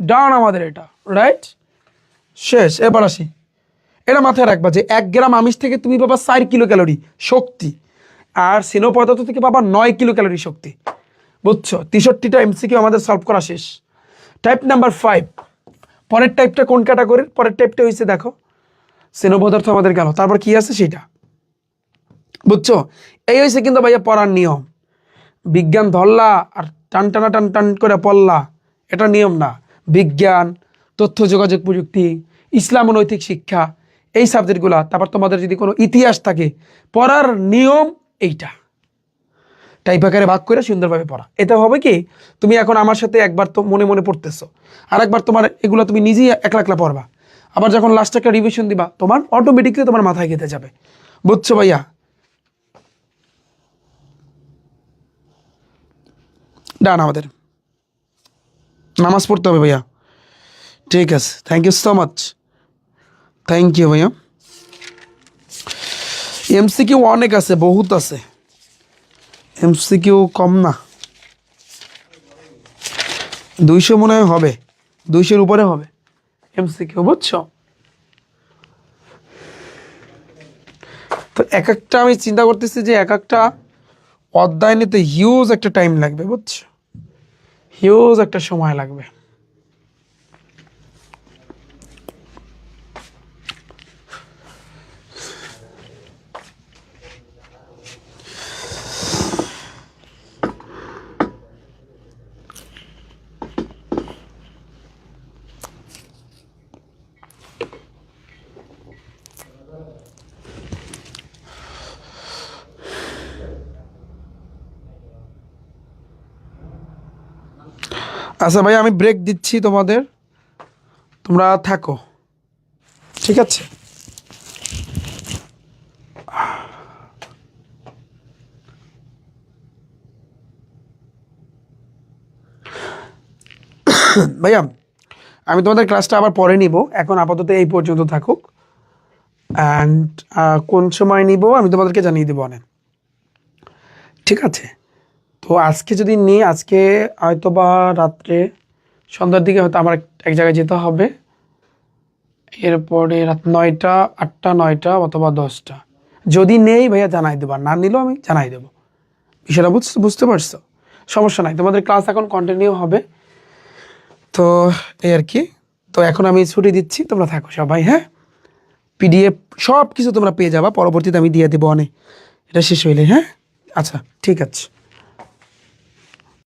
ডান আমাদের এটা, রাইট? শেষ। এবার আসি, এটা মাথায় রাখবা যে 1 গ্রাম আমিষ থেকে তুমি পাবা 4 কিলো ক্যালোরি শক্তি, আর স্নেহ পদার্থ থেকে পাবা 9 কিলো ক্যালোরি শক্তি। বুঝছো? 63টা এমসিকিউ আমাদের সলভ করা শেষ। টাইপ নাম্বার 5, পরের টাইপটা কোন ক্যাটাগরির? পরের টাইপটা হয়েছে দেখো স্নেহ পদার্থ আমাদের গেল, তারপর কি আছে সেটা। বুঝছো? এই হয়েছে কিন্তু ভাইয়া পড়ার নিয়ম। বিজ্ঞান ধরলা আর টান টানা টান টান করে পড়লা, এটা নিয়ম না। বিজ্ঞান, তথ্য যোগাযোগ প্রযুক্তি, ইসলাম ও নৈতিক শিক্ষা, এই সাবজেক্টগুলা, তারপর তোমাদের যদি কোনো ইতিহাস থাকে, পড়ার নিয়ম এইটা। টাইপ আকারে ভাগ করে সুন্দরভাবে পড়া। এটা হবে কি, তুমি এখন আমার সাথে একবার তো মনে মনে পড়তেছো, আর একবার তোমার এগুলো তুমি নিজেই একলা একলা পড়বা, আবার যখন লাস্টে একটা রিভিশন দিবা তোমার অটোমেটিকলি তোমার মাথায় গেঁথে যাবে। বুঝছো ভাইয়া? ডান, আমাদের নামাজ পড়তে হবে ভাইয়া। ঠিক আছে, thank you so much, thank you ভাইয়া। এমসিকিউ অনেক আছে, বহুত আছে, এমসিকিউ কম না। 200 মনে হয় হবে, 200-এর উপরে হবে এমসিকিউ, বুঝছো? তো এক একটা আমি চিন্তা করতেছি যে এক একটা অধ্যায় নিতে হিউজ একটা টাইম লাগবে, বুঝছো? হিউজ একটা সময় লাগবে। আচ্ছা ভাই, আমি ব্রেক দিচ্ছি তোমাদের, তোমরা থাকো, ঠিক আছে? ভাইয়া আমি তোমাদের ক্লাসটা আবার পরে নিব, এখন আপাতত এই পর্যন্ত থাকুক। অ্যান্ড কোন সময় নিব আমি তোমাদেরকে জানিয়ে দেবো অনেক, ঠিক আছে? তো আজকে যদি নিই, আজকে হয়তো বা রাত্রে সন্ধ্যার দিকে হয়তো আমার এক জায়গায় যেতে হবে, এরপরে রাত 9টা, 8টা, 9টা অথবা 10টা। যদি নেই ভাইয়া জানাই দেবো, আর না নিলেও আমি জানাই দেবো। বিষয়টা বুঝতে পারছো? সমস্যা নাই, তোমাদের ক্লাস এখন কন্টিনিউ হবে। তো এই আর কি। তো এখন আমি ছুটি দিচ্ছি, তোমরা থাকো সবাই, হ্যাঁ? পিডিএফ সব কিছু তোমরা পেয়ে যাবা, পরবর্তীতে আমি দিয়ে দেবো অনেক, এটা শেষ হইলে, হ্যাঁ? আচ্ছা, ঠিক আছে।